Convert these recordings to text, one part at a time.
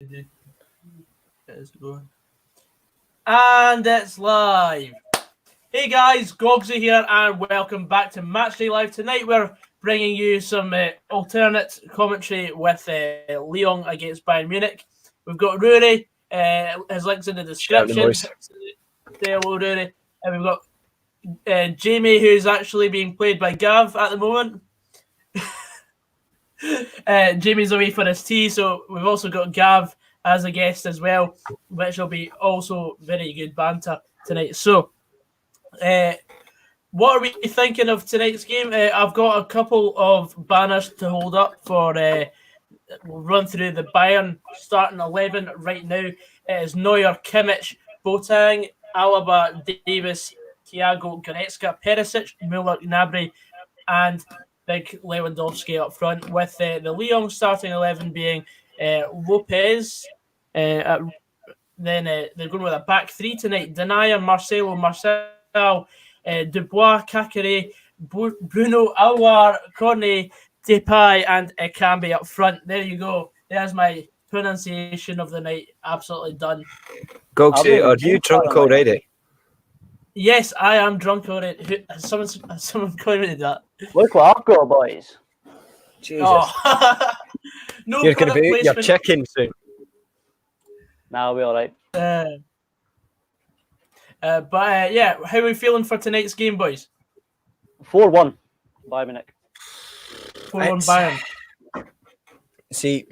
And it's live. Hey guys, Gogsy here, and welcome back to Matchday Live. Tonight we're bringing you some alternate commentary with Lyon against Bayern Munich. We've got Ruaraidh, his link's in the description. Say hello, Ruaraidh. And we've got Jamie, who's actually being played by Gav at the moment. Jamie's away for his tea, so we've also got Gav as a guest as well, which will be also very good banter tonight. So, what are we thinking of tonight's game? I've got a couple of banners to hold up for. We'll run through the Bayern starting 11 right now. It is Neuer, Kimmich, Boateng, Alaba, Davis, Thiago, Goretzka, Perisic, Müller, Gnabry, and big Lewandowski up front, with the Lyon starting 11 being Lopez. Then they're going with a back three tonight. Denayer, Marcelo, Marcel, Dubois, Kakare, Bruno, Aouar, Cornet, Depay, and Ekambi up front. There you go. There's my pronunciation of the night. Absolutely done. Gogsy, are you drunk already? Yes, I am drunk already. Has someone commented that? Look what I've got, boys. Jesus. Oh. No, you're going to be your chicken soon. Nah, we'll be all right. Yeah, how are we feeling for tonight's game, boys? 4-1, Bayern Munich. 4-1 Bayern. See,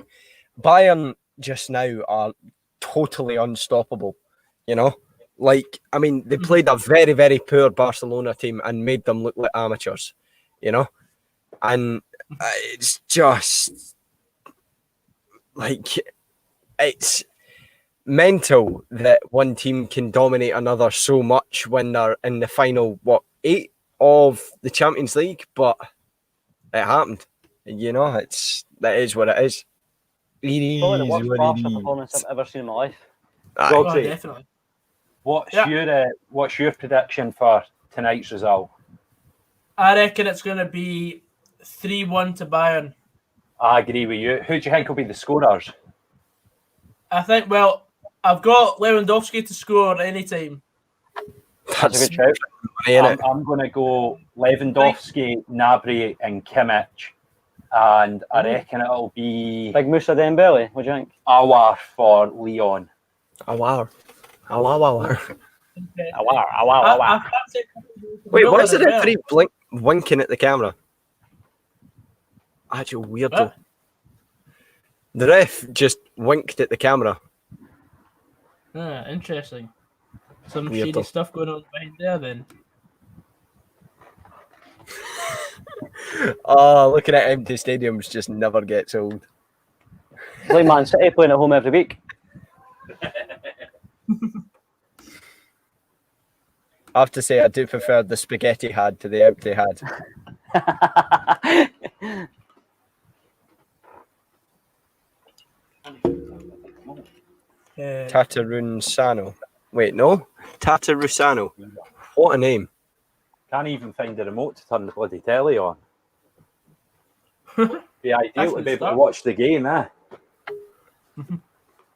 Bayern just now are totally unstoppable, you know? Like, I mean, they played a very, very poor Barcelona team and made them look like amateurs, you know? And it's just, like, it's mental that one team can dominate another so much when they're in the final, 8 of the Champions League, but it happened. You know, that is what it is. Probably the worst Barca performance I've ever seen in my life. Oh, definitely. What's your prediction for tonight's result? I reckon it's going to be 3-1 to Bayern. I agree with you. Who do you think will be the scorers? I think, well, I've got Lewandowski to score any time. That's a good shout. I'm going to go Lewandowski, Gnabry, and Kimmich, and I reckon it'll be Big Moussa Dembele. What do you think? Aouar for Lyon. Aouar. Wait, why is the referee winking at the camera? Actual weirdo. What? The ref just winked at the camera. Interesting. Some Weirdo. shady stuff going on behind there then. Oh, looking at empty stadiums just never gets old. Like Man City playing at home every week. I have to say, I do prefer the spaghetti had to the empty had. Tatarusano. Wait, no? Tatarusano. What a name. Can't even find the remote to turn the bloody telly on. Be ideal to be able to watch the game, eh? I'm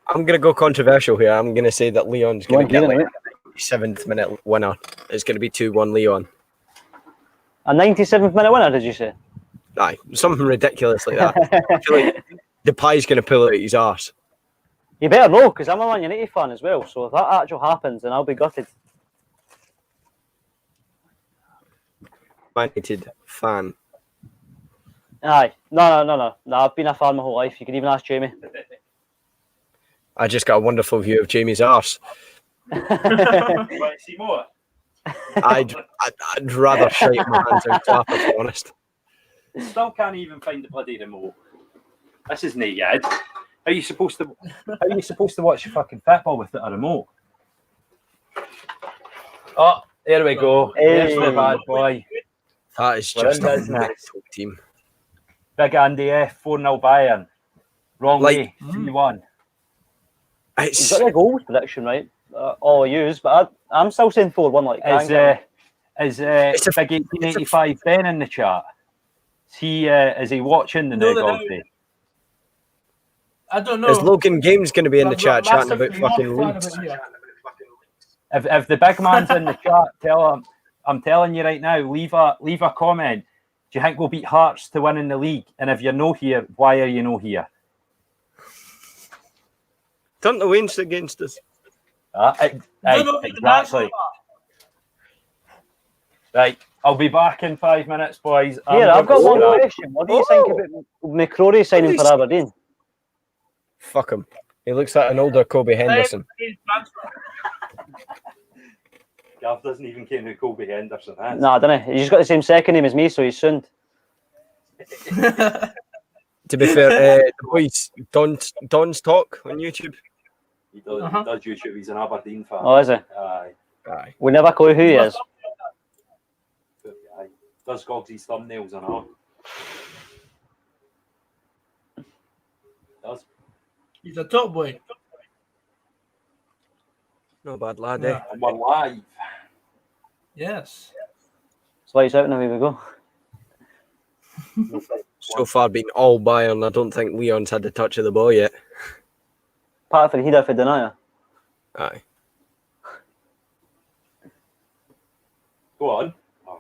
going to go controversial here. I'm going to say that Lyon's going to get like a 7th minute winner. It's going to be 2-1 Lyon. A 97th minute winner, did you say? Aye, something ridiculous like that. I feel like Depay's going to pull it out his arse. You better know, because I'm a Man United fan as well. So if that actually happens, then I'll be gutted. Man United fan. Aye. No. I've been a fan my whole life. You can even ask Jamie. I just got a wonderful view of Jamie's arse. Want to see more? I'd rather shake my hands out clap, to be honest. Still can't even find the bloody remote. This is not good. How are you supposed to watch fucking football with a remote? Oh, there we go. There's the bad boy. That is just a mental team. Big Andy F, 4-0 Bayern. Wrong way, 3-1. You've got the goals prediction, right? All I use, but I'm still saying 4-1 like Is Big 1885 Ben in the chat? Is he watching the new Gogsy? I don't know. Is Logan Games going to be in the I've got chat chatting massive about fucking fan Leeds? about you. If the big man's in the chat, tell him. I'm telling you right now. Leave a comment. Do you think we'll beat Hearts to win in the league? And if you're no here, why are you no here? Turn the Wayne's against us. Exactly. Right, I'll be back in 5 minutes, boys. Here, I've got one question. What do you think about McCrory signing for Aberdeen? Fuck him. He looks like an older Kobe Henderson. Gav doesn't even care who Kobe Henderson is. No, I don't know. He's just got the same second name as me, so he's soon. To be fair, the boys, Don's Talk on YouTube. He does YouTube. He's an Aberdeen fan. Oh, is he? Aye. We never clue who he is. Aye. Does Goggsy's thumbnails and all. Does. He's a top boy. No bad lad, eh? And we're live. Yes. So lights out and away we go. So far been all Bayern. I don't think Lyon's had the touch of the ball yet. Part for Hida for Denier. Aye. Go on. Oh.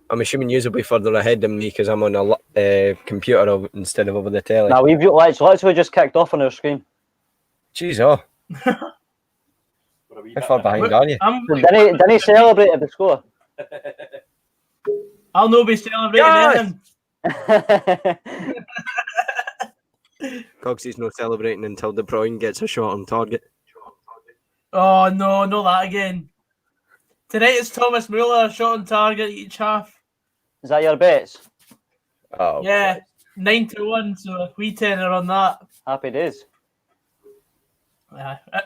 I'm assuming you will be further ahead than me because I'm on a computer instead of over the telly. Now we've got lights. Lights we just kicked off on our screen. Jeez, oh. How far behind are you? Didn't he celebrate at the score? I'll not be celebrating anything. Coxie's not celebrating until De Bruyne gets a shot on target. Oh no, not that again. Tonight it's Thomas Muller, shot on target each half. Is that your bets? Oh, Yeah, 9-1, so a wee tenner on that. Happy days.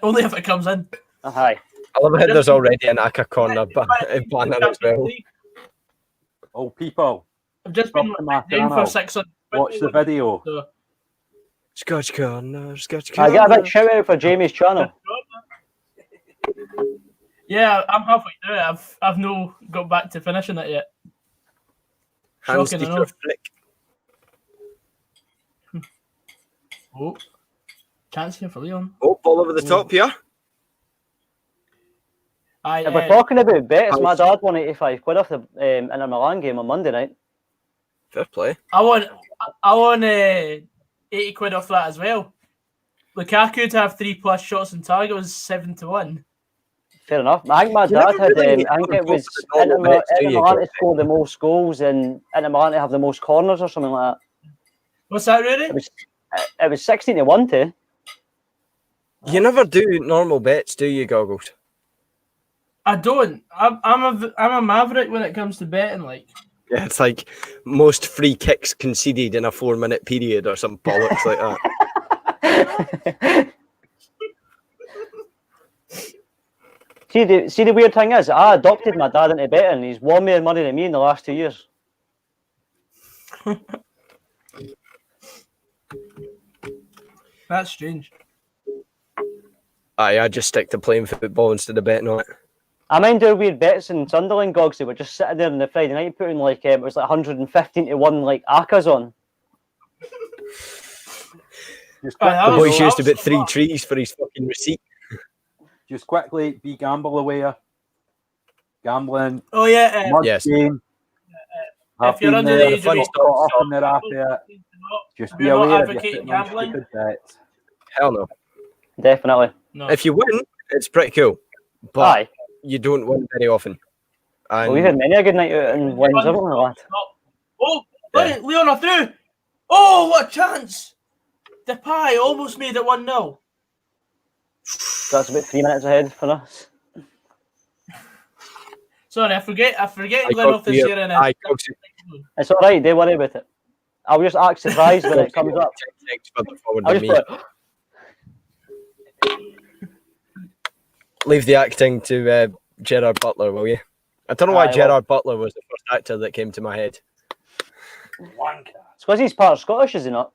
Only if it comes in. Hi. I love it. There's already an Aka corner banner as well. Oh, people. I've just been down for 600. Watch the video. So. Scotch corner, Scotch corner. I get a big shout out for Jamie's channel. Yeah, I'm halfway through it. I've no got back to finishing it yet. Hands Shocking to enough. flick. Oh, chance here for Lyon. Oh, ball over the top here. If we're talking about bets, my dad won 85 quid off the Inter Milan game on Monday night. Fair play. I won 80 quid off that as well. Lukaku to have 3+ shots on target was 7-1. Fair enough. I think my dad had. I think it was Inter Milan to score the most goals and Inter Milan to have the most corners or something like that. What's that, Rudy? It was 16-1 to. You never do normal bets, do you, Goggles? I don't. I'm a maverick when it comes to betting. Like, Yeah, it's like most free kicks conceded in a 4-minute period or some bollocks like that. See, the weird thing is, I adopted my dad into betting. He's won more money than me in the last 2 years. that's strange. I just stick to playing football instead of betting on it. I mind our weird bets in Sunderland, Gogs. They were just sitting there on the Friday night putting like it was like 115-1 like Akas on. The boys used to bet 3 trees for his fucking receipt. Just quickly, be gamble aware. Gambling. Oh yeah. Yes. Game. If you're under the age of 18, up in there after it. Just be aware of your gambling. bets. Hell no. Definitely. No. If you win, it's pretty cool. But Aye. you don't win very often. And Well, we've had many a good night out and wins, haven't we, lad? Oh, Leon are through. Oh, what a chance! Depay almost made it 1-0. That's about 3 minutes ahead for us. Sorry, I forget Glenn off this year and It's all right. Don't worry about it. I'll just act surprised when it comes up. I'll just put Leave the acting to Gerard Butler, will you? I don't know why Gerard Butler was the first actor that came to my head. It's because he's part Scottish, is he not?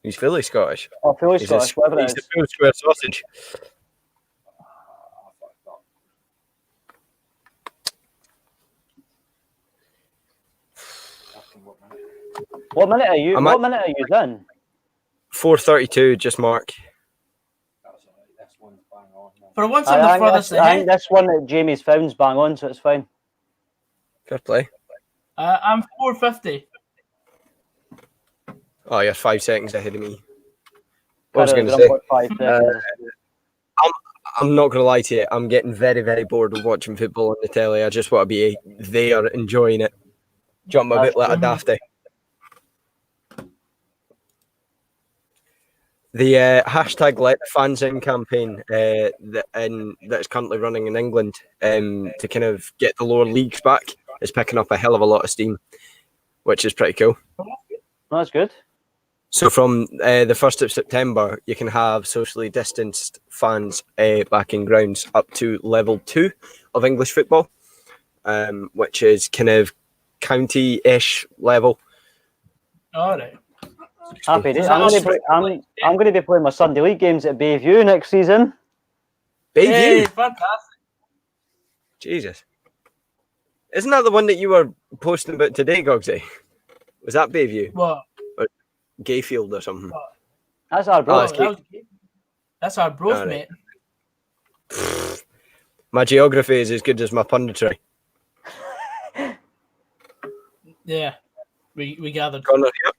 He's fully Scottish. Oh, fully Scottish, whatever it He's is. the full square sausage. What minute are you? What minute are you in? 4:32, just mark. For once, I'm the furthest I think ahead. this one that Jamie's found's bang on, so it's fine. Fair play. I'm 4:50. Oh, you're 5 seconds ahead of me. What was I Carry going to on, say? 5 seconds. I'm not going to lie to you. I'm getting very, very bored of watching football on the telly. I just want to be there enjoying it. Jump a bit like a dafty. The hashtag Let the Fans In campaign that's currently running in England to kind of get the lower leagues back is picking up a hell of a lot of steam, which is pretty cool. That's good. So from the 1st of September, you can have socially distanced fans back in grounds up to level 2 of English football, which is kind of county-ish level. All right. Happy days. I'm going to be playing my Sunday league games at Bayview next season. Bayview? Hey, fantastic. Jesus. Isn't that the one that you were posting about today, Gogsy? Was that Bayview? What? Or Gayfield or something? That's our bro. That's our bro, All right. mate. My geography is as good as my punditry. Yeah, we gathered. Corner here.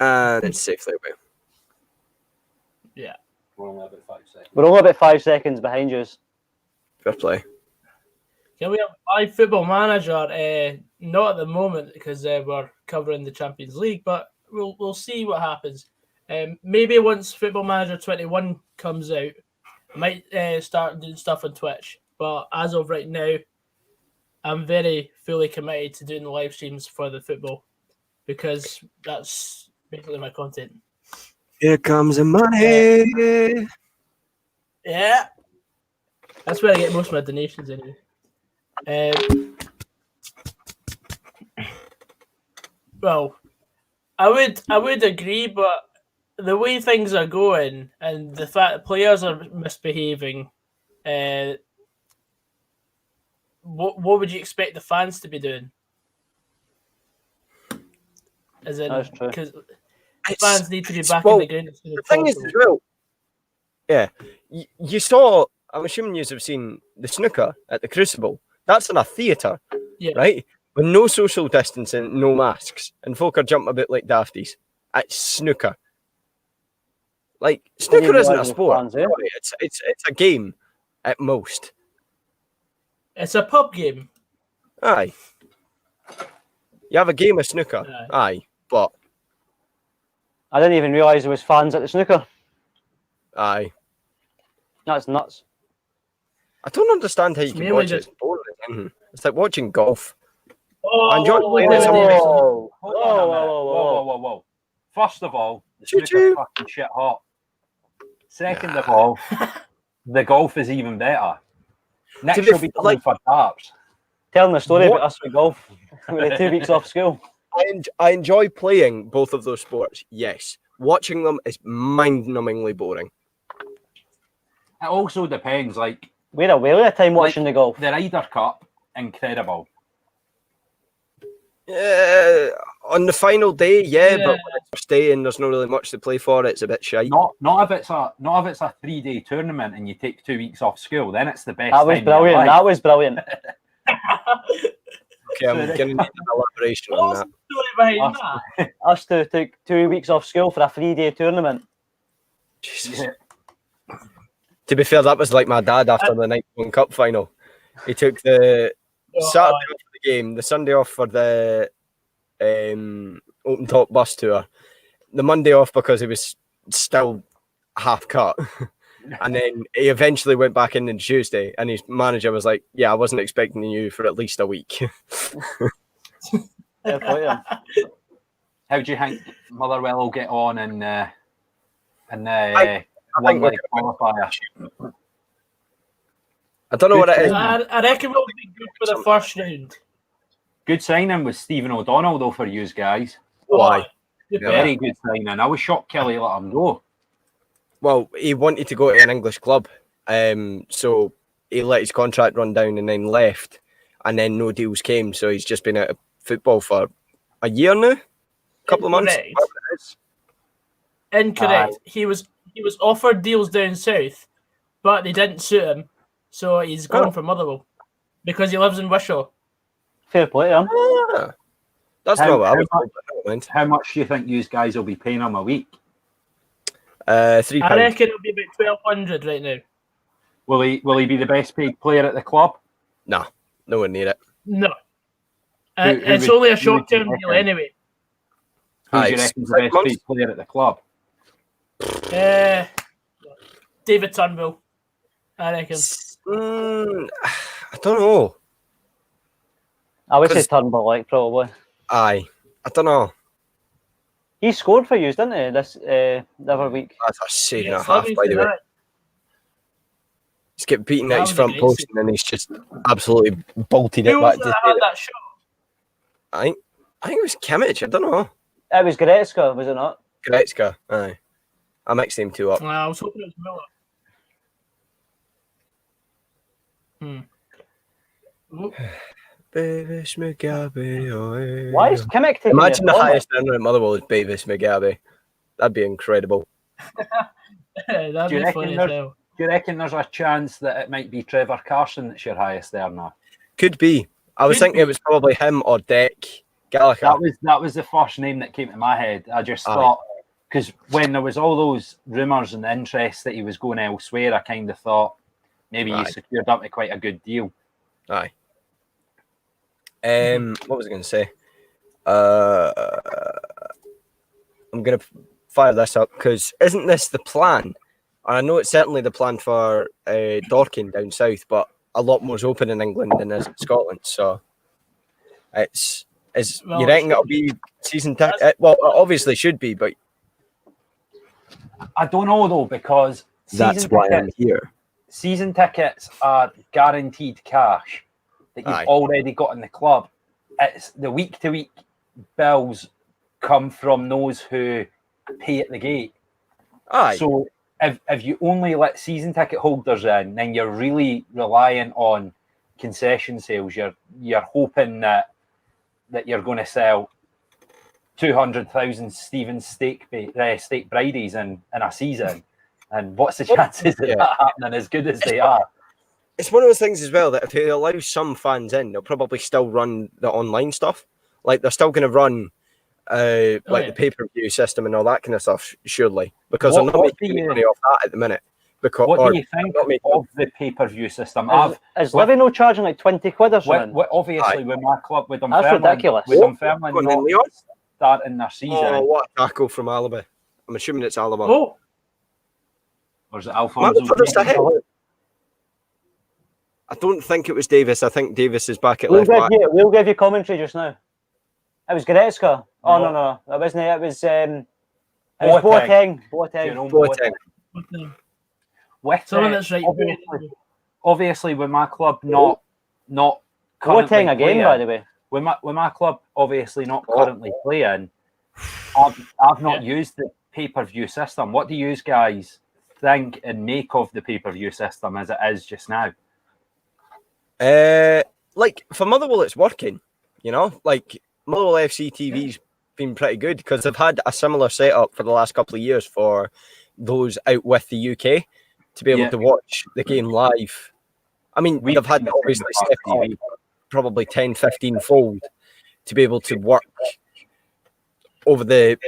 And it's safely away. Yeah. We're only about 5 seconds behind you. Fair play. Can we have live Football Manager? Not at the moment because we're covering the Champions League, but we'll see what happens. Maybe once Football Manager 21 comes out, I might start doing stuff on Twitch. But as of right now, I'm very fully committed to doing the live streams for the football because that's basically my content. Here comes the money. Yeah, that's where I get most of my donations anyway. Well, I would agree, but the way things are going and the fact that players are misbehaving, what would you expect the fans to be doing? As in, That's true. because fans need to be back in the ground as soon as The thing is, possible. as well, yeah, you saw. I'm assuming you have seen the snooker at the Crucible. That's in a theatre, Yeah. right? With no social distancing, no masks, and folk are jumping a bit like dafties. It's snooker. Like snooker isn't a sport. Fans, eh? It's a game at most. It's a pub game. Aye. You have a game of snooker. Aye, but I didn't even realise there was fans at the snooker. aye. That's nuts. I don't understand how you can Mainly watch it. just- It's boring. Mhm. It's like watching golf. Oh, I enjoy playing it sometimes. Whoa. Hold on a minute. Whoa. First of all, the snooker's Choo-choo. fucking shit hot. Second of all, the golf is even better. Next, To be you'll be like- playing for darts. Telling the story What? about us with golf. With the 2 weeks off school. I enjoy playing both of those sports. Yes, watching them is mind-numbingly boring. It also depends. Like We had a whale of a time watching the golf. the Ryder Cup, incredible. On the final day, Yeah. but when it's staying, there's not really much to play for. It's a bit shite. Not if it's a 3-day tournament and you take 2 weeks off school. Then it's the best. That was time of your brilliant. life. That was brilliant. Okay, I'm going to need an elaboration What on was that. the story behind that? Us two took 2 weeks off school for a 3-day tournament. Jesus. Yeah. To be fair, that was like my dad after the 91 Cup final. He took the Saturday off for the game, the Sunday off for the open top bus tour, the Monday off because he was still half cut. And then he eventually went back in on Tuesday, and his manager was like, "Yeah, I wasn't expecting you for at least a week." Fair play to him. How do you think Motherwell will get on in I one think leg qualifier? I don't know what it is. I reckon we'll be good for the first round. Good signing was Stephen O'Donnell though for you guys. Why? Good Yeah. player. Very good signing. I was shocked Kelly let him go. Well, he wanted to go to an English club, so he let his contract run down and then left, and then no deals came. So he's just been out of football for a year now, couple of months. Correct. whatever it is. Incorrect. He was offered deals down south, but they didn't suit him, so he's gone for Motherwell because he lives in Wishaw. Fair play, That's not what I was. How much do you think you guys will be paying him a week? £3. I reckon it'll be about 1,200 right now. Will he be the best paid player at the club? No, nowhere near it. No. It's only a short-term deal anyway. Who do you reckon's the best paid player at the club? David Turnbull, I reckon. I don't know. I would say Turnbull, probably. Aye, I don't know. He scored for you, didn't he, the other week? That's a save and a half, by the way. He's getting beaten at his front post, and then he's just absolutely bolted it back to that shot? I think it was Kimmich. I don't know. It was Goretzka, was it not? Goretzka, aye. I mixed them two up. I was hoping it was Miller. Beavis Mugabe. Why is Kimmich taking Imagine the highest earner at Motherwell is Beavis Mugabe. That'd be incredible. That'd be funny as hell. Do you reckon there's a chance that it might be Trevor Carson that's your highest earner? Could be. I was thinking it was probably him or Dec Gallagher. That was the first name that came to my head. I just thought, because when there was all those rumours and interest that he was going elsewhere, I kind of thought maybe he secured up to quite a good deal. Aye. What was I going to say? I'm going to fire this up because isn't this the plan? And I know it's certainly the plan for Dorking down south, but a lot more's open in England than is in Scotland. So you reckon it'll be season ticket? Well, it obviously should be, but I don't know though, because that's why I'm here. Season tickets are guaranteed cash that you've already got in the club. It's the week-to-week bills come from those who pay at the gate. Aye. So if you only let season ticket holders in, then you're really relying on concession sales. You're hoping that you're going to sell 200,000 Stevens steak bridies in a season. And what's the chances of that happening as good as they are? It's one of those things as well that if it allows some fans in, they'll probably still run the online stuff. Like they're still going to run the pay-per-view system and all that kind of stuff, surely, because they're not making money off that at the minute. What do you think of the pay-per-view system? Is Livy charging like 20 quid or something? Obviously, with my club, with That's ridiculous. With Dunfermline not Lyon starting their season. Oh, what a tackle from Alaba! I'm assuming it's Alaba. Oh, or is it Alfonso? I don't think it was Davis. I think Davis is back at left back. We'll give you commentary just now. It was Goretzka. Oh no, that wasn't it. It was Boateng. Someone that's right. Obviously, with my club not Boateng again, by the way. With my club obviously not currently playing, I've not used the pay-per-view system. What do you guys think and make of the pay-per-view system as it is just now? Like for Motherwell, it's working. You know, like Motherwell FC TV's been pretty good because they've had a similar setup for the last couple of years for those out with the UK to be able to watch the game live. I mean, they've had obviously TV probably 10, 15 fold to be able to work over the,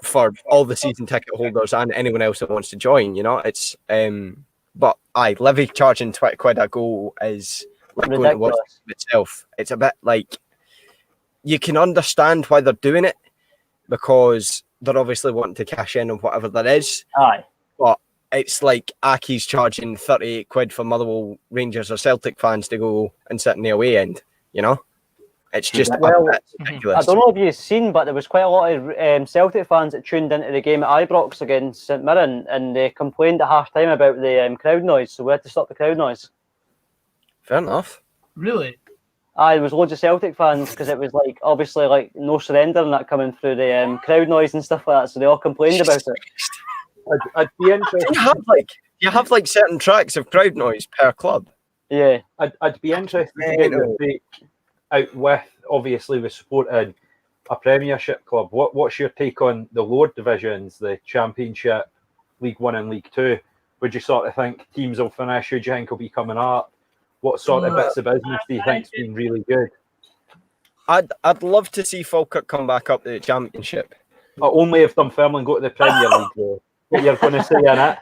for all the season ticket holders and anyone else that wants to join, it's, but Livy charging 20 quid a go is like going to watch itself. It's a bit like, you can understand why they're doing it because they're obviously wanting to cash in on whatever that is. Aye. But it's like Aki's charging 38 quid for Motherwell, Rangers or Celtic fans to go and sit in the away end, It's just ridiculous. I don't know if you've seen, but there was quite a lot of Celtic fans that tuned into the game at Ibrox against St Mirren and they complained at half-time about the crowd noise, so we had to stop the crowd noise. Fair enough. Really? There was loads of Celtic fans because it was obviously no surrender and that coming through the crowd noise and stuff like that, so they all complained about it. I'd be interested. You have certain tracks of crowd noise per club. Yeah. I'd be interested to get your take out with, obviously, with supporting a Premiership club. What's your take on the lower divisions, the Championship, League One and League Two? Would you sort of think teams will finish? Who do you think will be coming up? What sort of bits of business do you think's been really good? I'd love to see Falkirk come back up to the Championship. Only if Dunfermline go to the Premier League, though. What you're going to say in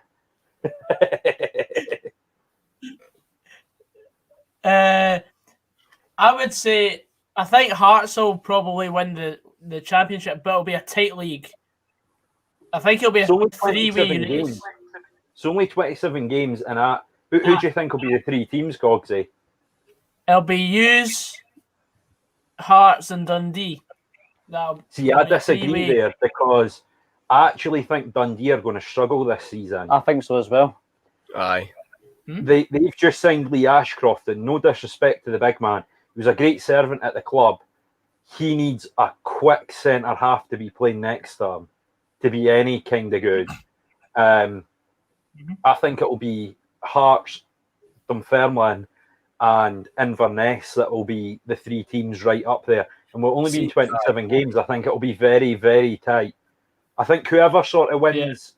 it? I would say I think Hearts will probably win the Championship, but it'll be a tight league. I think it'll be a 3-way race. It's only 27 games, and who do you think will be the three teams, Gogsy? It'll be Hughes, Hearts, and Dundee. See, I disagree there because I actually think Dundee are going to struggle this season. I think so as well. Aye. They've just signed Lee Ashcroft, and no disrespect to the big man, he was a great servant at the club. He needs a quick centre half to be playing next term to be any kind of good. I think it will be Hearts, Dunfermline, and Inverness that will be the three teams right up there. And we'll only be in 27 games. I think it will be very, very tight. I think whoever sort of wins,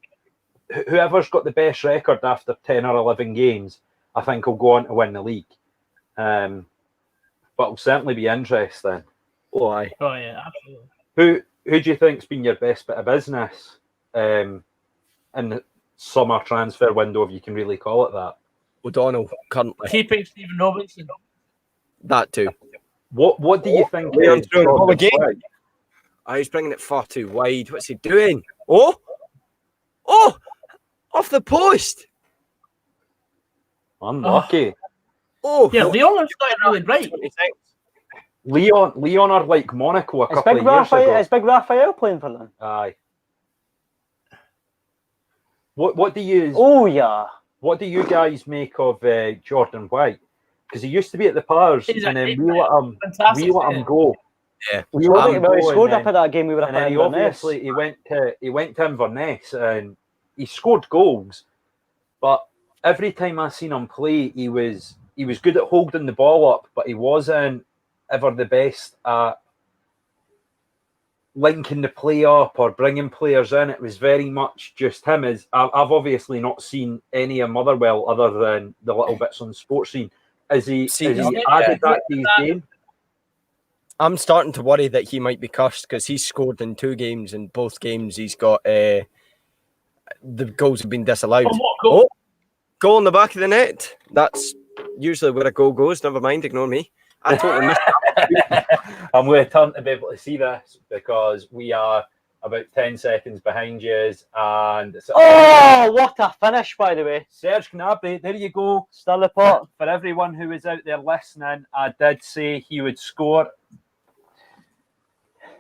whoever's got the best record after 10 or 11 games, I think will go on to win the league. But it'll certainly be interesting. Oh, aye. Oh, yeah, absolutely. Who do you think's been your best bit of business in the summer transfer window, if you can really call it that? O'Donnell, currently. Keeping Stephen Robinson. That too. What do you think? Leon's doing all again. He's bringing it far too wide. What's he doing? Oh! Off the post! Unlucky. Oh! Yeah, Lyon are starting really bright. Lyon are like Monaco a couple of years ago. Is Big Raphael playing for them? Aye. What do you? Oh yeah. What do you guys make of Jordan White? Because he used to be at the Pars, and then we let him go. Yeah, he scored up at that game we were up at Inverness. Obviously he went to Inverness and he scored goals, but every time I seen him play, he was good at holding the ball up, but he wasn't ever the best at linking the play up or bringing players in. It was very much just him. I've obviously not seen any of Motherwell other than the little bits on Sports Scene. Has he added that to his game? I'm starting to worry that he might be cursed because he's scored in 2 games. In both games, he's got the goals have been disallowed. Goal in the back of the net. That's usually where a goal goes. Never mind, ignore me. I totally missed it. I'm going to turn to be able to see this because we are about 10 seconds behind you. And what a finish, by the way. Serge Gnabry, there you go. Stir the pot. For everyone who was out there listening, I did say he would score.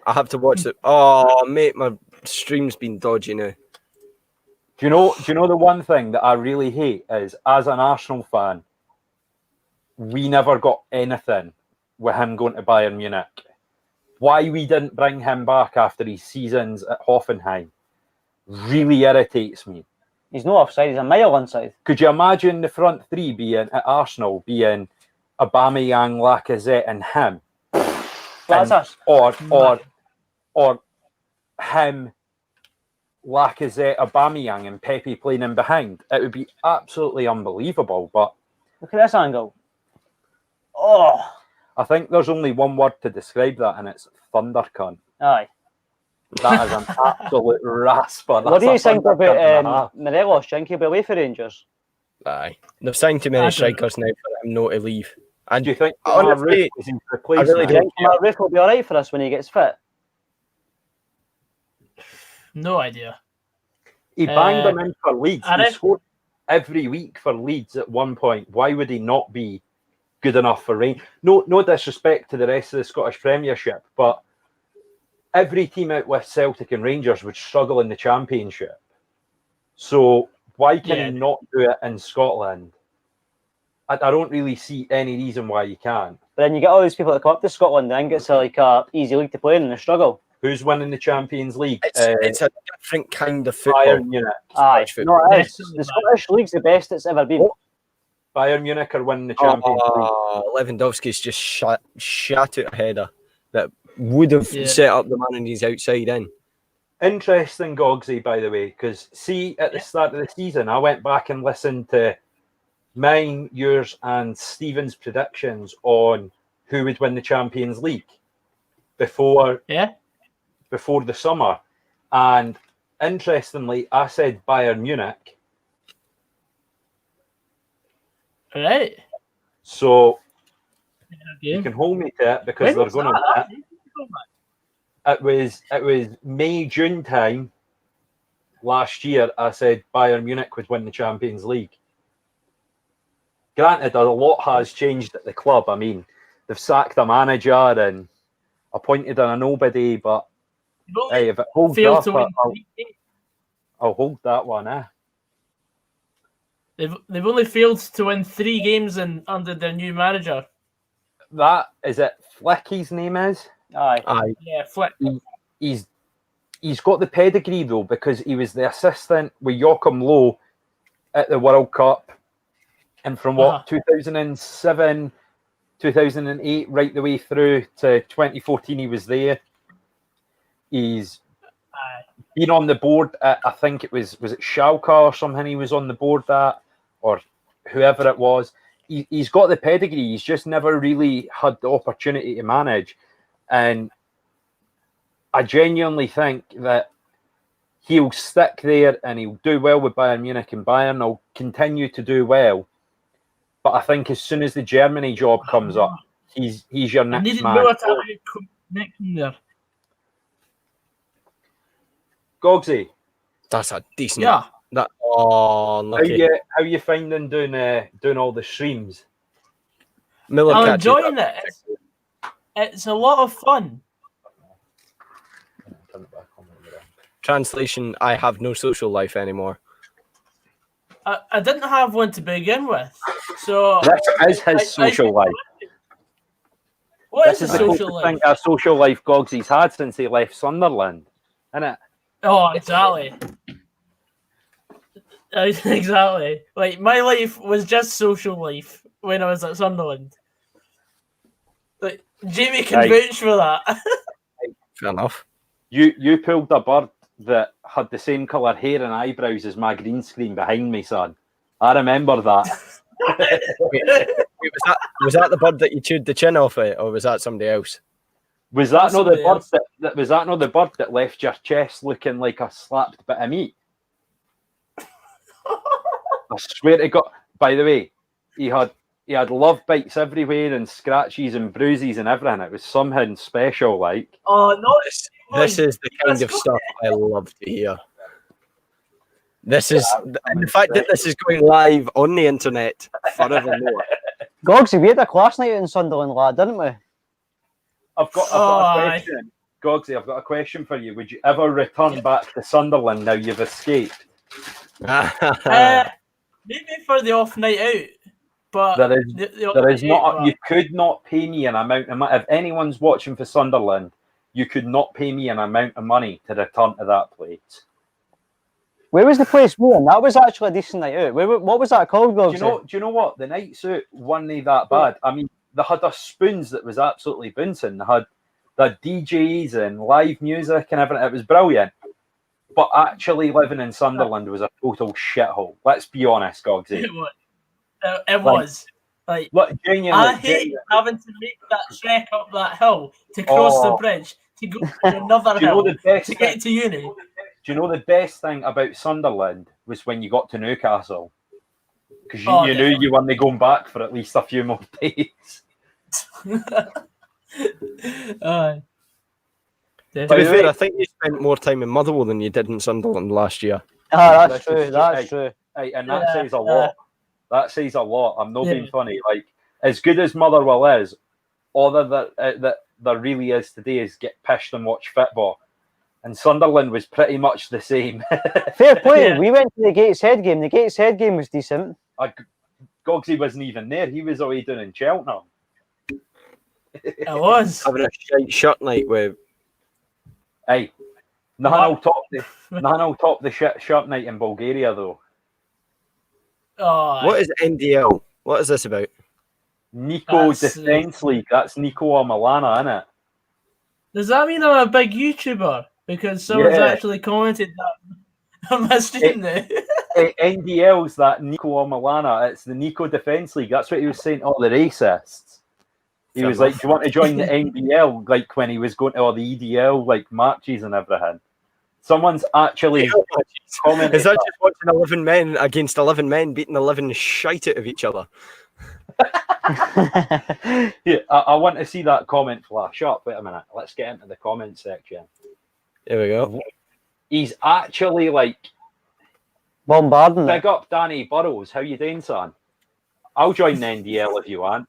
I have to watch it. Oh, mate, my stream's been dodgy now. Do you know the one thing that I really hate is, as an Arsenal fan, we never got anything with him going to Bayern Munich. Why we didn't bring him back after his seasons at Hoffenheim really irritates me. He's not offside, he's a mile inside. Could you imagine the front three being at Arsenal being Aubameyang, Lacazette and him? Or him, Lacazette, Aubameyang and Pepe playing in behind. It would be absolutely unbelievable. But look at this angle. Oh, I think there's only one word to describe that, and it's thunder cunt. Aye. That is an absolute rasper. What do you think about Morelos? Do you think he'll be away for Rangers? Aye. They've signed too many strikers now for him not to leave. And do you think honestly, I really do. Ruth will be all right for us when he gets fit. No idea. He banged them in for Leeds. He scored every week for Leeds at one point. Why would he not be good enough for Rangers? No disrespect to the rest of the Scottish Premiership, but every team out with Celtic and Rangers would struggle in the Championship. So why can he not do it in Scotland? I don't really see any reason why you can't. But then you get all these people that come up to Scotland and it's like a easy league to play in and they struggle. Who's winning the Champions League? It's a different kind of football. Bayern Munich. Aye, no, it is. The Scottish League's the best it's ever been. Bayern Munich are winning the Champions League. Lewandowski's just shot out a header that would have set up the man on his outside in. Interesting, Gogsy, by the way, because see, at the start of the season, I went back and listened to mine, yours, and Stephen's predictions on who would win the Champions League before the summer. And interestingly, I said Bayern Munich. Right. So you can hold me to it because they're going to win it. It was May, June time last year. I said Bayern Munich would win the Champions League. Granted, a lot has changed at the club. I mean, they've sacked a manager and appointed a nobody, but hey, if it holds up, I'll hold that one, They've only failed to win 3 games under their new manager. That is it. Flick, his name is. Aye. Yeah, Flick. He's got the pedigree though, because he was the assistant with Joachim Low at the World Cup, and from 2007, 2008, right the way through to 2014, he was there. He's been on the board at, I think it was it Schalke or something he was on the board at, or whoever it was. He's got the pedigree. He's just never really had the opportunity to manage. And I genuinely think that he'll stick there and he'll do well with Bayern Munich, and Bayern will continue to do well. But I think as soon as the Germany job comes up, he's your next man. There. Gogsy, that's a decent. Yeah. Lucky. How you finding doing all the streams? Miller I'm enjoying it. It's a lot of fun. Translation: I have no social life anymore. I didn't have one to begin with, so this is his social life. What is a social life? A social life Gogsy's had since he left Sunderland, isn't it? Oh, exactly. Exactly. Like, my life was just social life when I was at Sunderland. Like, Jamie can vouch for that. Fair enough. You pulled a bird that had the same colour hair and eyebrows as my green screen behind me, son. I remember that. Wait, was that the bird that you chewed the chin off it, or was that somebody else? Was that not the bird that left your chest looking like a slapped bit of meat? I swear to God. By the way, he had love bites everywhere and scratches and bruises and everything. It was something special, like. Oh no! This is the kind of stuff I love to hear. This is, and the fact that this is going live on the internet forevermore. Gogsy, we had a class night in Sunderland, lad, didn't we? I've got a question. Gogsy, I've got a question for you. Would you ever return back to Sunderland now you've escaped? Maybe for the off night out, but there is not. You could not pay me an amount of money. If anyone's watching for Sunderland, you could not pay me an amount of money to return to that place. Where was the place we were? That was actually a decent night out. What was that called, Gogsy? Do you know what? The nights out wasn't that bad. I mean, they had a spoons that was absolutely bouncing. They had DJs and live music and everything. It was brilliant. But actually living in Sunderland was a total shithole. Let's be honest, Gogsy. It was. Like, genuinely, I hate having to make that trek up that hill to cross the bridge to go to another hill to get to uni. Do you know the best thing about Sunderland was when you got to Newcastle? Because you knew you weren't going back for at least a few more days. To be fair, I think you spent more time in Motherwell than you did in Sunderland last year. That's true. That's true. And that says a lot. That says a lot. I'm not being funny. Like, as good as Motherwell is, all that there really is today is get pished and watch football. And Sunderland was pretty much the same. Fair play. Yeah. We went to the Gateshead game. The Gateshead game was decent. Gogsy wasn't even there. He was away down in Cheltenham. It was. Having a shite shirt night with... Hey, nothing will top the shit shirt night in Bulgaria, though. Oh, what is NDL? What is this about? Nico Defence League. That's Nicola Milana, isn't it? Does that mean I'm a big YouTuber? Because someone's Yeah. actually commented that on my stream now. NDL's that Nico Milana. It's the Nico Defence League. That's what he was saying to all the racists. He was like, do you want to join the NDL? Like when he was going to all the EDL like matches and everything. Someone's actually commented. Is that just watching 11 men against 11 men beating 11 shite out of each other? Yeah, I want to see that comment flash up. Wait a minute. Let's get into the comment section. There we go. He's actually like Bombarding big it. up Danny Burrows. How you doing, son? I'll join the NDL if you want.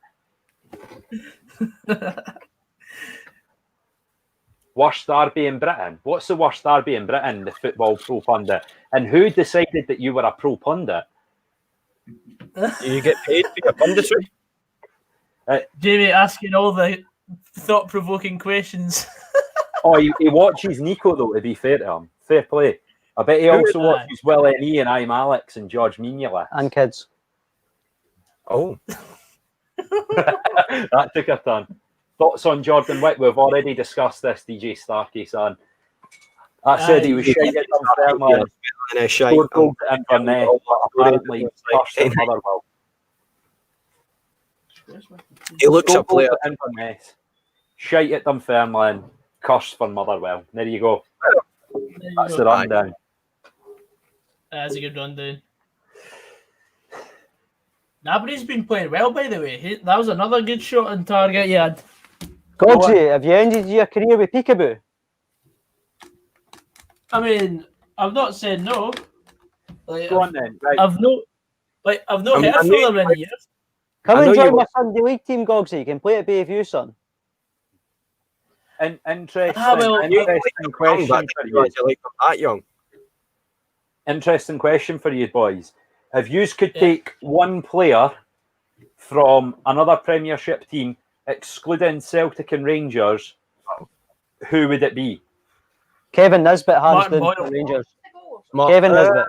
Worst derby in Britain. What's the worst derby in Britain? The Football Pro Pundit. And who decided that you were a pro pundit? Do you get paid for your punditry? Jamie asking all the thought-provoking questions. Oh, he watches Nico though. To be fair to him, fair play. I bet he also watches Will N.E. and I'm Alex and George Mignola. And kids. Oh. That took a turn. Thoughts on Jordan Wick? We've already discussed this, DJ Starkey, son. I said he was shite at Dunfermline. Scored goals at Inverness, but apparently cursed at Motherwell. He looks a player. At Inverness, shite at Dunfermline, cursed for Motherwell. There you go. That's the rundown. That's a good rundown. Nabri's been playing well, by the way. That was another good shot on target you had. Godsey, have you ended your career with Peekaboo? I mean, I've not said no. Like, Go on then. Right. I've not heard from them in years. Come and join my Sunday League team, Gogsy. You can play at Bayview, son. Interesting question for you. Like that young. Interesting question for you, boys. If you could take one player from another Premiership team, excluding Celtic and Rangers, who would it be? Kevin Nisbet, hands Martin down Boyle. for Rangers. Kevin Nisbet.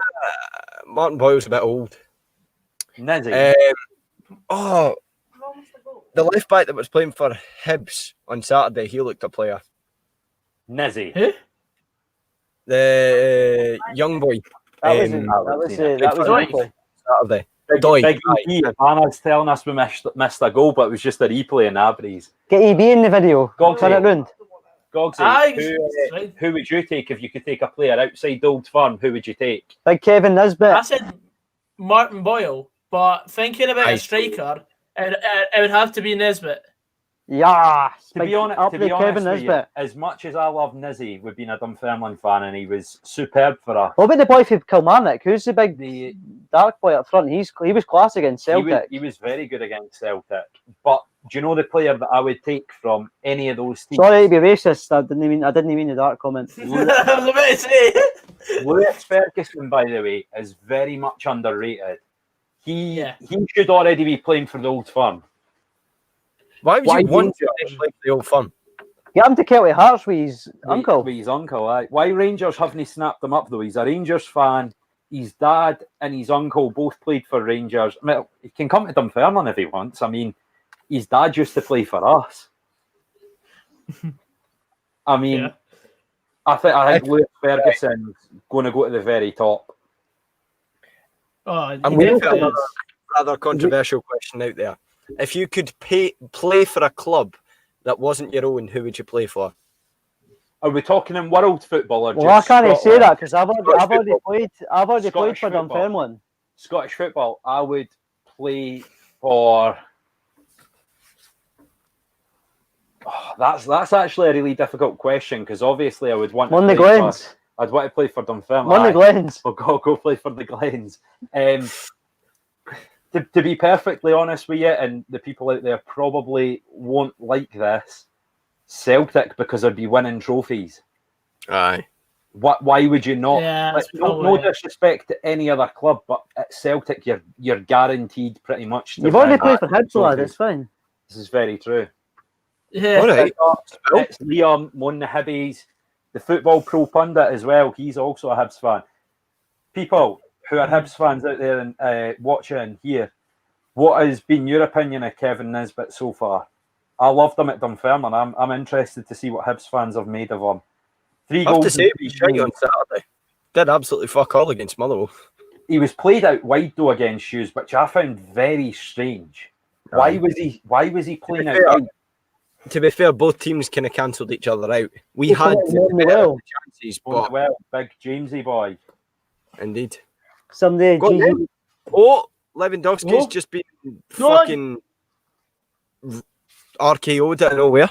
Martin Boyle's a bit old. Nizzy. The left back that was playing for Hibs on Saturday, he looked a player. Nizzy. Who? The young boy. That was Saturday. Big EP. Anna's telling us we missed a goal, but it was just a replay in Abrees. Get EB in the video. Gogsy. Turn it round. Gogsy, who would you take if you could take a player outside the Old Firm? Who would you take? Big Kevin Nisbet. I said Martin Boyle, but thinking about a striker, it would have to be Nisbet. Yeah. To be honest Kevin with you, Nisbet. as much as I love Nizzy, we've been a Dunfermline fan and he was superb for us. What about the boy from Kilmarnock? Who's the big dark boy up front? He was class against Celtic. He was very good against Celtic. But do you know the player that I would take from any of those teams? Sorry to be racist. I didn't mean the dark comment. I was about to say. Lewis Ferguson, by the way, is very much underrated. He should already be playing for the Old Firm. Why would you want to play for the Old Firm? Get him to Kelty Hearts with his uncle. With his uncle, aye. Why Rangers haven't snapped him up though? He's a Rangers fan. His dad and his uncle both played for Rangers. I mean, he can come to Dunfermline if he wants. I mean, his dad used to play for us. I mean, I think Lewis Ferguson's going to go to the very top. I'm going to put another rather controversial question out there. If you could play for a club that wasn't your own, who would you play for? Are we talking in world football or well, I can't Scotland? say that because I've already played for Dunfermline. Scottish football, I would play for. Oh, that's actually a really difficult question because obviously I would want. The Glens. I'd want to play for Dunfermline. The Glens. I'll go play for the Glens. To be perfectly honest with you, and the people out there probably won't like this, Celtic, because I'd be winning trophies. Aye. Why would you not? Yeah, no disrespect to any other club, but at Celtic, you're guaranteed pretty much. You've already played for Hibs, lad. It's fine. This is very true. Yeah. All right. It's Lyon, won the Hibbies, the Football Pro Pundit as well. He's also a Hibs fan. People who are Hibs fans out there and watching here, what has been your opinion of Kevin Nisbet so far? I loved him at Dunfermline. I'm interested to see what Hibs fans have made of him. 3 I have goals. to say, he shite on Saturday. Did absolutely fuck all against Motherwell. He was played out wide though against Hughes, which I found very strange. Why was he playing out wide? To be fair, both teams kind of cancelled each other out. We He had played well. chances, but Well, big Jamesy boy. indeed. Someday, Go on, GG. then. Oh, Lewandowski's just been fucking RKO'd out of nowhere.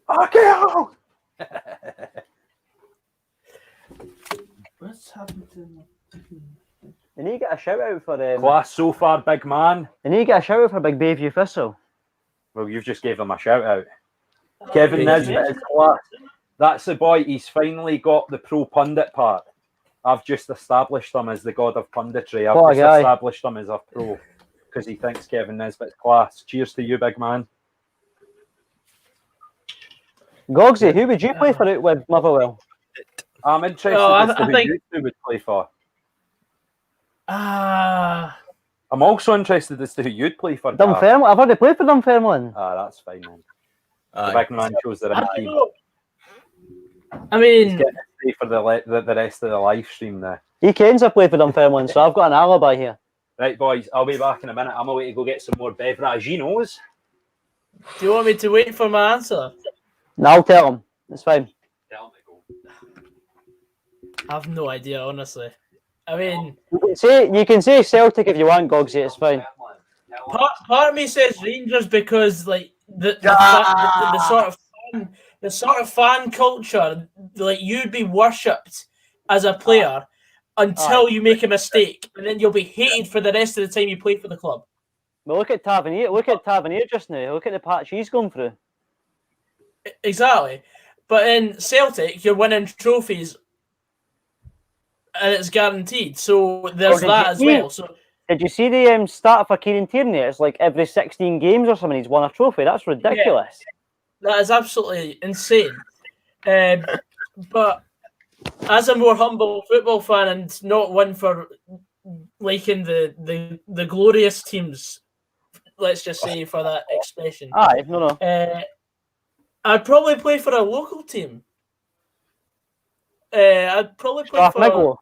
RKO! What's happened to They need to get a shout out for Class so far, big man. They need to get a shout out for Big Bayview Thistle. Well, you've just gave him a shout out. Kevin Nisbet is class. That's the boy. He's finally got the pro pundit part. I've just established him as the god of punditry. I've just established him as a pro because he thinks Kevin Nisbet's class. Cheers to you, big man. Gogsy, who would you play for it with Motherwell? I'm interested as to who you two would play for. I'm also interested as to who you'd play for. Dunfermline. I've already played for Dunfermline. That's fine then. The big man chose the right team. I mean, he's getting to stay for the rest of the live stream there. He kens I played for Dunfermline, so I've got an alibi here. Right, boys, I'll be back in a minute. I'm away to go get some more beveraginos. do you want me to wait for my answer? No, I'll tell him. It's fine. Tell me go. I have no idea, honestly. I mean, You can say Celtic if you want, Gogsy. It's fine. part of me says Rangers because like the sort of fan culture, like you'd be worshipped as a player until you make a mistake, and then you'll be hated for the rest of the time you play for the club. Well, look at Tavernier. Look at Tavernier just now. Look at the patch he's going through. Exactly, but in Celtic, you're winning trophies, and it's guaranteed. So there's that as well. So did you see the stat for Kieran Tierney? It's like every 16 games or something, he's won a trophy. That's ridiculous. Yeah, that is absolutely insane. But as a more humble football fan and not one for liking the glorious teams, let's just say for that expression. Aye, no. I'd probably play for a local team. I'd probably play for...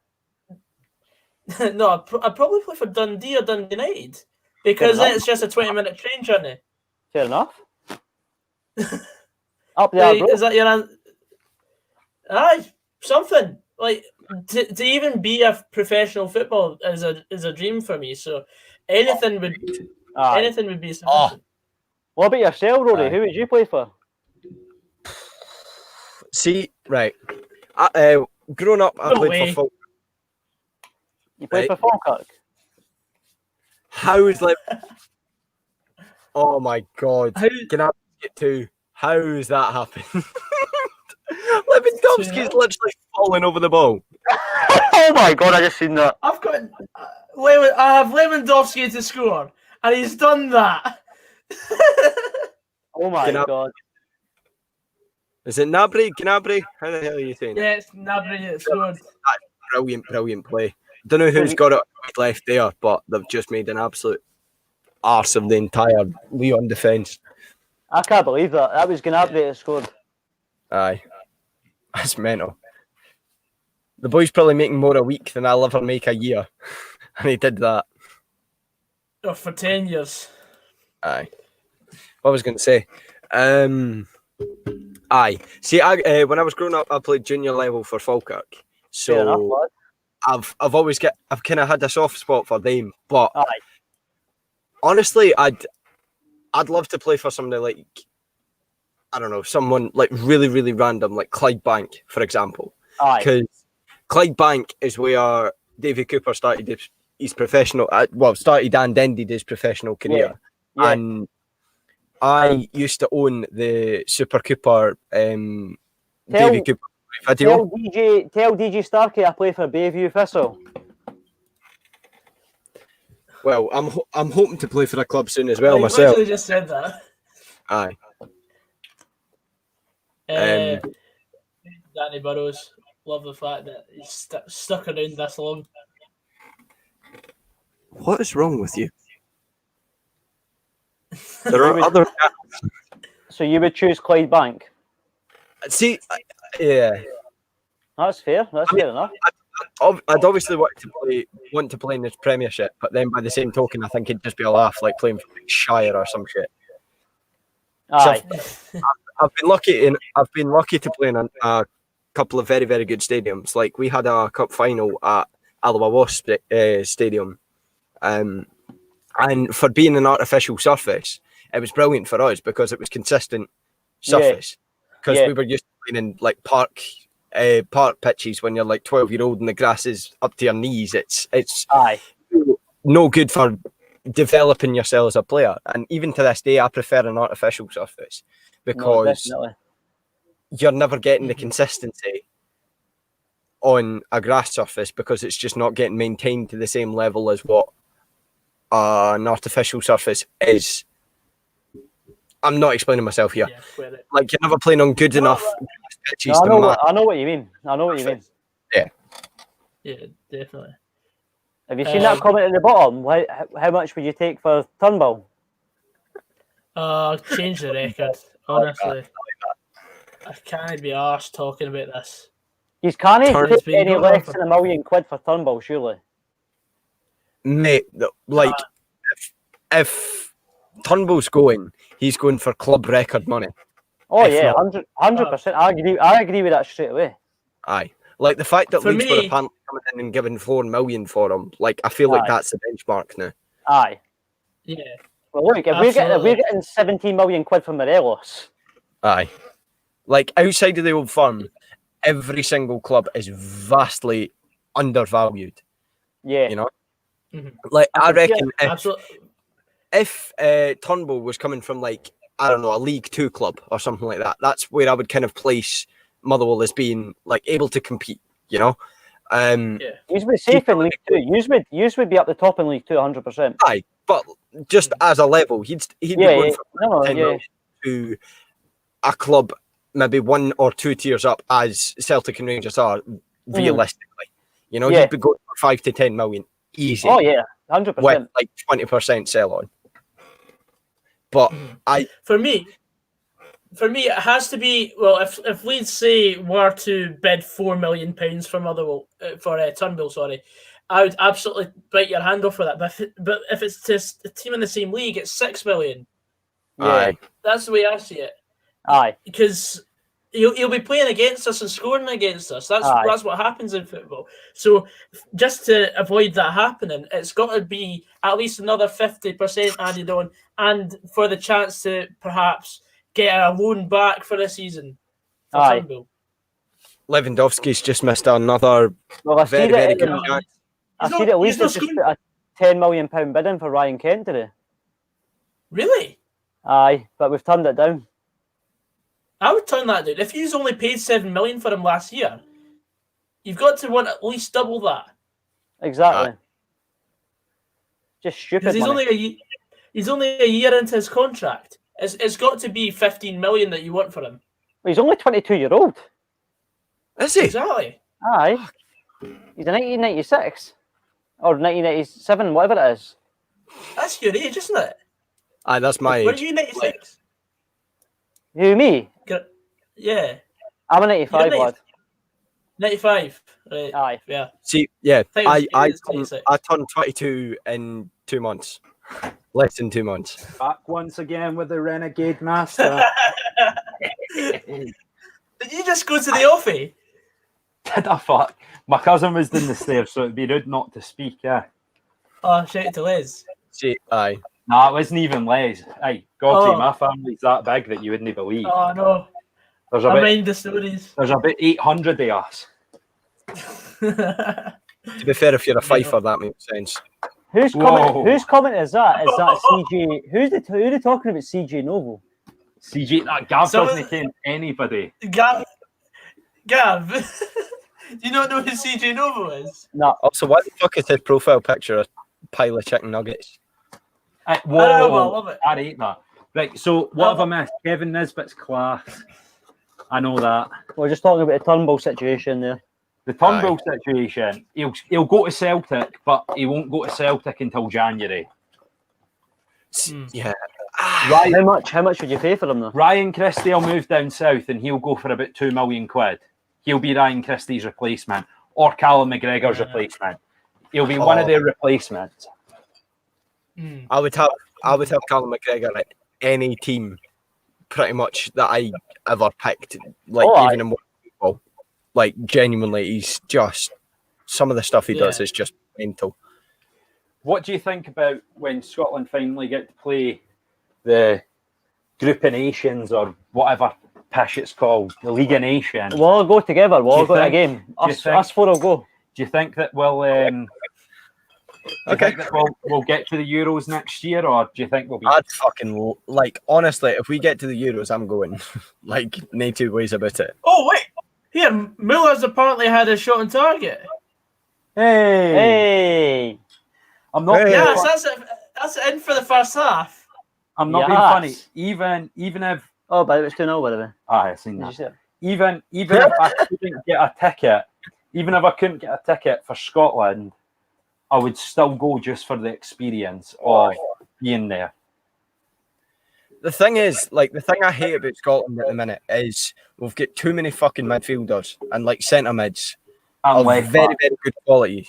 No, I'd probably play for Dundee or Dundee United because then it's just a 20-minute train journey. Fair enough. Up there, bro. Is that your answer? Aye, something like to even be a professional football is a dream for me. So anything would be sufficient. What about yourself, Rory? Who would you play for? See, right. Growing up, I played for Falkirk. You played for Falkirk? How is oh my god! Can I get two? How has that happened? Lewandowski's literally falling over the ball. Oh my god! I just seen that. I have Lewandowski to score, and he's done that. Oh my god! Is it Gnabry? Gnabry? How the hell are you saying? Yeah, it's Gnabry that scored. Brilliant play. Don't know who's got it left there, but they've just made an absolute arse of the entire Lyon defence. I can't believe that. That was Gnabry that scored. Aye. That's mental. The boy's probably making more a week than I'll ever make a year. And he did that. Oh, for 10 years. Aye. What was I going to say? Aye. See, when I was growing up, I played junior level for Falkirk. So fair enough, lad. I've kind of had a soft spot for them. But aye. Honestly, I'd love to play for somebody like, I don't know, someone like really, really random, like Clydebank, for example. Because Clydebank is where Davy Cooper started his professional, started and ended his professional career. Yeah. And I used to own the Super Cooper Davy Cooper video. Tell DJ Starkey I play for Bayview Thistle. Well, I'm hoping to play for a club soon as well myself. I just said that. Aye. Danny Burrows, love the fact that he's stuck around this long. What is wrong with you? There are other. So you would choose Clydebank? See, yeah. That's fair. That's fair enough. I'd obviously want to play in this Premiership, but then by the same token, I think it'd just be a laugh, like playing for Shire or some shit. Aye. So I've been lucky to play in a couple of very, very good stadiums. Like we had a cup final at Alloa Wasp Stadium, and for being an artificial surface, it was brilliant for us because it was consistent surface. Because we were used to playing in like park pitches when you're like 12-year-old and the grass is up to your knees. It's Aye. no good for developing yourself as a player. And even to this day, I prefer an artificial surface because you're never getting the consistency on a grass surface because it's just not getting maintained to the same level as what an artificial surface is. I'm not explaining myself here. Yeah, like you're never playing on good enough pitches. No, I know what you mean. Yeah. Yeah, definitely. Have you seen that comment at the bottom? How much would you take for Turnbull? Change the record. Honestly, I can't be arsed talking about this. You can't It's take been any going less on than £1 million for Turnbull, surely. Mate, like if Turnbull's going, he's going for club record money. Oh If yeah, not- 100%. I agree with that straight away. Aye. Like the fact that For Leeds were me- apparently coming in and giving $4 million for him, like I feel like Aye. that's the benchmark now. Aye. Yeah, Well, look, if we're getting 17 million quid for Morelos, Aye. Like outside of the Old Firm, every single club is vastly undervalued. yeah, You know? Mhm. Like I reckon absolutely. if Turnbull was coming from like, I don't know, a League Two club or something like that, that's where I would kind of place Motherwell as being like able to compete, you know? Yeah. Yous would be safe in League Two. Yous would be up the top in League Two, 100%. Aye, but just as a level, he'd be Yeah, going yeah. from No, 10 yeah. million to a club maybe 1 or 2 tiers up as Celtic and Rangers are realistically. You know, Yeah. he'd be going for 5 to 10 million easy Oh yeah, 100%. with like 20% sell on. But For me, it has to be. Well, if Leeds say were to bid £4 million for Motherwell for Turnbull, sorry, I would absolutely bite your hand off for that. But if it's just a team in the same league, it's £6 million. Yeah, aye. That's the way I see it. aye. Because he'll be playing against us and scoring against us. That's Aye. what happens in football. So just to avoid that happening, it's got to be at least another 50% added on, and for the chance to perhaps get a loan back for the season. For Aye. Turnbull. Lewandowski's just missed another Well, I very, see very that. good Yeah. chance. I He's see not- that Leeds he's not has just scoring- put a £10 million bid in for Ryan Kent today. Really? Aye, but we've turned it down. I would turn that down. If you've only paid $7 million for him last year, you've got to want at least double that. Exactly. Just stupid Because money. he's only a year into his contract. It's got to be 15 million that you want for him. Well, he's only 22-year-old. Is he? Exactly. Aye. He's a 1996 or 1997, whatever it is. That's your age, isn't it? Aye, that's my What are age. you, 96? Who, me? Yeah. I'm a 95 You're lad. 95. Right. Aye. Yeah. See, yeah, think it was 26. I turned 22 in 2 months. Less than 2 months. Back once again with the Renegade Master. Did you just go to the offie? Did I fuck? My cousin was down the stairs, so it'd be rude not to speak, yeah. Oh, shout out to Liz. See, aye. Nah, it wasn't even Les. Aye, God, Oh. my family's that big that you wouldn't believe. Oh, no. There's I about mind the stories. 800 of us. To be fair, if you're a fifer, that makes sense. Whose Whoa. comment is that? Is that CJ? Who are they talking about? CJ Novo. CG, that Gav Some- doesn't ken anybody. Gav, do you not know who CJ Novo is? No. Also, why the fuck is his profile picture a pile of chicken nuggets? Whoa, I don't know, but I love it. I rate that. Right, so what have I missed? Kevin Nisbet's class. I know that. We're just talking about the Turnbull situation there. The Turnbull situation, he'll go to Celtic, but he won't go to Celtic until January. Yeah, How much would you pay for him though? Ryan Christie will move down south and he'll go for about £2 million. He'll be Ryan Christie's replacement or Callum McGregor's replacement. He'll be one of their replacements. I would have Callum McGregor at any team, pretty much that I ever picked. Like even in football, like genuinely, he's just some of the stuff he does is just mental. What do you think about when Scotland finally get to play the Group of Nations or whatever pish it's called, the League of Nations? We'll all go together. We'll all go to a game. Us four will go. Do you think that we'll we'll get to the Euros next year, or do you think we'll be? I'd fucking like honestly, if we get to the Euros, I'm going. Like, no two ways about it. Oh wait, here Muller's apparently had a shot on target. Hey. I'm not. Hey. Yes, that's in for the first half. I'm not being funny. Even if but it was 2-0, by the way. I seen that. Did you see it? Even if I couldn't get a ticket, even if I couldn't get a ticket for Scotland, I would still go just for the experience of being there. The thing is, like, the thing I hate about Scotland at the minute is we've got too many fucking midfielders and like centre mids of very, very good quality,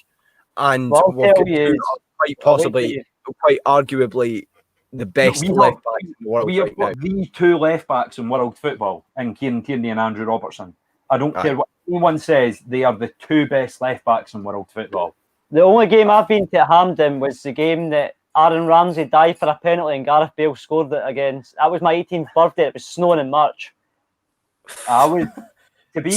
and we've got quite possibly, quite arguably, the best left backs in the world. We have got the two left backs in world football, in Kieran Tierney and Andrew Robertson. I don't care what anyone says; they are the two best left backs in world football. The only game I've been to at Hampden was the game that Aaron Ramsey died for a penalty and Gareth Bale scored it against. That was my 18th birthday. It was snowing in March. I was wrecked.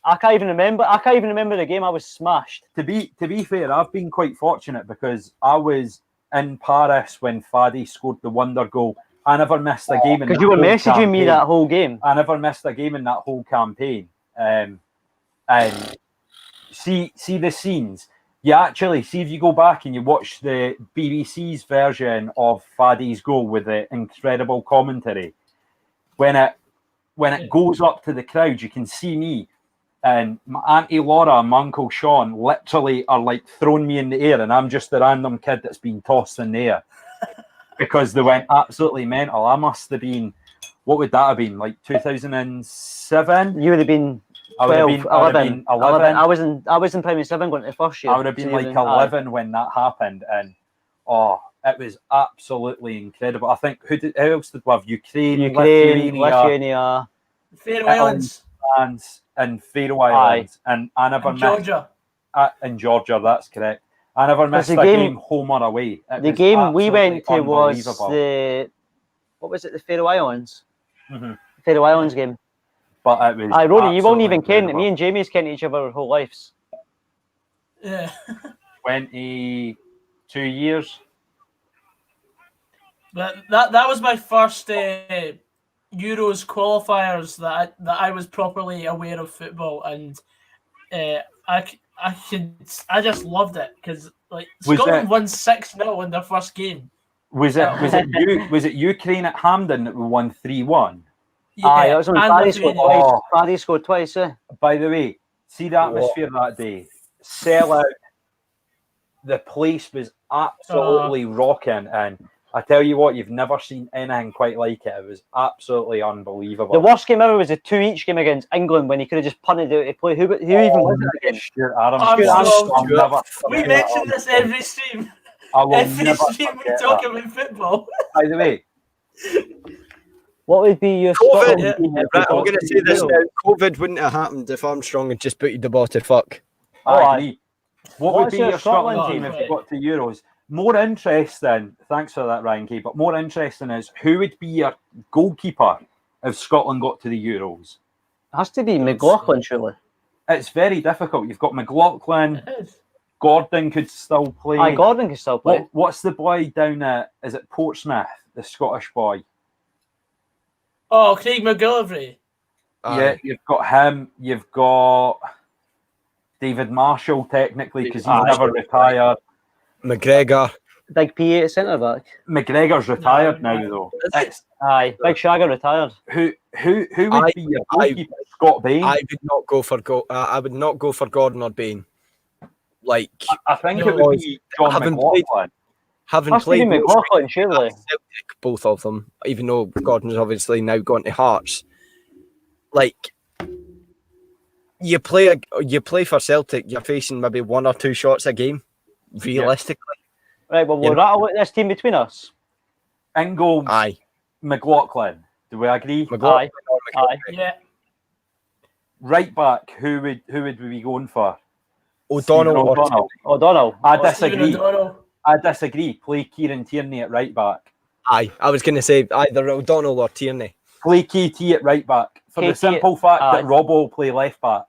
I can't even remember the game. I was smashed. To be fair, I've been quite fortunate because I was in Paris when Fadi scored the wonder goal. I never missed a game. Because you were messaging me that whole game. I never missed a game in that whole campaign. And see the scenes. You actually see if you go back and you watch the BBC's version of Fadi's goal with the incredible commentary. When it goes up to the crowd, you can see me and my Auntie Laura and my Uncle Sean literally are like throwing me in the air, and I'm just the random kid that's been tossed in the air because they went absolutely mental. I must have been, what would that have been, like 2007? You would have been 12, 11. I was in primary 7 going to the first year. I would have been like 11 when that happened, and it was absolutely incredible. I think who else did we have? Ukraine, Lithuania, Faroe Islands, and Faroe Islands, and I never missed Georgia. In Georgia, that's correct. I never missed a game home or away. The game we went to was the Faroe Islands? Mm-hmm. Faroe Islands game. But it was Rory, you won't even ken that me and Jamie's kented each other our whole lives. Yeah. 22 years. But that was my first Euros qualifiers that I was properly aware of football, and I just loved it because like Scotland won 6-0 in their first game. Was it Ukraine at Hampden that we won 3-1? Yeah, that was when Paddy scored twice. Paddy scored twice, yeah. By the way, see the atmosphere that day. Sell out. The place was absolutely rocking, and I tell you what, you've never seen anything quite like it. It was absolutely unbelievable. The worst game ever was a 2-2 game against England when he could have just punted out to play. Who even was it again? Stuart Adams. We mention this every stream. Every stream we talk about football. By the way, what would be your COVID? I'm going to say this now. COVID wouldn't have happened if Armstrong had just booted the ball to fuck. I agree. What would be your Scotland team if you got to Euros? More interesting, thanks for that, Ryan Kay, but more interesting is who would be your goalkeeper if Scotland got to the Euros? It has to be McLaughlin, surely. It's very difficult. You've got McLaughlin. Gordon could still play. Gordon could still play. What's the boy down at, is it Portsmouth, the Scottish boy? Oh, Craig McGillivray. Yeah, you've got him. You've got David Marshall, technically, because he's never retired. McGregor. Big PA at centre back. McGregor's retired now, though. Big Shagger retired. Who would be your goalkeeper? Scott Bain. I would not go for Gordon or Bain. Like I think it would be John McLaughlin. having Has to be played most McLaughlin, recently surely. at Celtic, both of them, even though Gordon's obviously now gone to Hearts. Like, you play for Celtic, you're facing maybe 1 or 2 shots a game, realistically. Right, well, You we'll know- rattle out this team between us. In goals, Aye. McLaughlin. Do we agree? McLaughlin or Aye. Yeah. Right back, who would we be going for? O'Donnell Stephen or O'Donnell. O'Donnell. I Stephen disagree. O'Donnell. I disagree. Play Kieran Tierney at right back. Aye, I was going to say either O'Donnell or Tierney. Play KT at right back for the KT simple fact aye. that Robbo will play left back,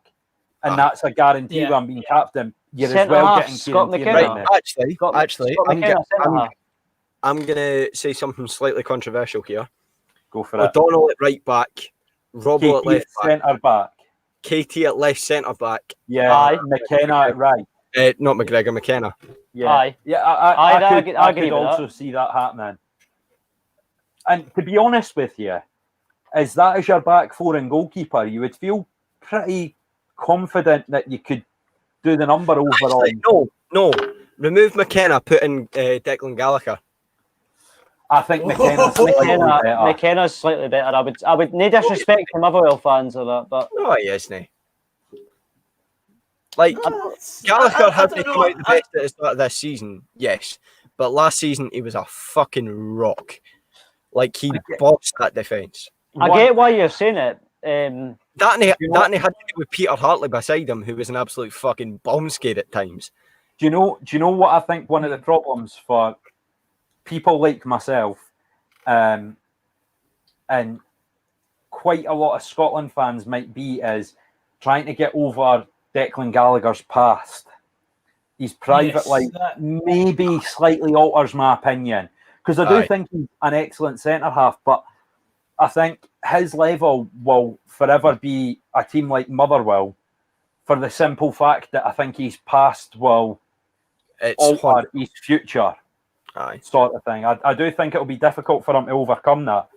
and Aye. that's a guarantee Yeah. when being captain. You're as Centre well half, getting Scott Kieran McKenna. Tierney. Right, in there. actually, Scott McKenna, centre-half. I'm going to say something slightly controversial here. Go for it. O'Donnell at right back, Robbo at KT left at back, centre back. KT at left centre back. Yeah, Aye. McKenna at right. Not McGregor, McKenna. Yeah, Aye. yeah. Aye, I I could agree with also see that happening. And to be honest with you, as that is your back four and goalkeeper, you would feel pretty confident that you could do the number overall. Actually, no. Remove McKenna, put in Declan Gallagher. I think McKenna's slightly better. McKenna's slightly better. I would no disrespect to Motherwell fans or that, but No, he isn't. Like, Gallagher had to come out the best at the start of this season, yes. But last season, he was a fucking rock. Like, he bossed that defence. I get why you're saying it. That had to do with Peter Hartley beside him, who was an absolute fucking bomb scare at times. Do you know what I think one of the problems for people like myself, and quite a lot of Scotland fans might be, is trying to get over Declan Gallagher's past. His private life maybe slightly alters my opinion, because I do think he's an excellent centre half, but I think his level will forever be a team like Motherwell, for the simple fact that I think his past will alter his future. Aye. Sort of thing. I do think it'll be difficult for him to overcome that.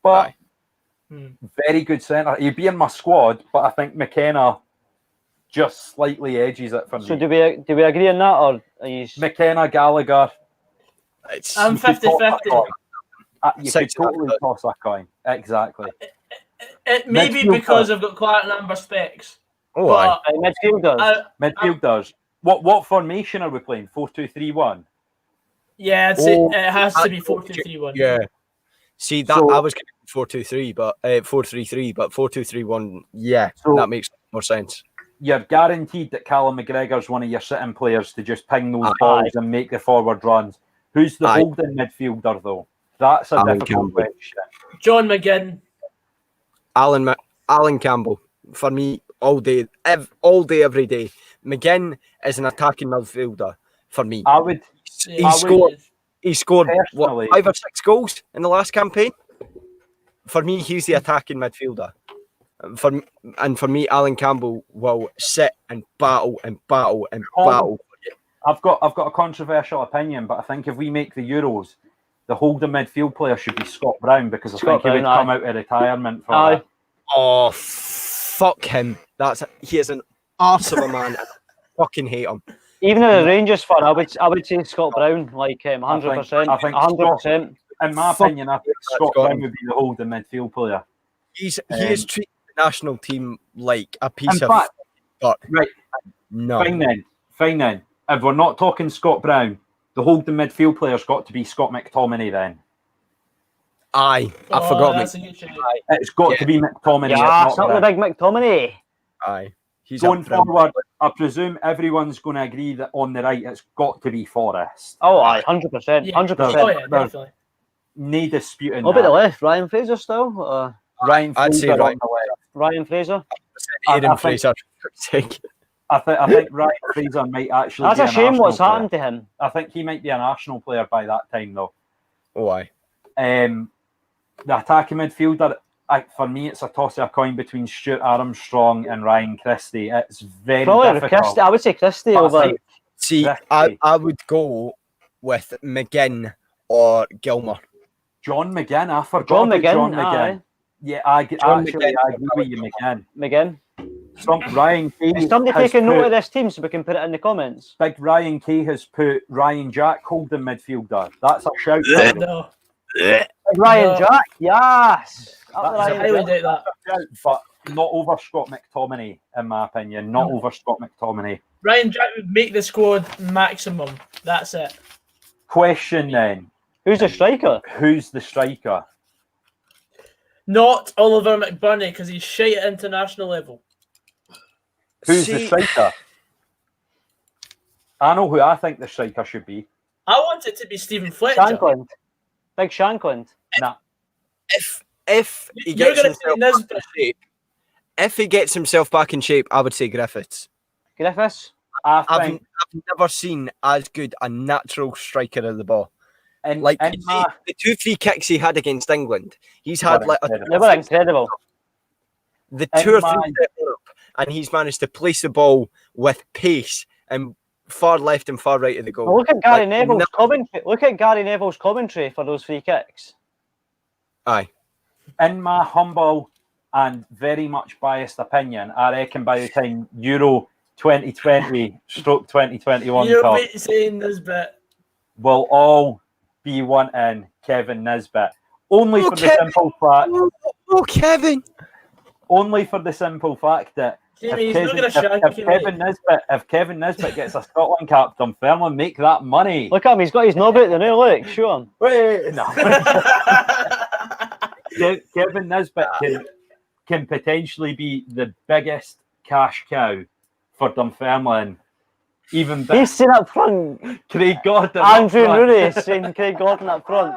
But very good centre. He'd be in my squad, but I think McKenna just slightly edges it for me. So do we agree on that, or are you... McKenna, Gallagher. I'm 50-50. You could totally toss a coin. Exactly. It may be because I've got Clark Amber specs. Oh, aye. Midfielders. Midfielders. What formation are we playing? 4-2-3-1? Yeah, it has to be 4-2-3-1. Yeah. See, that I was going to 4-2-3, but 4-3-3, but 4-2-3-1. Yeah, that makes more sense. You're guaranteed that Callum McGregor's one of your sitting players to just ping those balls and make the forward runs. Who's the holding midfielder, though? That's a difficult question. John McGinn. Alan Campbell. For me, all day, every day. McGinn is an attacking midfielder for me. He scored what, 5 or 6 goals in the last campaign. For me, he's the attacking midfielder. For me, Alan Campbell will sit and battle and battle and battle. I've got a controversial opinion, but I think if we make the Euros, the holding midfield player should be Scott Brown, because I think he would come out of retirement for that. Oh, fuck him! He is an arse of a man. I fucking hate him. Even in the Rangers fan, I would say Scott Brown, like 100%. I think 100%. In my opinion, I think Scott Brown would be the holding midfield player. He is treating the national team like a piece of right. No. Fine then. If we're not talking Scott Brown, the holding midfield player's got to be Scott McTominay then. Aye, I forgot. It's got to be McTominay. Yeah, it's not the big McTominay. Aye. He's going forward, I presume everyone's going to agree that on the right it's got to be Forrest. Oh, aye, 100%. 100%. Oh, yeah, definitely. No disputing What about the left? Ryan Fraser still? Ryan Fraser. I'd say Ryan Fraser. Aaron Fraser. I think Ryan Fraser might actually. That's be a shame what's player. happened to him. I think he might be an Arsenal player by that time, though. Why? The attacking midfielder, for me, it's a toss of a coin between Stuart Armstrong and Ryan Christie. It's very difficult. Christie. I would say Christie over. See, I would go with McGinn or Gilmour. John McGinn. I forgot John McGinn. John McGinn. Yeah, I agree with you, McGinn. McGinn. Ryan Kay Is somebody has taking note put- of this team so we can put it in the comments? Big Ryan Kay has put Ryan Jack holding midfielder. That's a shout. No, Big Ryan No. Jack, yes. Up the That's I Ryan highly Jack. doubt that. But not over Scott McTominay, in my opinion. Not over Scott McTominay. Ryan Jack would make the squad maximum. That's it. Question then: Who's the striker? who's the striker? Not Oliver McBurney because he's shite at international level. Who's the See- striker? I know who I think the striker should be. I want it to be Stephen Fletcher. Shankland. Big Shankland. Nah, If he You're gets going to say himself back in Nisbet. shape, if he gets himself back in shape, I would say Griffiths. Griffiths. I I've think never seen as good a natural striker of the ball. in, Like in you see, my, the 2 free kicks he had against England, he's had like They were incredible. the in 2 or 3 my- that were up, and he's managed to place the ball with pace and far left and far right of the goal. Well, look at Gary Like, Neville's no- commentary. Look at Gary Neville's commentary for those free kicks. Aye. in my humble and very much biased opinion, I reckon by the time Euro 2020 stroke 2021 You're comes, saying Nisbet. we'll all be wanting Kevin Nisbet. Only for the Kevin. simple fact, Oh, Kevin! only for the simple fact that Jamie, he's not going to shank you. mate. if Kevin Nisbet gets a Scotland cap, Dunfermline make that money. Look at him. He's got his knob out there now. Look, show him. Wait, no. Kevin Nisbet can potentially be the biggest cash cow for Dunfermline. Even better. He's sitting up front. Craig Gordon. Andrew up front. Rooney saying Craig Gordon up front.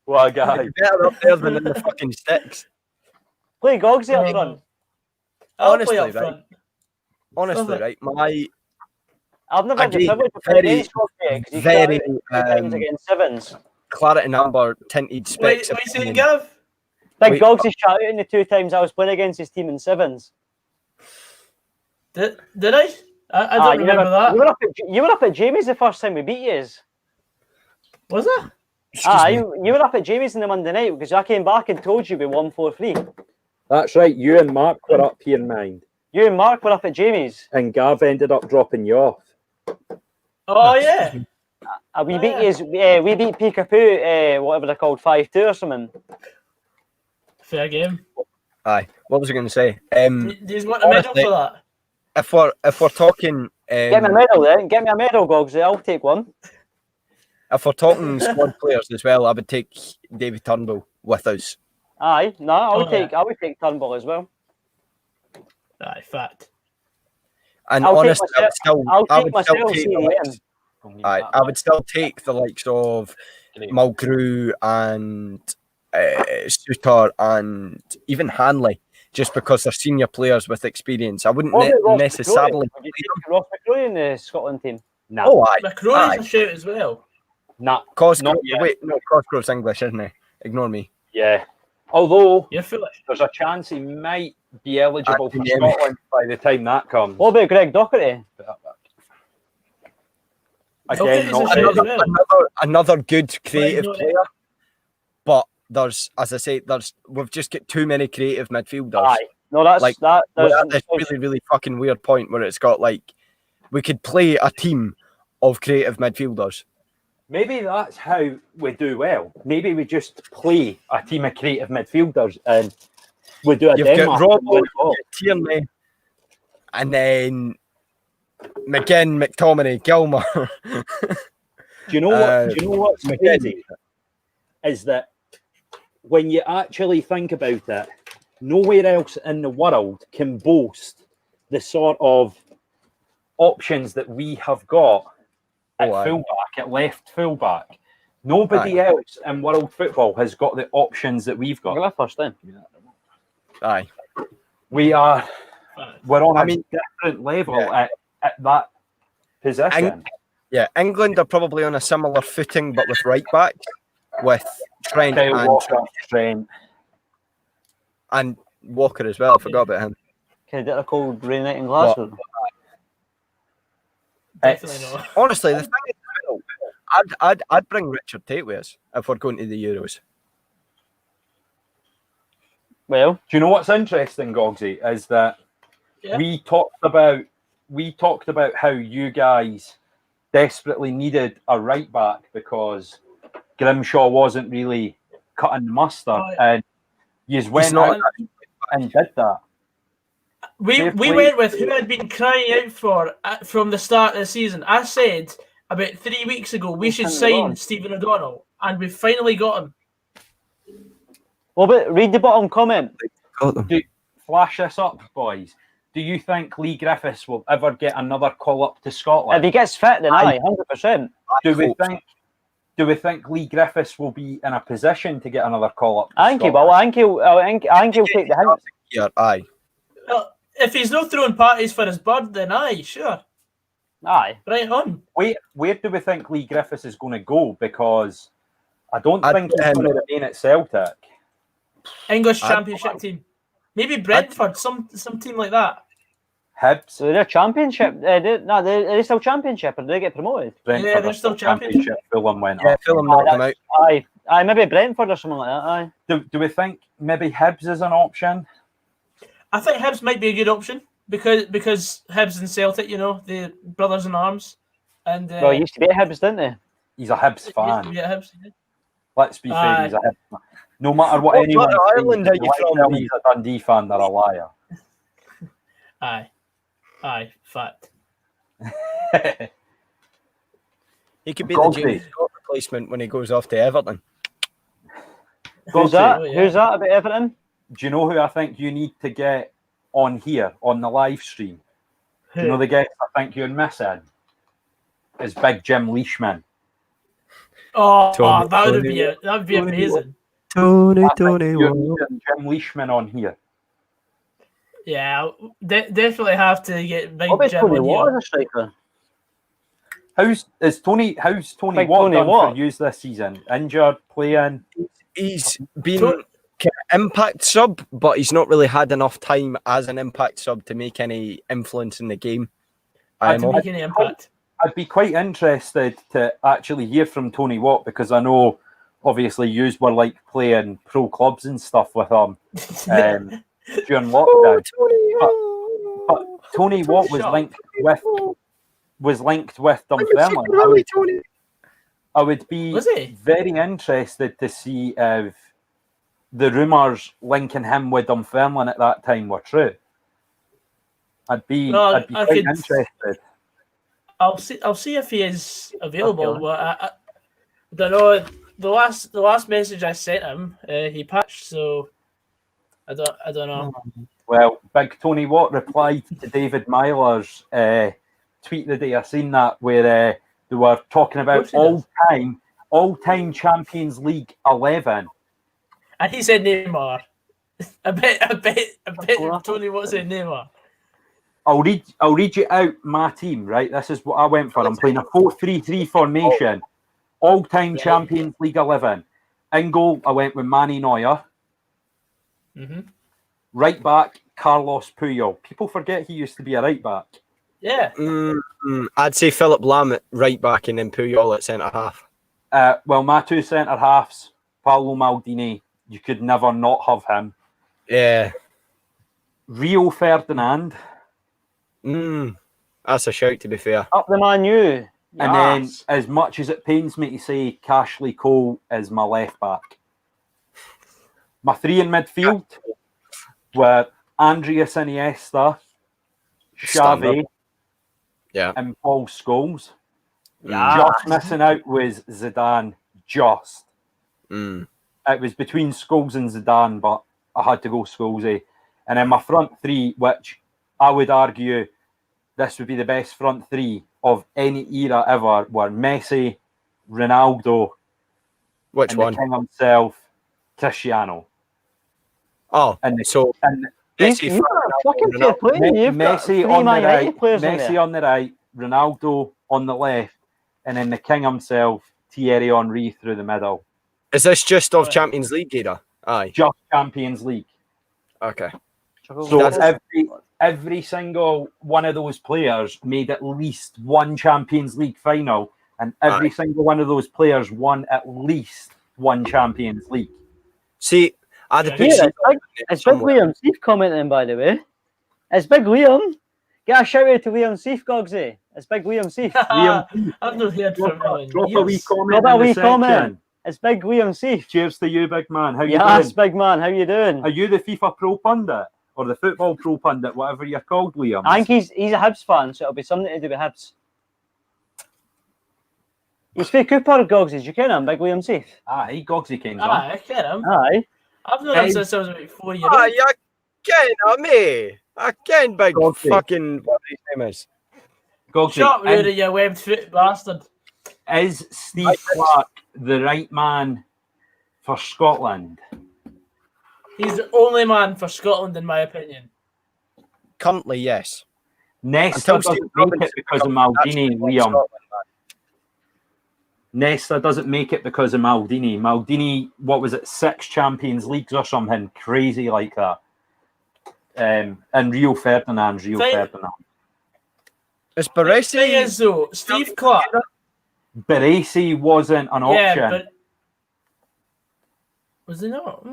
What a guy. He's better up there than in the fucking sticks. Play Gogsy up front. I'll Honestly, play up right? front. Honestly, right? My I've never had the Again, privilege of playing very, against Gogsy because he's very, times against Sevens. claret and amber tinted Wait, specs. what are you saying, opinion. Gav? Big Wait, Gogsy shot out in the 2 times I was playing against his team in Sevens. Did I? I don't remember that. You were up at Jamie's the first time we beat you. Was it? You were up at Jamie's on the Monday night because I came back and told you we won 4-3. That's right. You and Mark were up here, mind. You and Mark were up at Jamie's. And Gav ended up dropping you off. Oh, yeah. We beat we beat Peekapoo, whatever they're called, 5-2 or something. Fair game. Aye. What was I going to say? Do you want a medal honestly, for that? If we're talking, Get me a medal then. Get me a medal, Gogsy. I'll take one. if we're talking squad players as well, I would take David Turnbull with us. Aye, no, I would Oh, take Turnbull as well. Aye, fact. And I'll take honestly, I would still, I'll I take would still myself take the likes. CDM. I would still take the likes of Mulgrew and Suter and even Hanley, just because they're senior players with experience. I wouldn't What about Ross necessarily. McCrory? Would you take Ross McCrory in the Scotland team? Nah. Oh, aye. McCrory's Aye. a shout as well. Nah. Cosgrove, Not yet. wait, no, Cosgrove's English, isn't he? Ignore me. Yeah. Although You're foolish. there's a chance he might be eligible for Yeah. Scotland by the time that comes. What about Greg Docherty? Again, Docherty's not a shout as Another, well. another good creative Right, no, player, but there's, as I say, we've just got too many creative midfielders. Aye. No, that's Like, that. We're at this really fucking weird point where it's got like we could play a team of creative midfielders. Maybe that's how we do well. Maybe we just play a team of creative midfielders and we do a You've Denmark. got Robbo, and win it all. Tierney, and then McGinn, McTominay, Gilmer. Do you know what? Do you know what's crazy? Is that when you actually think about it, nowhere else in the world can boast the sort of options that we have got at Oh, aye. fullback, at left fullback. Nobody Aye. else in world football has got the options that we've I'll got. go first then. Aye. We're on I a mean, different level yeah. at that position. Yeah, England are probably on a similar footing, but with right back, with Trent Kyle and, Walker, Trent. and Walker as well. I forgot about him. Can I get a cold rain night in Glasgow? Definitely It's- not. Honestly, the thing is, I'd bring Richard Tate with us if we're going to the Euros. Well, Do you know what's interesting, Gogsy, is that Yeah. we talked about how you guys desperately needed a right back because Grimshaw wasn't really cutting the mustard, and you went not- out and did that. We Fair play. went with who I'd been crying out for from the start of the season. I said about 3 weeks ago we should sign Stephen O'Donnell, and we finally got him. Well, but read the bottom comment. Got them. Flash this up, boys. Do you think Lee Griffiths will ever get another call up to Scotland? If he gets fit, then aye, 100%. Do we think Lee Griffiths will be in a position to get another call up? I think he will. I think he'll take the hint. Yeah, aye. Well, if he's not throwing parties for his bird, then aye, sure. Aye. Right on. Where do we think Lee Griffiths is going to go? Because I don't think he's um, going to remain at Celtic. English Championship team. Maybe Brentford, some team like that. Hibs. So they're championship. They're still championship, or do they get promoted? Brentford Yeah, they're are still championship. Fulham went Yeah, up. Fulham knocked them out. Aye, maybe Brentford or something like that. Aye. Do we think maybe Hibs is an option? I think Hibs might be a good option because Hibs and Celtic, the brothers in arms. And Well, he used to be at Hibs, didn't they? He's a Hibs fan. Yeah, Hibs. Let's be fair, he's a Hibs fan. No matter what What anyone part of Ireland are you from? he's a Dundee fan, they're a liar. Aye, fact. He could be Godfrey. the James Scott replacement when he goes off to Everton. Who's that? Oh, yeah. Who's that about Everton? Do you know who I think you need to get on here, on the live stream? Do you know the guest I think you're missing? Is Big Jim Leishman. Oh, Tony, that would Tony, be amazing. Tony, I think you're needing Jim Leishman on here. Yeah, definitely have to get Big What about Jim Tony on Watt here. as a striker? How's Tony Big Watt Tony done Watt. for you this season? Injured, playing? He's been kind of impact sub, but he's not really had enough time as an impact sub to make any influence in the game. To make any impact. I'd be quite interested to actually hear from Tony Watt because I know, obviously, yous were like playing pro clubs and stuff with him during lockdown. But Tony Watt was linked with Dunfermline. I would be Was he? very interested to see if the rumours linking him with Dunfermline at that time were true. I'd be quite interested. I'll see if he is available. Okay. Well, I don't know. The last message I sent him, he patched, so I don't know. Well, Big Tony Watt replied to David Myler's tweet the day I seen that, where they were talking about all-time Champions League 11. And he said Neymar. I bet Tony Watt said Neymar. I'll read you out my team, right? This is what I went for. I'm playing a 4-3-3 formation. All-time Champions League 11. In goal, I went with Manny Neuer. Mm-hmm. Right back, Carlos Puyol. People forget he used to be a right back. Yeah. I'd say Philip Lam at right back and then Puyol at centre half. Well, my two centre halves, Paolo Maldini. You could never not have him. Yeah. Rio Ferdinand. That's a shout, to be fair. Up the Man U. And then, as much as it pains me to say, Cashley Cole is my left back. My three in midfield were Andreas Iniesta, Xavi, and Paul Scholes. Just missing out was Zidane. Just. It was between Scholes and Zidane, but I had to go Scholes. And then my front three, which I would argue this would be the best front three of any era ever, were Messi, Ronaldo, Which and one? the king himself, Cristiano. Oh, Messi on the right, Ronaldo on the left, and then the king himself, Thierry Henry, through the middle. Is this just of Champions League era? Aye. Just Champions League. Okay. So every single one of those players made at least one Champions League final, and every single one of those players won at least one Champions League. See, I'd have put It's Big Liam Steve commenting, by the way. It's Big Liam. Get a shout out to Liam Seif, Gogsy. It's Big Liam Seif. I've not heard from him. Drop a wee comment Drop a in the wee section. comment. It's Big Liam Seif. Cheers to you, big man. How you Yes, doing? big man. How you doing? Are you the FIFA Pro Pundit? Or the Football Pro Pundit, whatever you're called, Liam? I think he's a Hibs fan, so it'll be something to do with Hibs. He's for Cooper, Gogsy. You ken him, Big Liam Seif? Aye, Gogsy King's on. I get him. Aye. I've known him since I was about 4 years Ah, old. you ken me. I ken big Gogsy. fucking what his name is. Gogsy, Shut up, Rudy, you webbed foot bastard. is Steve Clark the right man for Scotland? He's the only man for Scotland, in my opinion. Currently, yes. Nesta Until Steve doesn't make it Robinson because of becomes Maldini, actually Liam. Scotland, Nesta doesn't make it because of Maldini. Maldini, what was it, 6 Champions Leagues or something crazy like that. And Rio Ferdinand's Rio Thing- Ferdinand. Is The thing Baresi? is, though, Steve Clark. Baresi wasn't an option. Yeah, but was he not?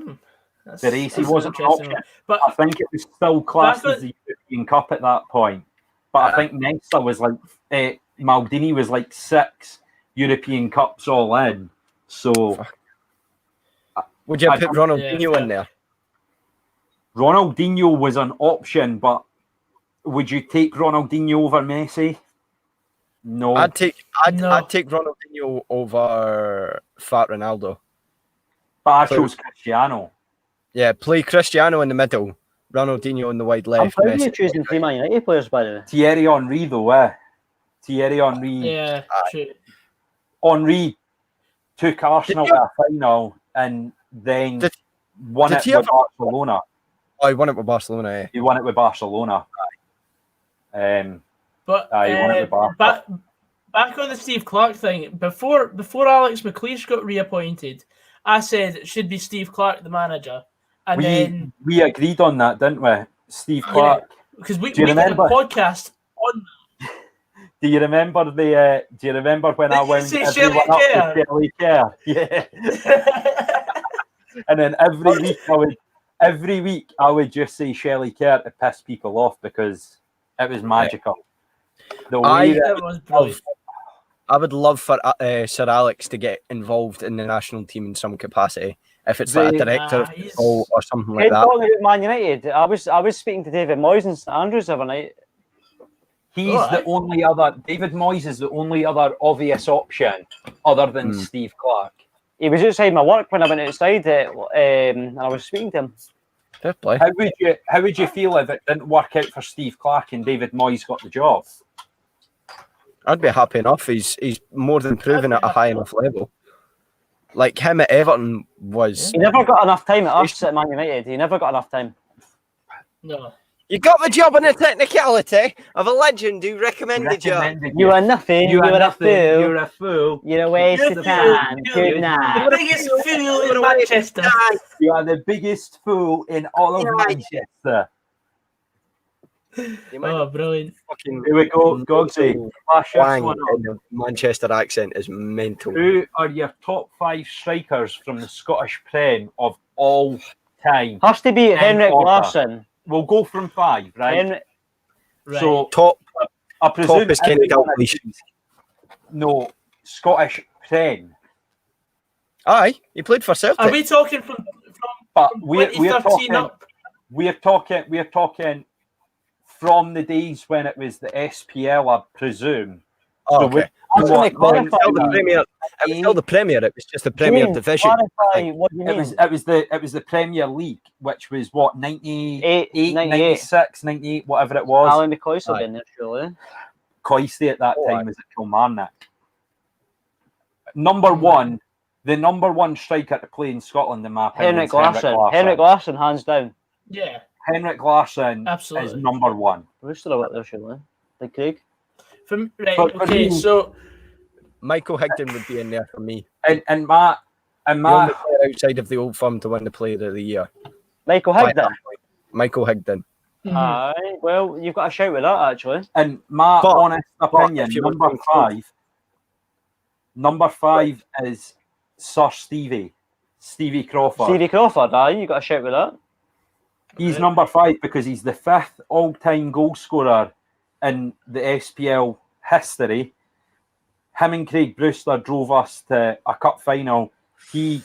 Baresi wasn't an option. But I think it was still classed Back as the European Cup at that point. But I think Nesta was like, Maldini was like 6 European Cups all in. So Would you I put don't- Ronaldinho in there? Ronaldinho was an option, but would you take Ronaldinho over Messi? No. I'd take No. I'd take Ronaldinho over Fat Ronaldo. But I chose Cristiano. Yeah, play Cristiano in the middle, Ronaldinho on the wide I'm left. proud of Messi. you choosing 3 Man United players, by the way. Thierry Henry, though, Thierry Henry. yeah, true. Henry took Arsenal Did you- to a final and then Did- won did it he with ever- Barcelona. Oh, he won it with Barcelona. Eh? He won it with Barcelona. But Aye, one at the bar. back on the Steve Clark thing, before Alex McLeish got reappointed, I said it should be Steve Clark, the manager. And then, we agreed on that, didn't we? Steve Yeah. Clark. because we Do you did a remember? podcast on Do you remember the? Do you remember when I Did you wound say everyone Shelley up Kerr? with Shelley Kerr? Yeah. And then every week I would just say Shelley Kerr to piss people off because it was magical. The way that That was brilliant. I would love for Sir Alex to get involved in the national team in some capacity. If it's like a director of he's- football or something like Ken that. talking about Man United. I was speaking to David Moyes in St Andrews the other night. he's Alright. the only other. David Moyes is the only other obvious option other than Steve Clark. He was outside my work when I went outside, and I was speaking to him. Fair play. How would you feel if it didn't work out for Steve Clark and David Moyes got the job? I'd be happy enough. He's more than proven at a high enough level. Like him at Everton was. He never got enough time at us at Man United. He never got enough time. No. You got the job on the technicality of a legend who recommended you. You are nothing. You are a fool. You're a fool. You're a waste You're of the time. fool. Good The night. biggest fool in Manchester. You are the biggest fool in all of Manchester. You might Oh, brilliant. fucking Here we go, Gogsy. Flash this wang one in the Manchester accent is mental. Who are your top 5 strikers from the Scottish Prem of all time? Has to be Henrik order. Larsson. We'll go from 5, right? Henrik, Right. So Top I presume is Kenny everyone Dalglish. agrees. No, Scottish Prem. Aye, he played for Celtic. Are we talking from But from we're 2013 talking up? we're talking from the days when it was the SPL, I presume. Oh, So okay. we're- I was gonna what- clarify It was still the that. Premier. It was still the Premier. It was just the Premier James, Division. clarify what you It mean. was the Premier League, which was what, 98, 98. 96, 98, whatever it was. Alan McCoy have Aye. been there, surely. Coisty at that Oh, time was at Kilmarnock. Number one, the number one striker to play in Scotland, in my opinion, Henrik is Henrik Larsson. Larsson. Henrik Larsson, hands down. Yeah, Henrik Larsson is absolutely. number one. Rooster up there, surely. Like Craig. Right, For okay, me- so Michael Higdon would be in there for me. And my The only player outside of the Old Firm to win the Player of the Year. Michael By Higdon. that point. Michael Higdon. Aye, well, you've got a shout with that, actually. and my But- honest opinion, if you were number going forward- five. Number 5 is Sir Stevie Crawford. Stevie Crawford, aye, you got a shout with that. He's number 5 because he's the 5th all-time goal scorer in the SPL history. Him and Craig Brewster drove us to a cup final. He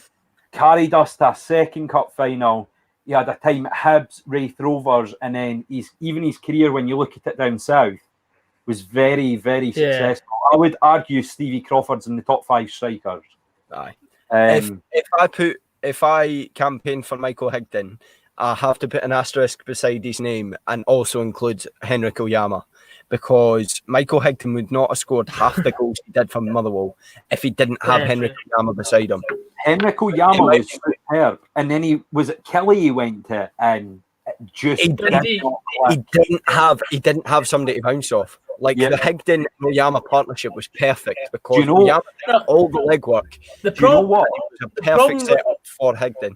carried us to a second cup final. He had a time at Hibs, Wraith Rovers, and then his career, when you look at it down south, was very, very successful. I would argue Stevie Crawford's in the top 5 strikers. Aye. If I campaign for Michael Higdon, I have to put an asterisk beside his name and also include Henrik Oyama, because Michael Higdon would not have scored half the goals he did for Motherwell if he didn't have Henrik Oyama beside him. Henrik Oyama was superb, and then he Kelly he went to, and just he didn't have somebody to bounce off. Like the Higdon Oyama partnership was perfect because Oyama did all the legwork. Do you know what? It was a perfect setup for Higdon.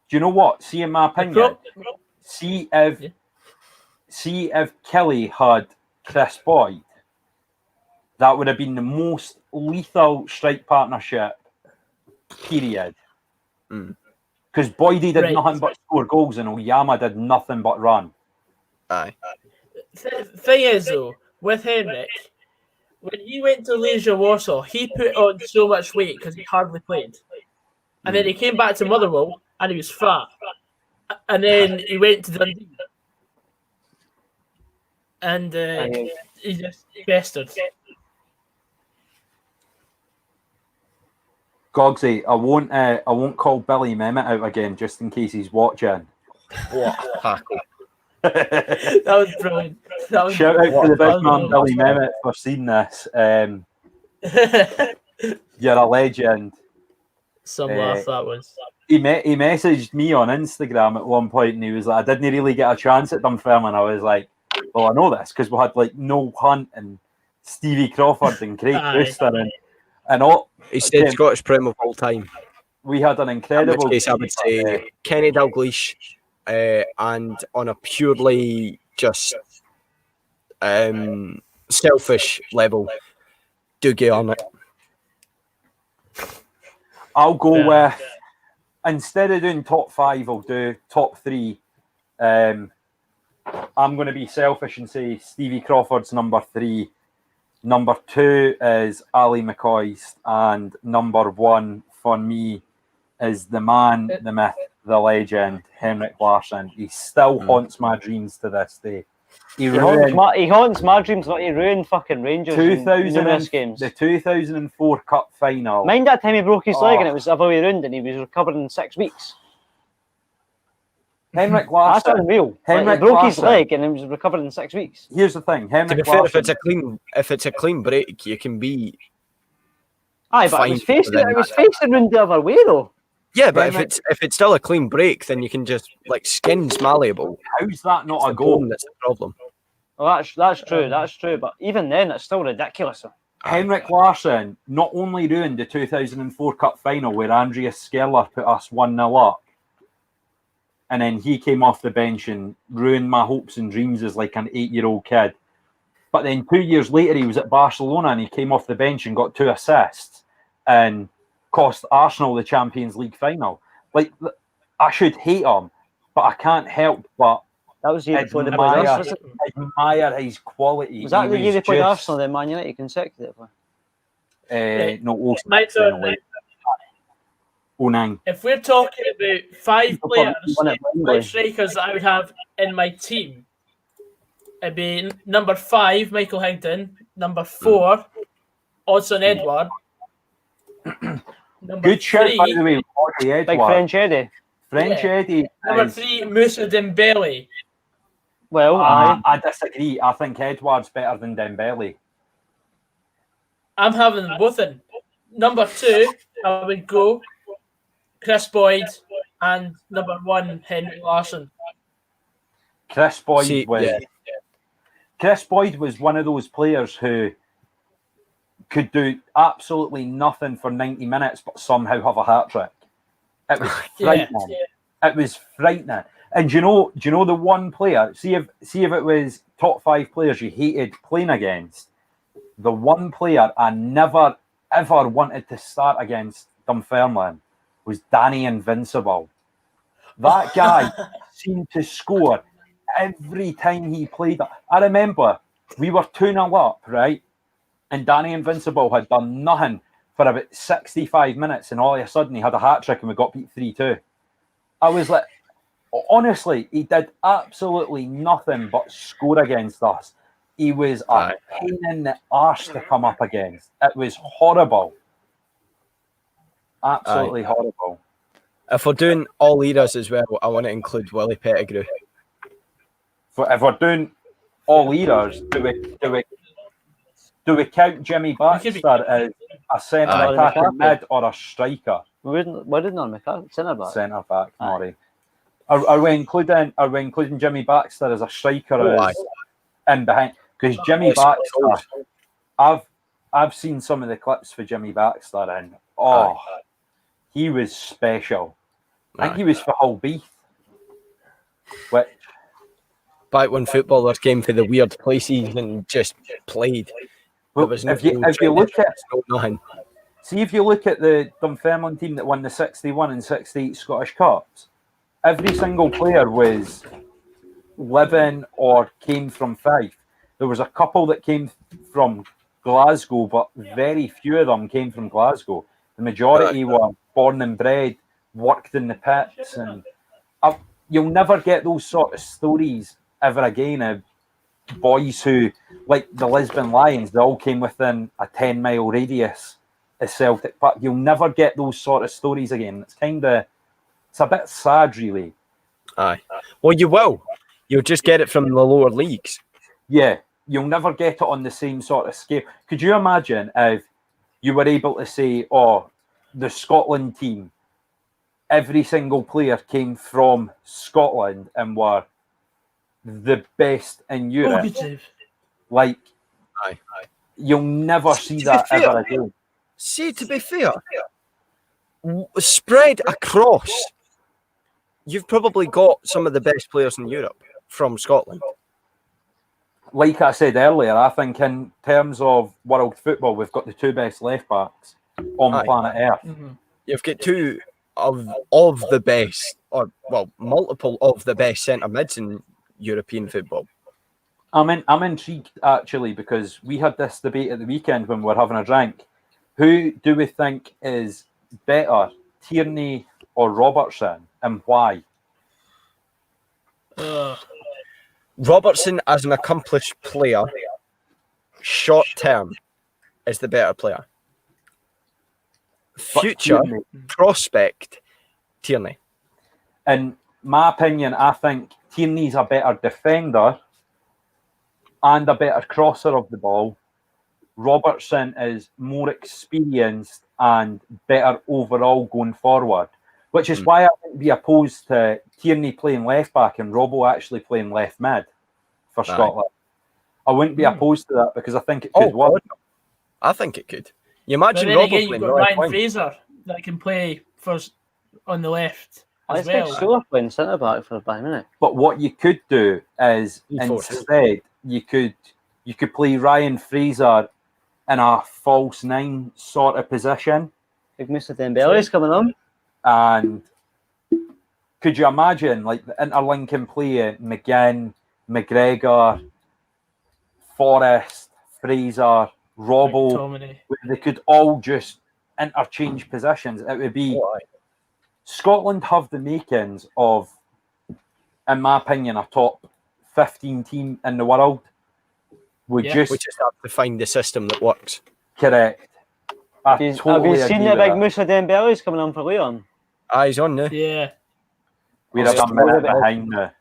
Do you know what? See, in my opinion, see if Kelly had Chris Boyd, that would have been the most lethal strike partnership, period. Because Boydie did nothing but score goals and Oyama did nothing but run. Aye. Thing is, though, with Henrik, when he went to Legia Warsaw, he put on so much weight because he hardly played. And then he came back to Motherwell and he was fat. And then he went to Dundee. And he just festered. Gogsy, I won't call Billy Mehmet out again just in case he's watching. What a tackle. That was brilliant. Shout out to the big man Billy Mehmet for seeing this. You're a legend. Some laugh that was. He messaged me on Instagram at one point and he was like, I didn't really get a chance at Dunfermline. I was like, well, I know this because we had like Noel Hunt and Stevie Crawford and Craig Brewster and all. He said Scottish Prem of all time. We had an incredible. In which case, I would say Kenny Dalglish, and on a purely just selfish level, Dougie Arnott. I'll go with, instead of doing top 5, I'll do top 3. I'm going to be selfish and say Stevie Crawford's number 3. Number 2 is Ali McCoist, and number 1 for me is the man, the myth, the legend, Henrik Larsson. He still haunts my dreams to this day. He haunts my dreams, not he ruined fucking Rangers in numerous games. The 2004 Cup final. Mind that time he broke his leg and it was the other way around and he was recovering in 6 weeks. Henrik Larsson. That's unreal. He broke his leg and he was recovering in 6 weeks. Here's the thing, to be fair, if it's a clean break, you can be. Aye, but it was facing round the other way though. Yeah, but if it's still a clean break, then you can just skin's malleable. How's that not a goal? That's the problem. Well, that's true. But even then, it's still ridiculous. Henrik Larsson not only ruined the 2004 Cup final where Andreas Skeller put us 1-0 up, and then he came off the bench and ruined my hopes and dreams as like an 8-year-old kid. But then 2 years later, he was at Barcelona and he came off the bench and got 2 assists and cost Arsenal the Champions League final. Like, I should hate him, but I can't help but that was the year before admire his quality. Was that the year they played Arsenal then Man United consecutively? No, my turn. 09. If we're talking about 5 players, 5 strikers that I would have in my team, it'd be number 5, Michael Higdon, number 4, Odsonne Edouard. Good shout, by the way, Edouard. Big French Eddie. Eddie. Number 3, Moussa Dembele. Well, I disagree. I think Edouard's better than Dembele. I'm having them both in. Number 2, I would go Chris Boyd, and number 1, Henrik Larsson. Chris Boyd was one of those players who could do absolutely nothing for 90 minutes, but somehow have a hat trick. It was frightening. It was frightening. And do you know the one player? See if it was top 5 players you hated playing against. The one player I never ever wanted to start against Dunfermline was Danny Invincible. That guy seemed to score every time he played. I remember we were 2-0 up, right? And Danny Invincible had done nothing for about 65 minutes, and all of a sudden he had a hat-trick and we got beat 3-2. I was like, honestly, he did absolutely nothing but score against us. He was a pain in the arse to come up against. It was horrible. Absolutely horrible. If we're doing all eras as well, I want to include Willie Pettigrew. If we're doing all eras, do we count Jimmy Baxter as a centre attacking mid or a striker? We didn't on McCarthy, centre back. Centre back, Murray. Are we including Jimmy Baxter as a striker in behind? Because Jimmy Baxter, I've seen some of the clips for Jimmy Baxter, and he was special. I think he was for Hull Beath. Which, back when footballers came for the weird places and just played. Well, if you look at the Dunfermline team that won the 61 and 68 Scottish Cups, every single player was living or came from Fife. There was a couple that came from Glasgow, but very few of them came from Glasgow. The majority were born and bred, worked in the pits, and you'll never get those sort of stories ever again of boys who, like the Lisbon Lions, they all came within a 10-mile radius of Celtic Park. You'll never get those sort of stories again. It's a bit sad, really. Aye. Well, you will. You'll just get it from the lower leagues. Yeah, you'll never get it on the same sort of scale. Could you imagine if you were able to say, the Scotland team, every single player came from Scotland and were the best in Europe? Like, you'll never see that ever again. See, to be fair, spread across, you've probably got some of the best players in Europe from Scotland. Like I said earlier, I think in terms of world football, we've got the two best left backs on planet Earth. Mm-hmm. You've got two of the best, or multiple of the best centre mids in European football. I'm intrigued actually, because we had this debate at the weekend when we were having a drink. Who do we think is better, Tierney or Robertson, and why? Robertson, as an accomplished player, short term, is the better player. Future prospect, Tierney. In my opinion, I think Tierney's a better defender and a better crosser of the ball. Robertson is more experienced and better overall going forward, which is why I wouldn't be opposed to Tierney playing left back and Robbo actually playing left mid for Scotland. I wouldn't be opposed to that, because I think it could work. I think it could. You imagine Robbo playing. You've got Ryan Fraser that can play on the left as well. Still playing centre back for Bayern Munich. But what you could do is instead you could play Ryan Fraser in a false nine sort of position. Big Mr. Dembele's coming on. And could you imagine like the interlinking play, McGinn, McGregor, Forrest, Fraser, Robbo, they could all just interchange positions. It would be Scotland have the makings of, in my opinion, a top 15 team in the world. We just have to find the system that works. Correct. Have you seen the big Moussa Dembele's coming on for Lyon? He's on now. Yeah. We're a minute behind now.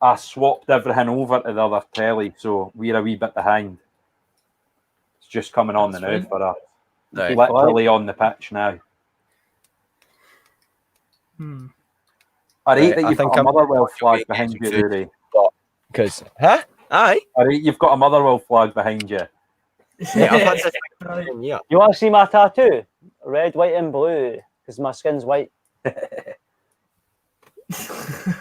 I swapped everything over to the other telly, so we're a wee bit behind. It's just coming on the now for us. Literally on the pitch now. I rate that you've got a Motherwell flag behind you, Rudy. Because, Aye. I rate you've got a Motherwell flag behind you. Yeah, I've had this thing, yeah. You want to see my tattoo? Red, white, and blue, because my skin's white.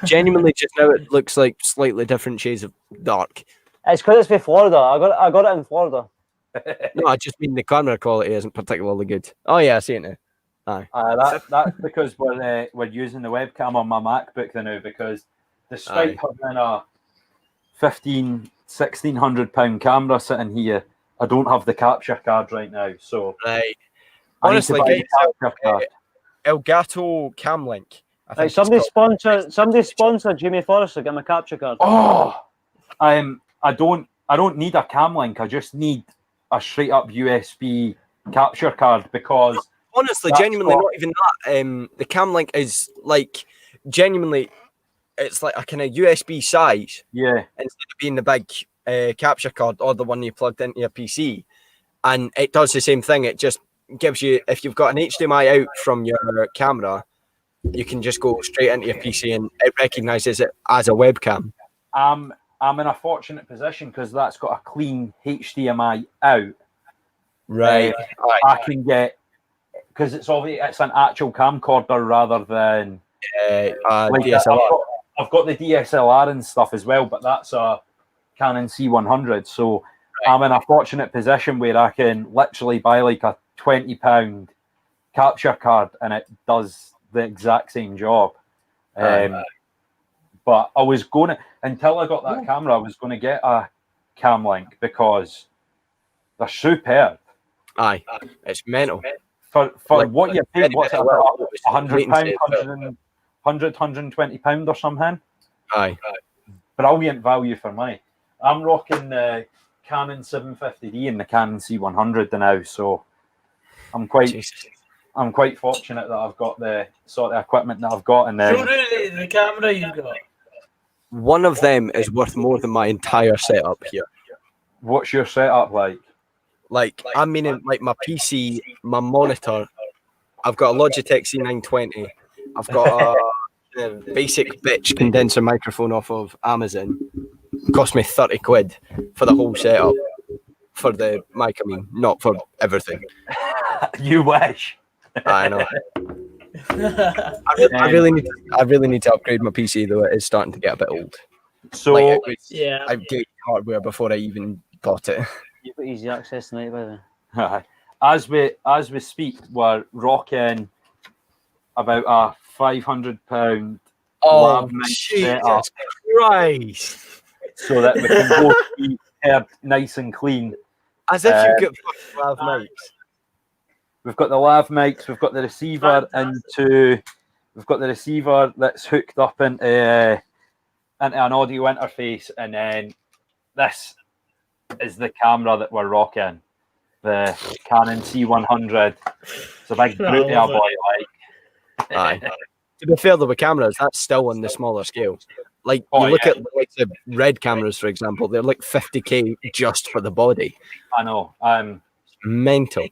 Genuinely, just now it looks like slightly different shades of dark. It's because it's for Florida. I got it in Florida. No, I just mean the camera quality isn't particularly good. Oh yeah, I see it now. Aye. That's because we're using the webcam on my MacBook now, because despite having a £1,600 camera sitting here, I don't have the capture card right now. So Right. I Honestly, need to buy get the capture card. Elgato Cam Link. I think Right, it's somebody sponsor Jimmy Forrester, get my capture card. Oh, I don't need a cam link. I just need a straight up USB capture card, because honestly, that's genuinely, what- not even that. The Cam Link is like genuinely, it's like a kind of USB size yeah, instead of being the big capture card or the one you plugged into your PC, and it does the same thing. It just gives you, if you've got an HDMI out from your camera, you can just go straight into your PC and it recognizes it as a webcam. I'm in a fortunate position because that's got a clean HDMI out. Right. I can get, because it's an actual camcorder rather than like DSLR. I've got the DSLR and stuff as well, but that's a Canon C100. So I'm in a fortunate position where I can literally buy like a £20 capture card and it does the exact same job. But I was going to, until I got that camera, I was going to get a Cam Link because they're superb. Aye, it's mental. For Like, what you're paying, what's it, well, £100, £100 or something? Aye. Brilliant value for money. I'm rocking the Canon 750D and the Canon C100 now, so I'm quite fortunate that I've got the sort of equipment that I've got. And then Show the camera you got. One of them is worth more than my entire setup here. what's your setup like? Like, I mean, like my PC, my monitor. I've got a Logitech C920. I've got a basic bitch condenser microphone off of Amazon. Cost me 30 quid for the whole setup. For the mic, I mean, not for everything. You wish. I know. I really need to upgrade my PC though. It is starting to get a bit old. So Like, Yeah. I updated hardware before I even bought it. You've got easy access tonight, by the way. as we speak, we're rocking about a £500 lab mic setup, Christ! so that we can both be nice and clean. As if you get fucking lav mics. We've got the lav mics, we've got the receiver that's hooked up into an audio interface, and then this is the camera that we're rocking, the Canon C100. It's a big brute of a boy, like. Aye. To be fair though, with cameras, that's still on the smaller scale. Like, you look at like the red cameras, for example, they're like 50k just for the body. I know. Mental.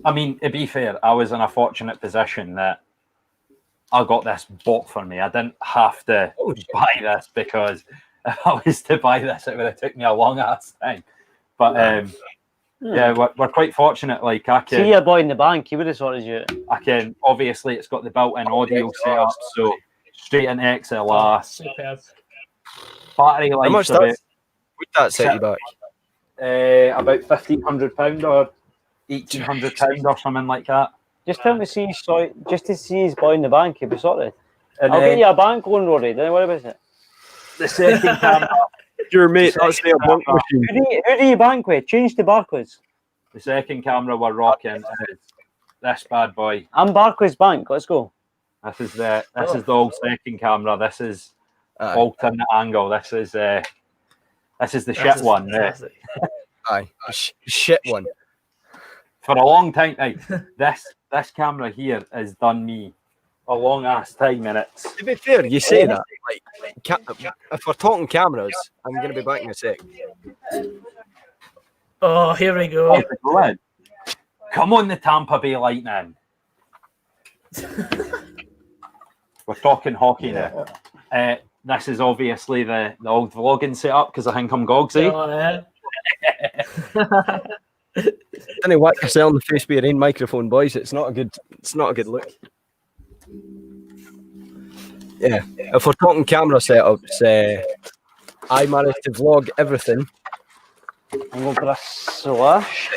I mean, to be fair, I was in a fortunate position that I got this bought for me. I didn't have to buy this, because if I was to buy this, it would have taken me a long ass time. But yeah, we're quite fortunate. Like, I can. See your boy in the bank, he would have sorted you. I can. Obviously, it's got the built-in audio setup, so straight into XLR. Superb. Battery How much life would that set you back? about £1,500 or £1,800 or something like that. Just tell me, just to see his boy in the bank, he'll be sorted. And I'll then get you a bank loan, Rory. Don't worry about it. the second camera. Your mate, that's the bunk machine. Who do you bank with? Change to Barclays. The second camera we're rocking is this bad boy. I'm Barclays Bank. Let's go. This is the old second camera. This is alternate angle. This is the shit one. Aye, shit one. For a long time, this camera here has done me a long ass time, and it's. To be fair, you say that. Like, if we're talking cameras, I'm going to be back in a sec. Oh, here we go. Come on, the Tampa Bay Lightning. We're talking hockey now. This is obviously the old vlogging setup, because I think I'm Gogsy. Oh, Don't whack yourself in the face with your own microphone, boys. It's not a good look. Yeah, if we're talking camera setups, I managed to vlog everything. I'm going for a slash.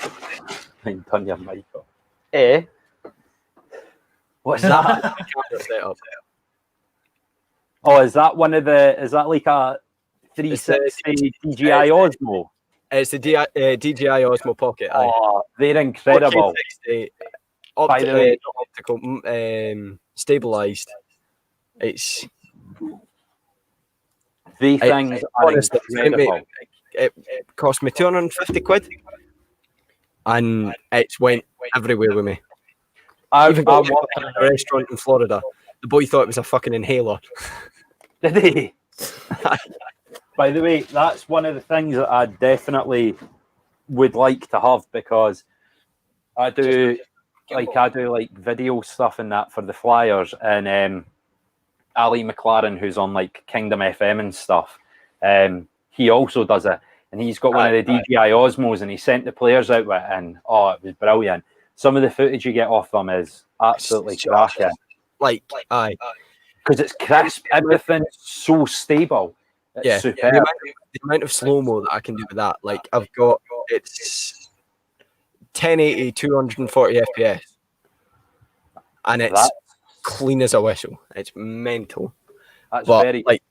Turn your mic off. Eh? What's that? Camera setup. Oh, is that one of the? Is that like a 360 DJI Osmo? It's the DJI Osmo Pocket. Aye. Oh, they're incredible. 360, By the way, not optical, stabilized. It's these things are honestly, incredible. it cost me £250, and it's went everywhere with me. I Even got walked to a restaurant in Florida. The boy thought it was a fucking inhaler. Did he? By the way, that's one of the things that I definitely would like to have, because I do like video stuff and that for the Flyers, and Ali McLaren, who's on like Kingdom FM and stuff, he also does it, and he's got one of the DJI Osmos, and he sent the players out with it, and it was brilliant. Some of the footage you get off them is absolutely cracking. Like, aye. Because it's crisp, everything's so stable. It's superb. The amount of slow-mo that I can do with that, like I've got, it's 1080, 240 FPS. And it's clean as a whistle. It's mental. That's but, very... like,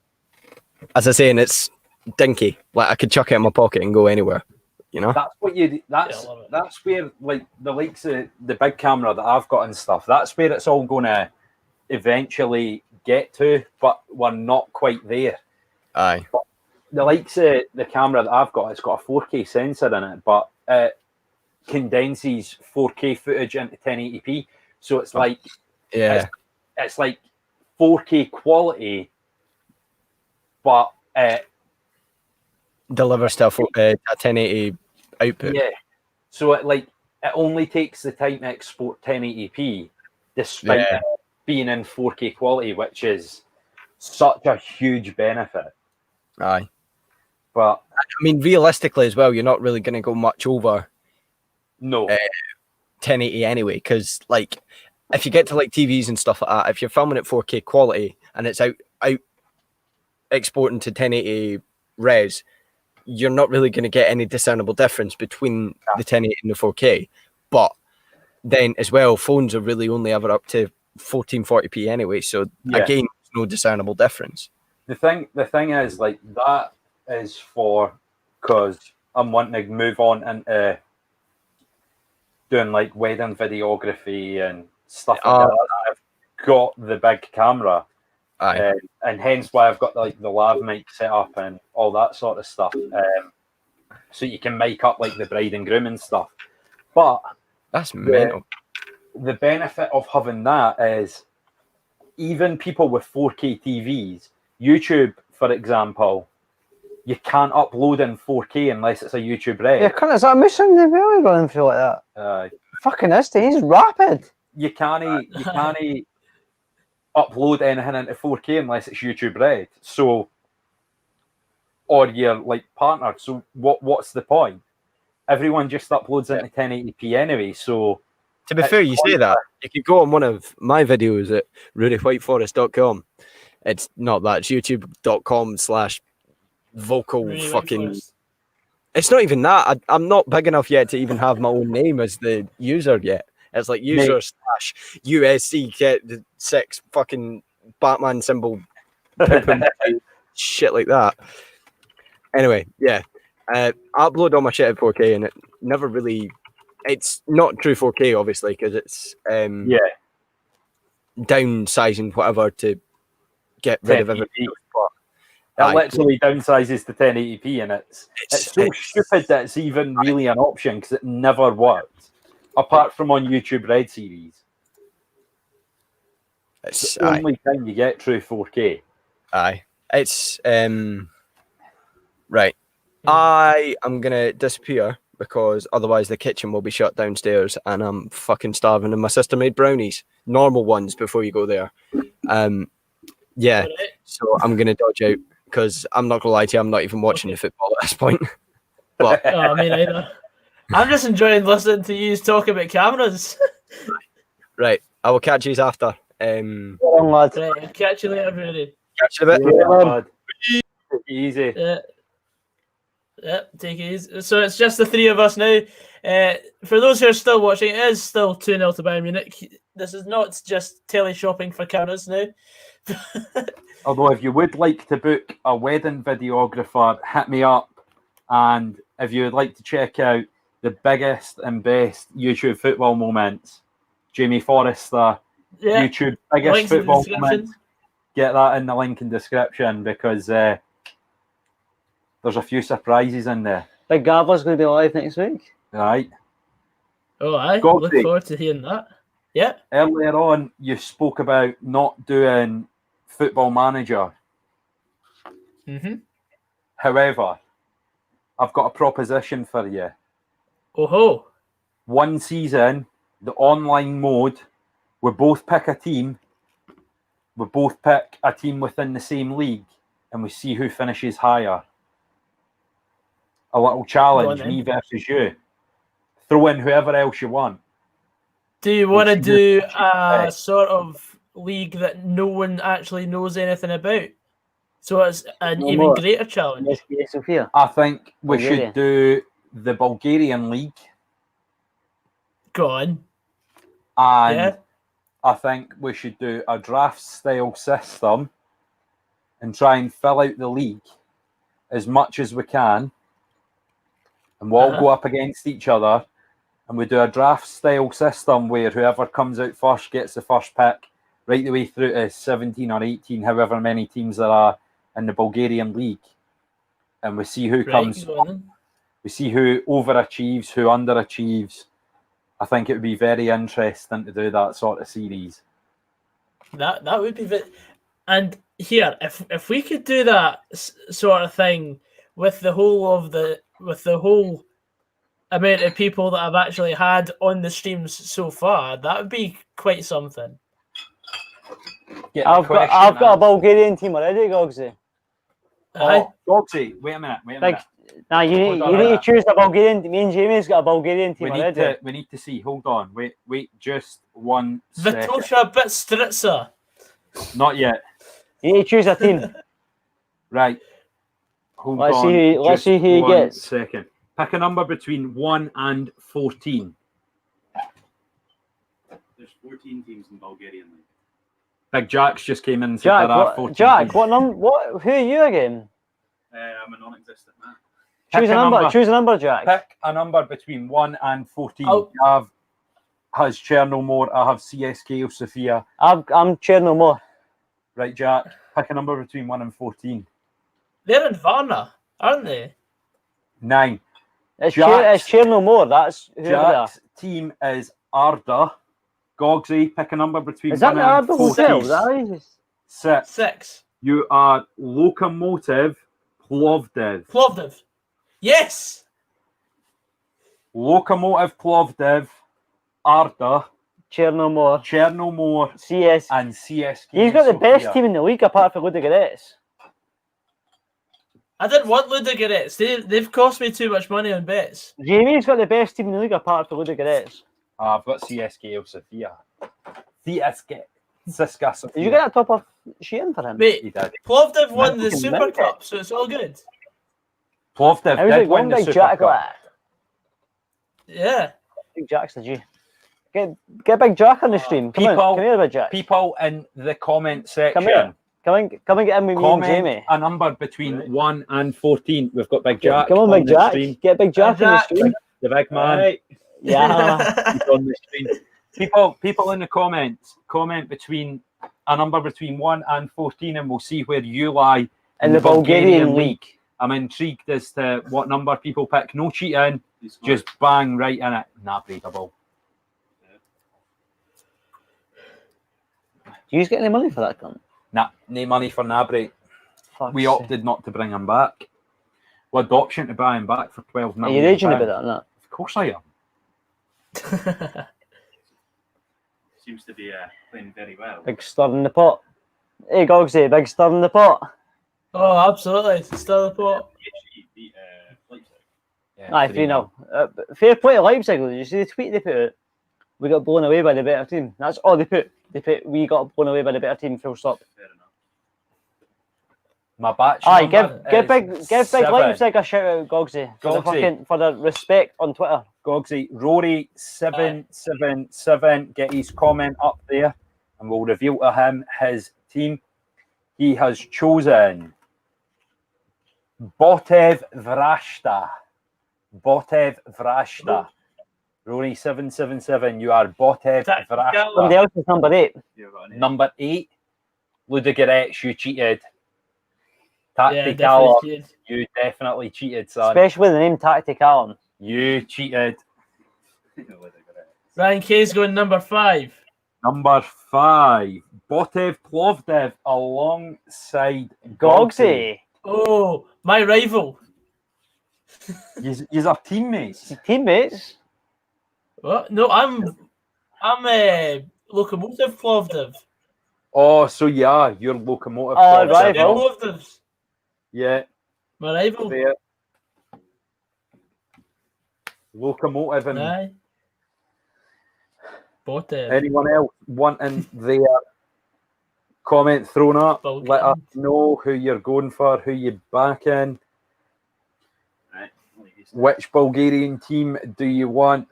as I say, and it's dinky. Like, I could chuck it in my pocket and go anywhere, you know? That's what you... That's where, like, the likes of the big camera that I've got and stuff, that's where it's all going to eventually get to, but we're not quite there. Aye. But the likes of the camera that I've got, it's got a 4K sensor in it, but it condenses 4K footage into 1080p. So it's like, it's like 4K quality, but delivers stuff a 1080 output. Yeah. So it only takes the time to export 1080p, despite it being in 4K quality, which is such a huge benefit. Aye. But I mean, realistically as well, you're not really going to go much over 1080 anyway, because like if you get to like TVs and stuff like that, if you're filming at 4K quality and it's out exporting to 1080 res, you're not really going to get any discernible difference between the 1080 and the 4K. But then as well, phones are really only ever up to 1440p anyway, so again, there's no discernible difference. The thing is, like, that is for, because I'm wanting to move on into doing like wedding videography and stuff like that. I've got the big camera, and hence why I've got like the lav mic set up and all that sort of stuff, so you can mic up like the bride and groom and stuff. But that's mental. The benefit of having that is even people with 4K TVs, YouTube, for example, you can't upload in 4K unless it's a YouTube Red. Yeah, is that mission they really running through like that? Fucking is, he's rapid. You can't upload anything into 4K unless it's YouTube Red. So, or you're like partnered. So what's the point? Everyone just uploads into 1080p anyway. So, to be fair, you say that. You could go on one of my videos at ruaraidhwhiteforest.com. It's not that. It's youtube.com/vocal fucking... It's not even that. I'm not big enough yet to even have my own name as the user yet. It's like user/USC6 fucking Batman symbol shit like that. Anyway, I upload all my shit at 4K, and it never really... It's not true 4K, obviously, because it's downsizing whatever to get rid of everything. It literally downsizes to 1080p, and it's so stupid that it's even really an option, because it never worked, apart from on YouTube Red series. It's the only time you get true 4K. Aye. It's right. I am gonna disappear because otherwise the kitchen will be shut downstairs, and I'm fucking starving. And my sister made brownies, normal ones, before you go there. So I'm gonna dodge out because I'm not gonna lie to you, I'm not even watching the football at this point. But me neither. I'm just enjoying listening to you talk about cameras. Right, I will catch you after. Long lad. Right, catch you later, everybody. Catch you in a bit. Easy. Yeah, take it easy. So it's just the three of us now. For those who are still watching, it is still 2-0 to Bayern Munich. This is not just tele shopping for cameras now. Although, if you would like to book a wedding videographer, hit me up. And if you would like to check out the biggest and best YouTube football moments, Jamie Forrester, Yeah. YouTube biggest Links in the football description. moments, get that in the link in description because there's a few surprises in there. Big Gabba's going to be live next week. Right. Oh, I Got look it. forward to hearing that. Yeah. Earlier on, you spoke about not doing Football Manager. Mm-hmm. However, I've got a proposition for you. Oh ho. One season, the online mode, we both pick a team. We both pick a team within the same league, and we see who finishes higher. A little challenge, then. me versus you. Throw in whoever else you want. Do you We'll want to see do who a finishes sort of league that no one actually knows anything about? So it's an No even more. greater challenge. Yes, Sophia. I think we Bulgaria. should do the Bulgarian league, Go on. and Yeah. I think we should do a draft style system and try and fill out the league as much as we can. And we'll all go up against each other, and we do a draft style system where whoever comes out first gets the first pick, right the way through to 17 or 18, however many teams there are in the Bulgarian league. And we see who comes, Go on then. we see who overachieves, who underachieves. I think it would be very interesting to do that sort of series. That would be and here if we could do that sort of thing with the whole amount of people that I've actually had on the streams so far, that would be quite something. I've got a Bulgarian team already, Gogsy. Aye. Gogsy, wait a minute. Nah, you need to choose a Bulgarian. Me and Jamie's got a Bulgarian team already. We need to see. Hold on. Wait just 1 second. Vitosha Bitstritsa. Not yet. You need to choose a team. Right. Hold Let's on. see who he one gets. second. Pick a number between 1 and 14. There's 14 teams in Bulgarian league. Big Jack's just came in and said Jack, there are 14 Jack, teams. what number? What? Who are you again? I'm a non-existent man. Choose a number. Choose a number, Jack. Pick a number between 1 and 14. Oh. Gav has Chernomore. I have CSK of Sofia. I'm Chernomore. Right, Jack. Pick a number between 1 and 14. They're in Varna, aren't they? 9. It's Jack's- Chernomore. That's who they are. Jack's team is Arda. Gogsy, pick a number between Is that 1 the and Arda 14. Hotel? That is. 6. 6. You are Lokomotiv Plovdiv. Plovdiv. Yes. Lokomotiv Plovdiv, Arda, Chernomore. Chernomore, CS. and CSK. He's got the best Sofia. team in the league apart from Ludogorets. I didn't want Ludogorets. They've cost me too much money on bets. Jamie's got the best team in the league apart from Ludogorets. I've got CSK of Sofia. CSK. Siska Sofia. Did you get that top of Sheehan for him? He Mate, did. Plovdiv won the fucking Super mint it. Cup, so it's all good. Plovdiv How's did it win going, the Big Super Jack? Cup. Like? Yeah. Big Jack's the G. Get Big Jack on the stream. Come on, come here, Big Jack. People in the comment section. Come here. Come and get in with me and Comment Jamie. a number between 1 and 14. We've got Big Jack. Come on, Big the Jack. stream. Get Big Jack on the Jack. stream. The big man. Right. Yeah. He's on the stream. People in the comments, comment between a number between 1 and 14, and we'll see where you lie In the Bulgarian league. I'm intrigued as to what number people pick. No cheating, He scored. just bang right in it. Nah, breakable. Do you get any money for that, cunt? Nah, no money for Nabry. Fuck's We sake. opted not to bring him back. We had the option to buy him back for 12 Are million. you raging about that or not? Of course I am. Seems to be playing very well. Big stir in the pot. Hey, Gogsy, big stir in the pot. Oh, absolutely. It's still the pot. PhD beat Leipzig. Yeah, Aye, 3-0. 3-0. Fair play to Leipzig, though. Did you see the tweet they put out? We got blown away by the better team. That's all they put. They put, we got blown away by the better team, full stop. Fair enough. My batch Aye, number give is Big 7. Leipzig a shout out, Gogsy, for the respect on Twitter. Gogsy, Rory 777. Get his comment up there, and we'll reveal to him his team. He has chosen Botev Vrashta. Botev Vrashta. Rory 777. You are Botev Vrashta. Somebody else is number 8. Number 8. Ludogorets, you cheated. Yeah, Tacticalum, definitely cheated. you definitely cheated, son. Especially the name Tacticalum. You cheated. Ryan Kay's going number 5. Number 5, Botev Plovdiv alongside Gogsy. Oh, my rival. You're teammates. Teammates. What? No, I'm Locomotive Plovdiv. Oh, so yeah, you're Locomotive. Oh, Plovdiv. rival. Plovdivs. Yeah, My rival. fair. Locomotive and Aye. Botev. anyone else wanting their comment thrown up, Bulgarian. let us know who you're going for, who you back in. Right. Which Bulgarian team do you want?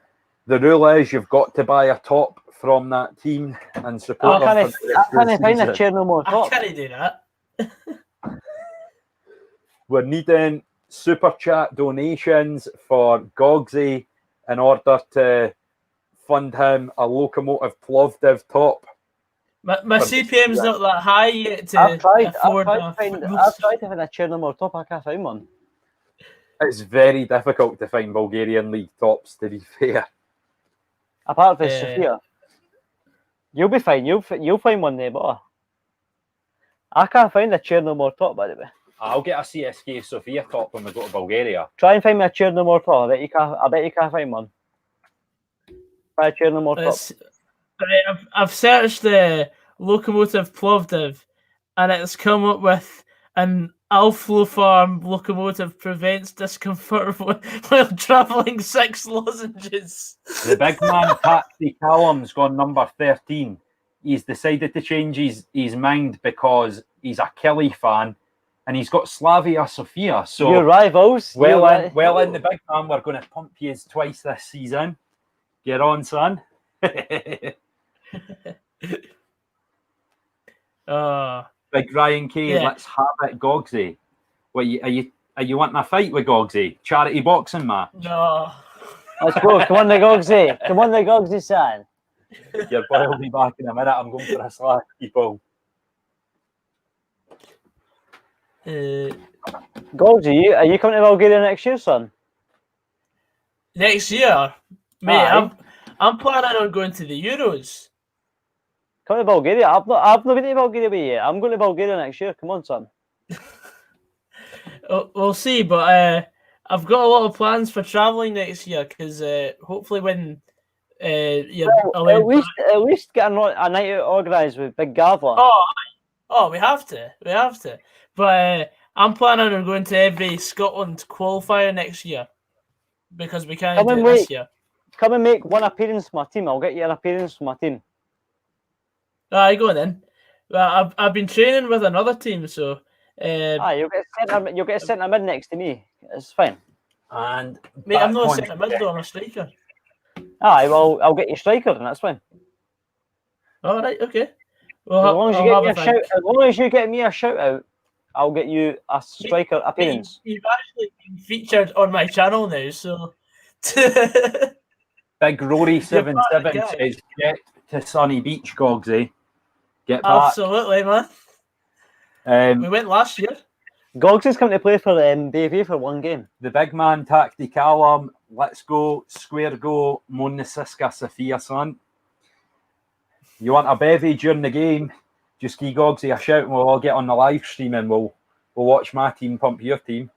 The rule is you've got to buy a top from that team and support I them. can't for the rest of the find a season. chair no more I top. can't do that. We're needing super chat donations for Gogsy in order to fund him a Locomotive Plovdiv top. My For CPM's the- not that high yet to I've tried afford to find a chair no more top. I can't find one. It's very difficult to find Bulgarian league tops, to be fair. Apart from Yeah. Sofia. You'll be fine. You'll find one there, but I can't find a chair no more top, by the way. I'll get a CSK Sofia top when we go to Bulgaria. Try and find me a chair no more top. I bet you can't find one. Try a chair no more top. I've searched the Locomotive Plovdiv and it's come up with an Alflofarm locomotive prevents discomfort while travelling 6 lozenges. The big man, Taxi Callum's gone number 13. He's decided to change his mind because he's a Kelly fan and he's got Slavia Sofia. So Your rivals. well in the big man, we're going to pump you twice this season. Get on, son. Big Ryan K, Yeah. let's have it, Gogsy. What are you wanting a fight with Gogsy? Charity boxing match? No. Let's go. Come on, the Gogsy. Come on, the Gogsy, son. Your boy will be back in a minute. I'm going for a slack, people. Gogsy, are you coming to Bulgaria next year, son? Next year, mate, Aye. I'm planning on going to the Euros. Come to Bulgaria. I've not been to Bulgaria yet. I'm going to Bulgaria next year. Come on, son. We'll see, but I've got a lot of plans for travelling next year because hopefully when you're allowed At least get a night out organised with Big Gavla. Oh, we have to. But I'm planning on going to every Scotland qualifier next year because we can't Come do and it this wait. year. Come and make one appearance for my team. I'll get you an appearance for my team. Aye, go on then. Well, I've been training with another team, so You'll get a centre mid next to me. It's fine. And mate, I'm not a back centre mid though, I'm a striker. Well, I'll get you striker, and that's fine. All right, okay. As long as you get me a shout out, I'll get you a striker appearance. You've actually been featured on my channel now, so. Big Rory 77 guy. says, get to Sunny Beach, Gogsy. Get back. Absolutely, man. We went last year. Goggs is coming to play for BV for one game. The big man, Tacticalum. Let's go. Square go. Monasiska Sofia, son. You want a bevy during the game? Just give Gogsy a shout and we'll all get on the live stream and we'll watch my team pump your team.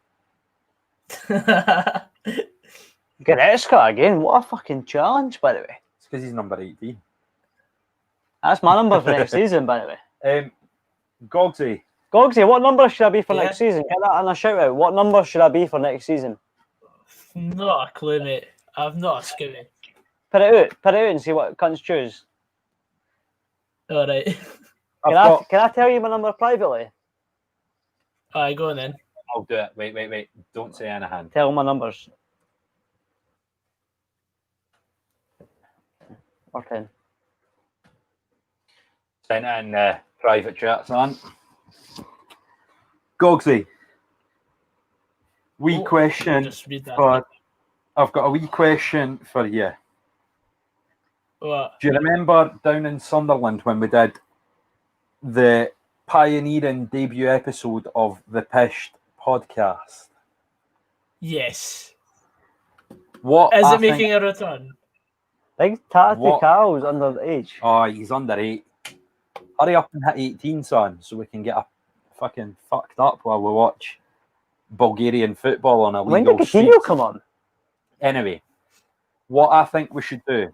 Goretzka again. What a fucking challenge, by the way. It's because he's number 18. That's my number for next season, by the way. Gogsy. Gogsy, what number should I be for Yeah. next season? Get that in a shout out. What number should I be for next season? Not a clue, mate. I've not a scooby. Put it out and see what cunts choose. All right. Can I tell you my number privately? Alright, go on then. I'll do it. Wait. Don't say anything. Tell my numbers. Or 10. Send it in private chat, son. Gogsy. Wee question Just read that. for. I've got a wee question for you. What? Do you remember down in Sunderland when we did the pioneering debut episode of the Pished podcast? Yes. What Is I it making a return? Big Tatty What? Cow's under the age. Oh, he's under 8. Hurry up and hit 18, son, so we can get a fucking fucked up while we watch Bulgarian football on a When legal did street. Coutinho come on? Anyway, what I think we should do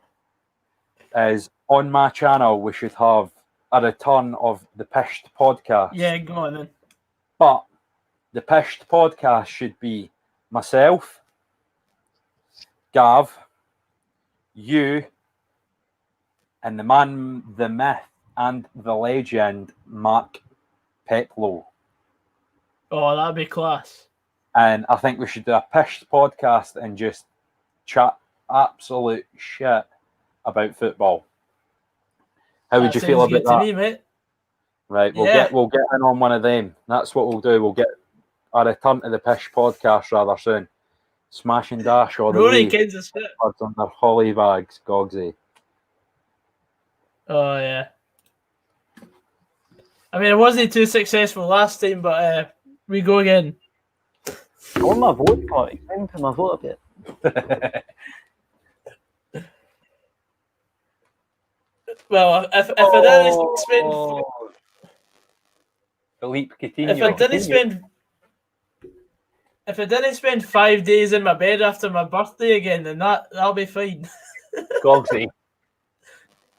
is on my channel we should have a return of the Pished podcast. Yeah, go on then. But the Pished podcast should be myself, Gav, you, and the man, the myth, and the legend, Mark Peplow. Oh, that'd be class. And I think we should do a Pished podcast and just chat absolute shit about football. How would That you feel sounds about good that? to me, mate. Right, we'll Yeah. get in on one of them. That's what we'll do. We'll get a return to the Pish podcast rather soon. Smash and dash all the Rory way. kids is fit. On their holly bags, Gogsy. Oh yeah. I mean, it wasn't too successful last time, but we go again. I want my vote for it. I haven't put my vote up yet. Well, if I didn't spend, Philippe if I didn't spend 5 days in my bed after my birthday again, then that'll be fine. Gogsy.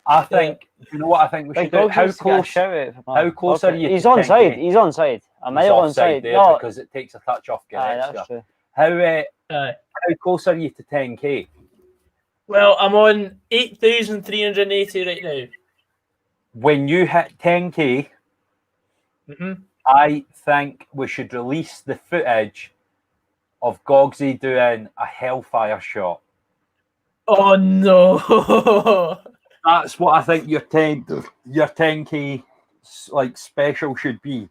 I think, you know what I think we should Big do? Dog's How just to get a close, shout out for how close are you He's to on 10K? side. He's on side. A He's mile on offside side. there No, because it takes a touch off aye, Goretzka. that's true. Aye. How close are you to 10K? Well, I'm on 8,380 right now. When you hit 10K, I think we should release the footage of Gogsy doing a hellfire shot. Oh no! That's what I think your 10K like special should be.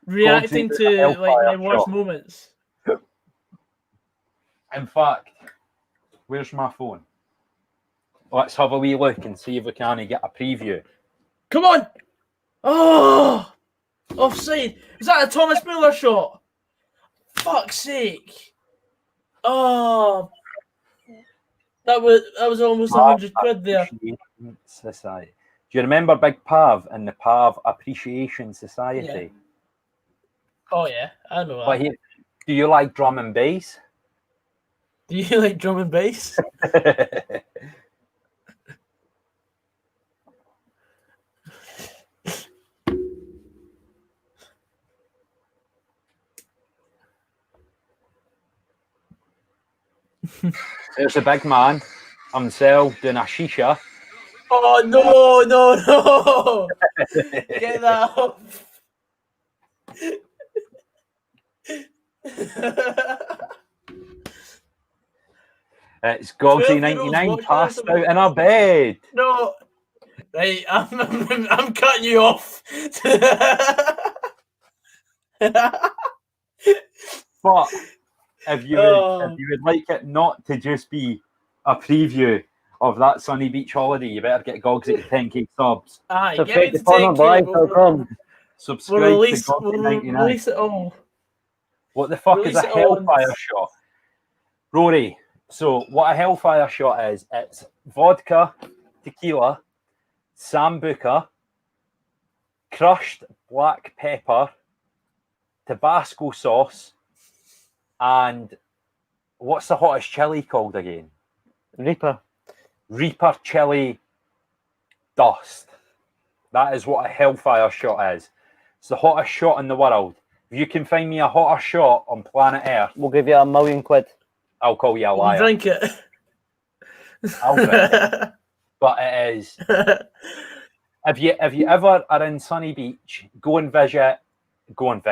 Reacting Gogsy to doing a like my hellfire worst shot. moments. In fact, where's my phone? Let's have a wee look and see if we can get a preview. Come on! Oh! Offside! Is that a Thomas Muller shot? Fuck's sake! Oh! That was almost 100 quid there. Appreciation Society. Do you remember Big Pav and the Pav Appreciation Society? Oh yeah, I know that. But here, do you like drum and bass? Do you like drum and bass? There's a big man himself doing a shisha. Oh no! Get that off! It's Gogsy 99 passed out in her bed. No, right, I'm cutting you off. But if you would like it not to just be a preview of that sunny beach holiday, you better get Gogsy to 10K subs. Aye, So get me take the to fun 10K. of live.com. Subscribe We'll to release Gogsy99. it all. What the fuck release is a it all hellfire shot? Rory, so what a hellfire shot is, it's vodka, tequila, sambuca, crushed black pepper, Tabasco sauce, and what's the hottest chili called again? Reaper. Reaper chili dust. That is what a hellfire shot is. It's the hottest shot in the world. If you can find me a hotter shot on planet Earth, We'll give you £1 million. I'll call you a liar. Drink it. I'll drink it. But it is. If you ever are in Sunny Beach, go and visit go and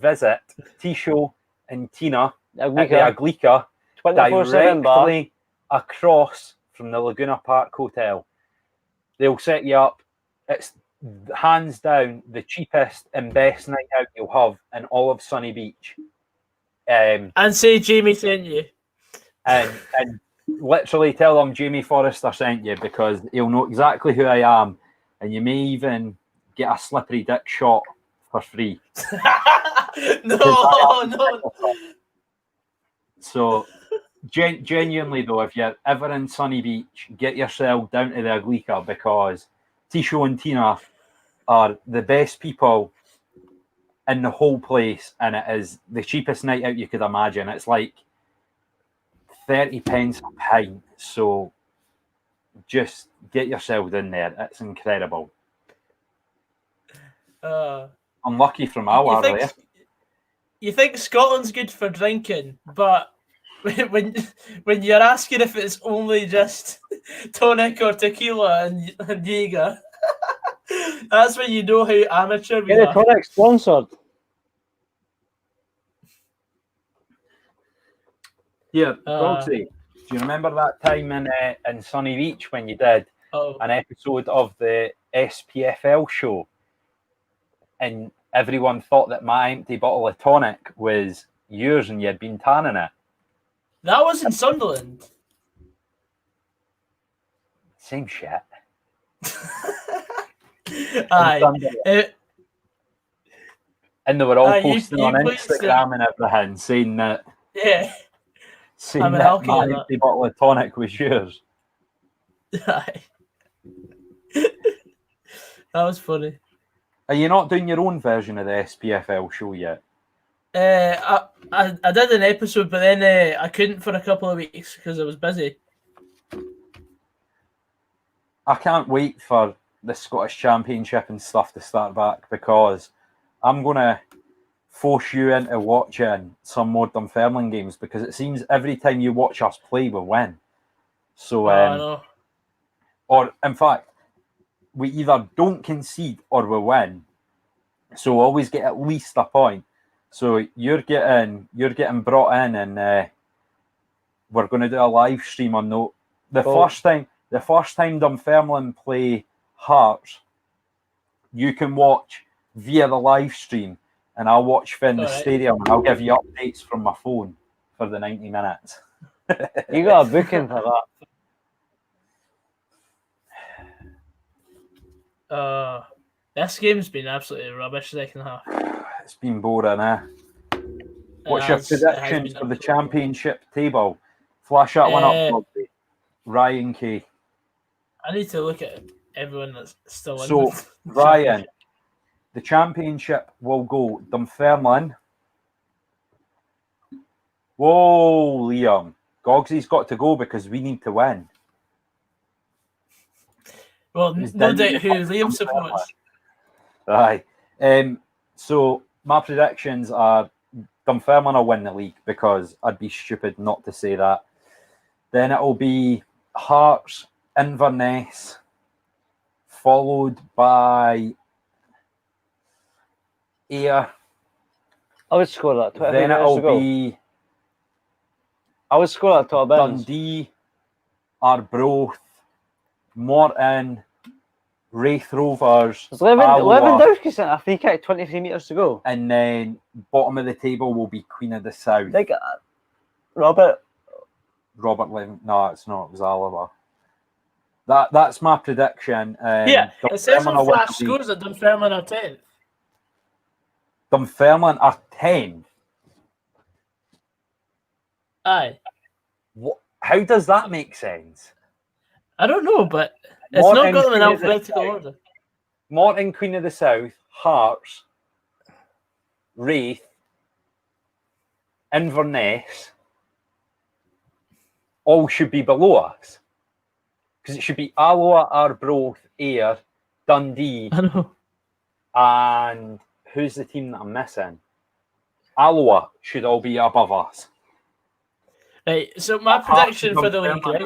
visit Tisho and Tina at the Aglica, Aglica, 24/7 bar. directly across from the Laguna Park Hotel. They'll set you up. It's hands down the cheapest and best night out you'll have in all of Sunny Beach. And say Jamie sent you. And literally tell them Jamie Forrester sent you, because he'll know exactly who I am, and you may even get a slippery dick shot for free. No. So genuinely though, if you're ever in Sunny Beach, get yourself down to the Aglica, because Tisho and Tina are the best people in the whole place, and it is the cheapest night out you could imagine. It's like 30 pence a pint, so just get yourself in there. It's incredible. Unlucky from our there. You think Scotland's good for drinking, but when you're asking if it's only just tonic or tequila and Jaeger, that's when you know how amateur we Get the are. tonic sponsored. Yeah, Roxy, do you remember that time in Sunny Beach when you did an episode of the SPFL show, and everyone thought that my empty bottle of tonic was yours and you'd been tanning it? That was in Sunderland. Same shit. Aye. And they were all you posting on placed Instagram and everything, saying that Yeah. that my empty bottle of tonic was yours. Aye. That was funny. Are you not doing your own version of the SPFL show yet? I did an episode, but then I couldn't for a couple of weeks because I was busy. I can't wait for the Scottish Championship and stuff to start back, because I'm going to force you into watching some more Dunfermline games, because it seems every time you watch us play, we win. So, I know. or in fact, we either don't concede or we win. So we always get at least a point. So you're getting brought in, and we're going to do a live stream on the first time Dunfermline play Hearts. You can watch via the live stream, and I'll watch in the stadium, and I'll give you updates from my phone for the 90 minutes. You got a booking for that. This game's been absolutely rubbish second half. It's been boring, eh? What's your predictions for the championship table? Flash that one up, Bobby. Ryan K. I need to look at everyone that's still in. So, Ryan, the championship will go Dunfermline. Whoa, Liam. Gogsy's got to go because we need to win. Well, no doubt who Liam supports. Aye. So, my predictions are Dunfermline will win the league, because I'd be stupid not to say that. Then it'll be Hearts, Inverness, followed by Ayr. I would score that. Then it'll be I would score that top ends. Dundee, Arbroath, Morton, Wraith Rovers, Lewandowski sent a free kick, 23 metres to go. and then bottom of the table will be Queen of the South. Like, Robert Levin. No, it's not. It was Oliver. That's my prediction. Yeah, it says Dunfermline on will Flash win the league. scores that Dunfermline are 10th. Dunfermline are 10. Aye. What? How does that make sense? I don't know, but it's Morton, not got them in Queen of the alphabetical South. order. Morton, Queen of the South, Hearts, Wraith, Inverness, all should be below us. Because it should be Alloa, Arbroath, Ayr, Dundee, I know. and who's the team that I'm missing? Alloa should all be above us. Right, so my prediction for the league, right?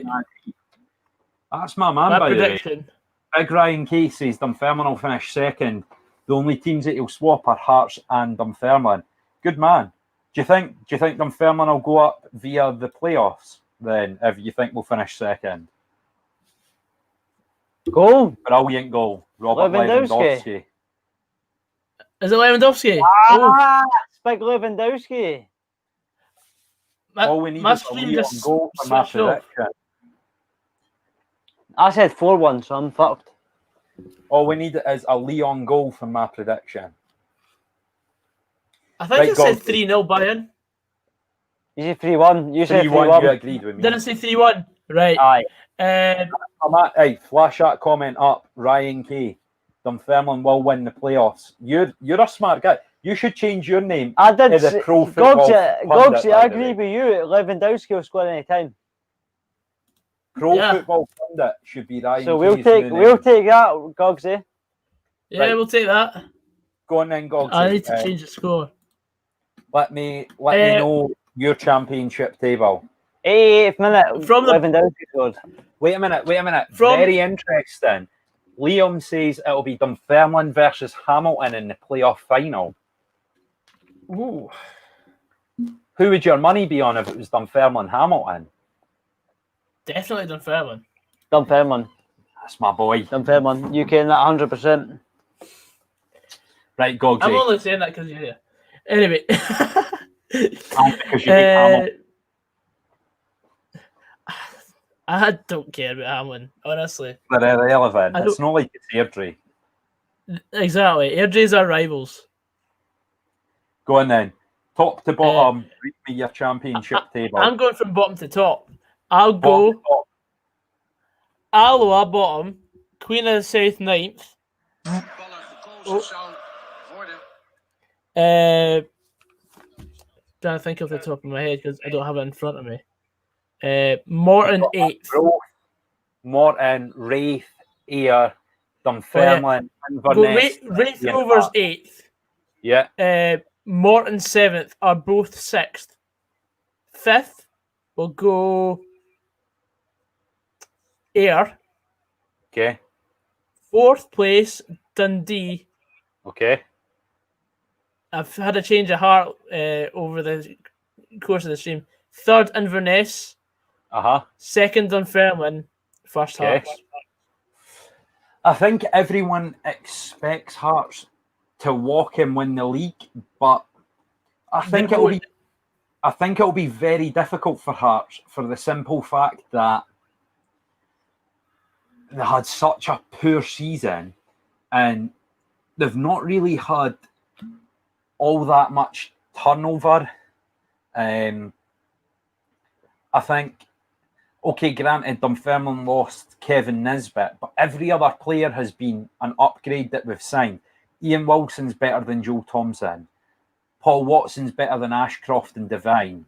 That's my man, My by the way. prediction. Big Ryan Casey's Dunfermline will finish second. The only teams that he'll swap are Hearts and Dunfermline. Good man. Do you think Dunfermline will go up via the playoffs then, if you think we'll finish second? Goal. Brilliant goal. Robert Lewandowski. Is it Lewandowski? It's big Lewandowski. All we need My is a stream Lyon just goal for my switched off. prediction. I said 4-1, so I'm fucked. All we need is a Lyon goal for my prediction. I think Right, I said go. 3-0 Bayern. You said 3-1. You said 3-1, 3-1. you agreed with me. Didn't say 3-1. Right. Aye. Hey, flash that comment up. Ryan K. Dunfermline will win the playoffs. You're a smart guy. You should change your name. I did. Is a pro football pundit, Gogsy, I by the agree way. with you. Lewandowski will score any time. Pro Yeah. football pundit should be Ryan So K's we'll new name. take that, Gogsy. Yeah, Right. we'll take that. Go on then, Gogsy. I need to change the score. Let me know your championship table. 88th minute. From the- Lewandowski scored. Wait a minute. From- Very interesting. Liam says it'll be Dunfermline versus Hamilton in the playoff final. Ooh. Who would your money be on if it was Dunfermline Hamilton? Definitely Dunfermline. Dunfermline. That's my boy. Dunfermline. You can that 100%. Right, Gogsy. I'm only saying that because you're here. Anyway. And because you hate Hamilton. I don't care about Hamlin, honestly. They're irrelevant. I It's don't- not like it's Airdrie. Exactly. Airdrie's are rivals. Go on then. Top to bottom, read me your championship table. I'm going from bottom to top. I'll go Bottom to top. Alloa bottom, Queen of the South 9th. Trying to think off the top of my head because I don't have it in front of me. Morton 8th. Growth, Morton, Wraith, Ayr, Dunfermline, Go Inverness. Wraith Rovers 8th. Yeah. Morton 7th are both 6th. 5th will go Ayr. Okay. 4th place, Dundee. Okay. I've had a change of heart over the course of the stream. 3rd, Inverness. Uh-huh. 2nd, Dunfermline. 1st, Okay. Hearts. I think everyone expects Hearts to walk and win the league, but I think it'll be very difficult for Hearts for the simple fact that they had such a poor season and they've not really had all that much turnover. I think, okay, granted, Dunfermline lost Kevin Nisbet, but every other player has been an upgrade that we've signed. Ian Wilson's better than Joe Thompson. Paul Watson's better than Ashcroft and Devine.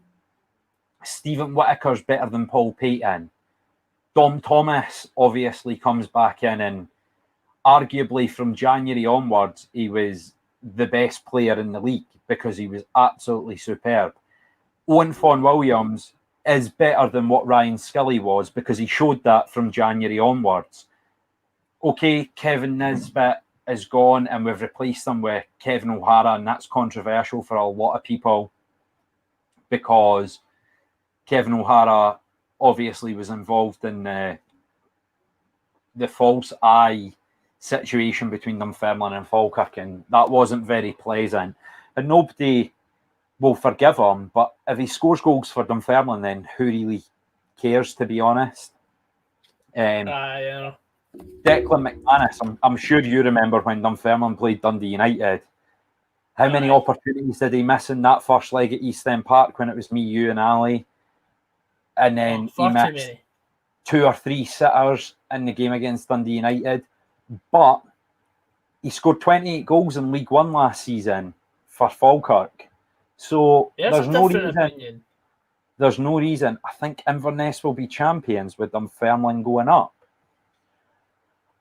Stephen Whittaker's better than Paul Payton. Dom Thomas obviously comes back in, and arguably from January onwards, he was the best player in the league because he was absolutely superb. Owen Vaughan-Williams is better than what Ryan Skilly was because he showed that from January onwards. Okay, Kevin Nisbet is gone and we've replaced him with Kevin O'Hara, and that's controversial for a lot of people because Kevin O'Hara obviously was involved in the false eye situation between Dunfermline and Falkirk, and that wasn't very pleasant. And nobody will forgive him, but if he scores goals for Dunfermline, then who really cares, to be honest? Yeah. Declan McManus, I'm sure you remember when Dunfermline played Dundee United. How many opportunities did he miss in that first leg at East End Park when it was me, you and Ali? And then he missed 2 or 3 sitters in the game against Dundee United. But he scored 28 goals in League One last season for Falkirk. So there's no reason. I think Inverness will be champions with Dunfermline going up.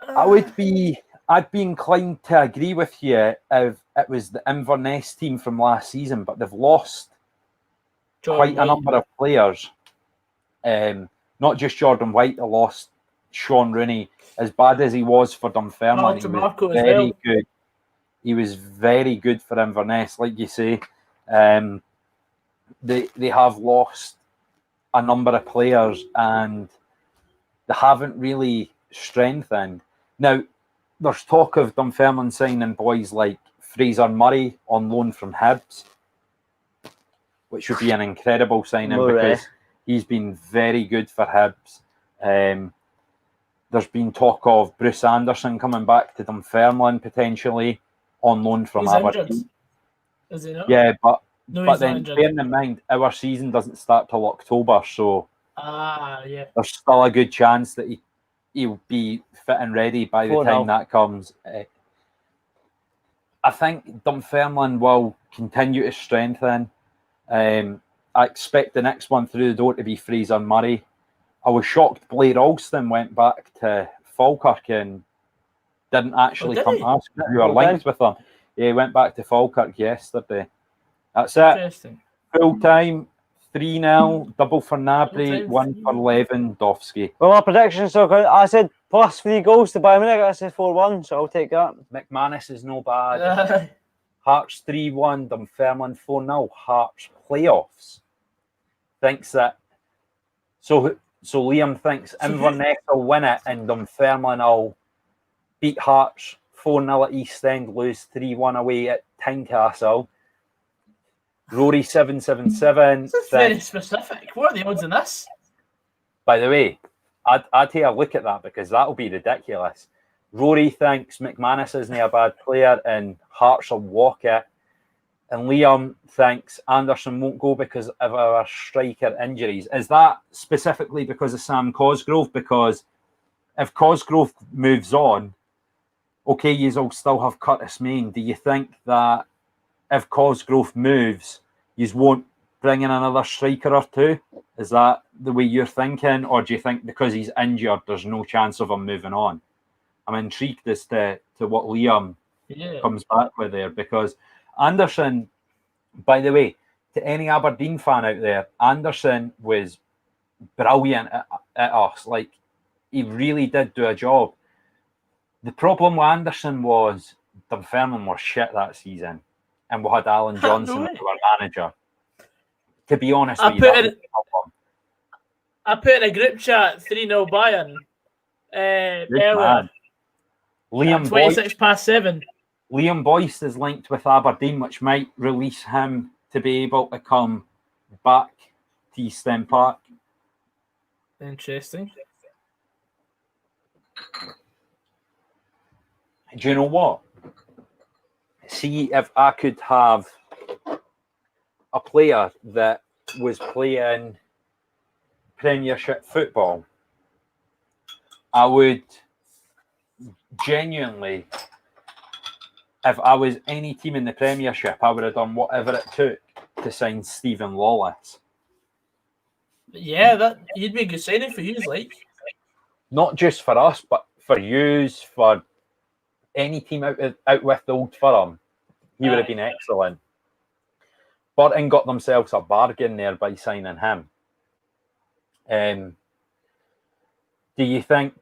I'd be inclined to agree with you if it was the Inverness team from last season, but they've lost quite a number of players. Not just Jordan White, they lost Sean Rooney. As bad as he was for Dunfermline, he was very good. He was very good for Inverness, like you say. They have lost a number of players and they haven't really strengthened. Now, there's talk of Dunfermline signing boys like Fraser Murray on loan from Hibs, which would be an incredible signing because he's been very good for Hibs. There's been talk of Bruce Anderson coming back to Dunfermline potentially on loan from Aberdeen. Injured. Is he not? Yeah, but No, then bearing in mind our season doesn't start till October, so there's still a good chance that he'll be fit and ready by the time that comes. I think Dunfermline will continue to strengthen. I expect the next one through the door to be Fraser Murray. I was shocked Blair Alston went back to Falkirk and didn't actually come to us. We were linked with him. Yeah, he went back to Falkirk yesterday. That's it. Full time, 3-0, double for Nabry, 1 for Lewandowski. Well, my prediction, so I said plus 3 goals to Bayern Munich. I said 4-1, so I'll take that. McManus is no bad. Hearts 3-1, Dunfermline 4-0. Hearts playoffs. Thinks that. So Liam thinks Inverness will win it and Dunfermline will beat Hearts 4-0 at East End, lose 3-1 away at Tynecastle. Rory 777. This is very specific. What are the odds in this? By the way, I'd take a look at that because that'll be ridiculous. Rory thinks McManus isn't a bad player and Hearts will walk it. And Liam thinks Anderson won't go because of our striker injuries. Is that specifically because of Sam Cosgrove? Because if Cosgrove moves on, okay, you'll still have Curtis Main. Do you think that if Cosgrove moves, you won't bring in another striker or two? Is that the way you're thinking? Or do you think because he's injured, there's no chance of him moving on? I'm intrigued as to what Liam comes back with there, because Anderson, by the way, to any Aberdeen fan out there, Anderson was brilliant at us. Like, he really did do a job. The problem with Anderson was Dunfermline were shit that season, and we had Alan Johnson as our manager. To be honest with you, I put in a group chat 3-0 Bayern earlier. Liam 26 past 7. Liam Boyce is linked with Aberdeen, which might release him to be able to come back to East End Park. Interesting. Do you know what? See if I could have a player that was playing Premiership football, I would genuinely, if I was any team in the Premiership, I would have done whatever it took to sign Stephen Lawless. Yeah, that he'd be a good signing for you, like. Not just for us, but for yous, for any team out with the Old Firm. He would have been excellent. Burton got themselves a bargain there by signing him. Do you think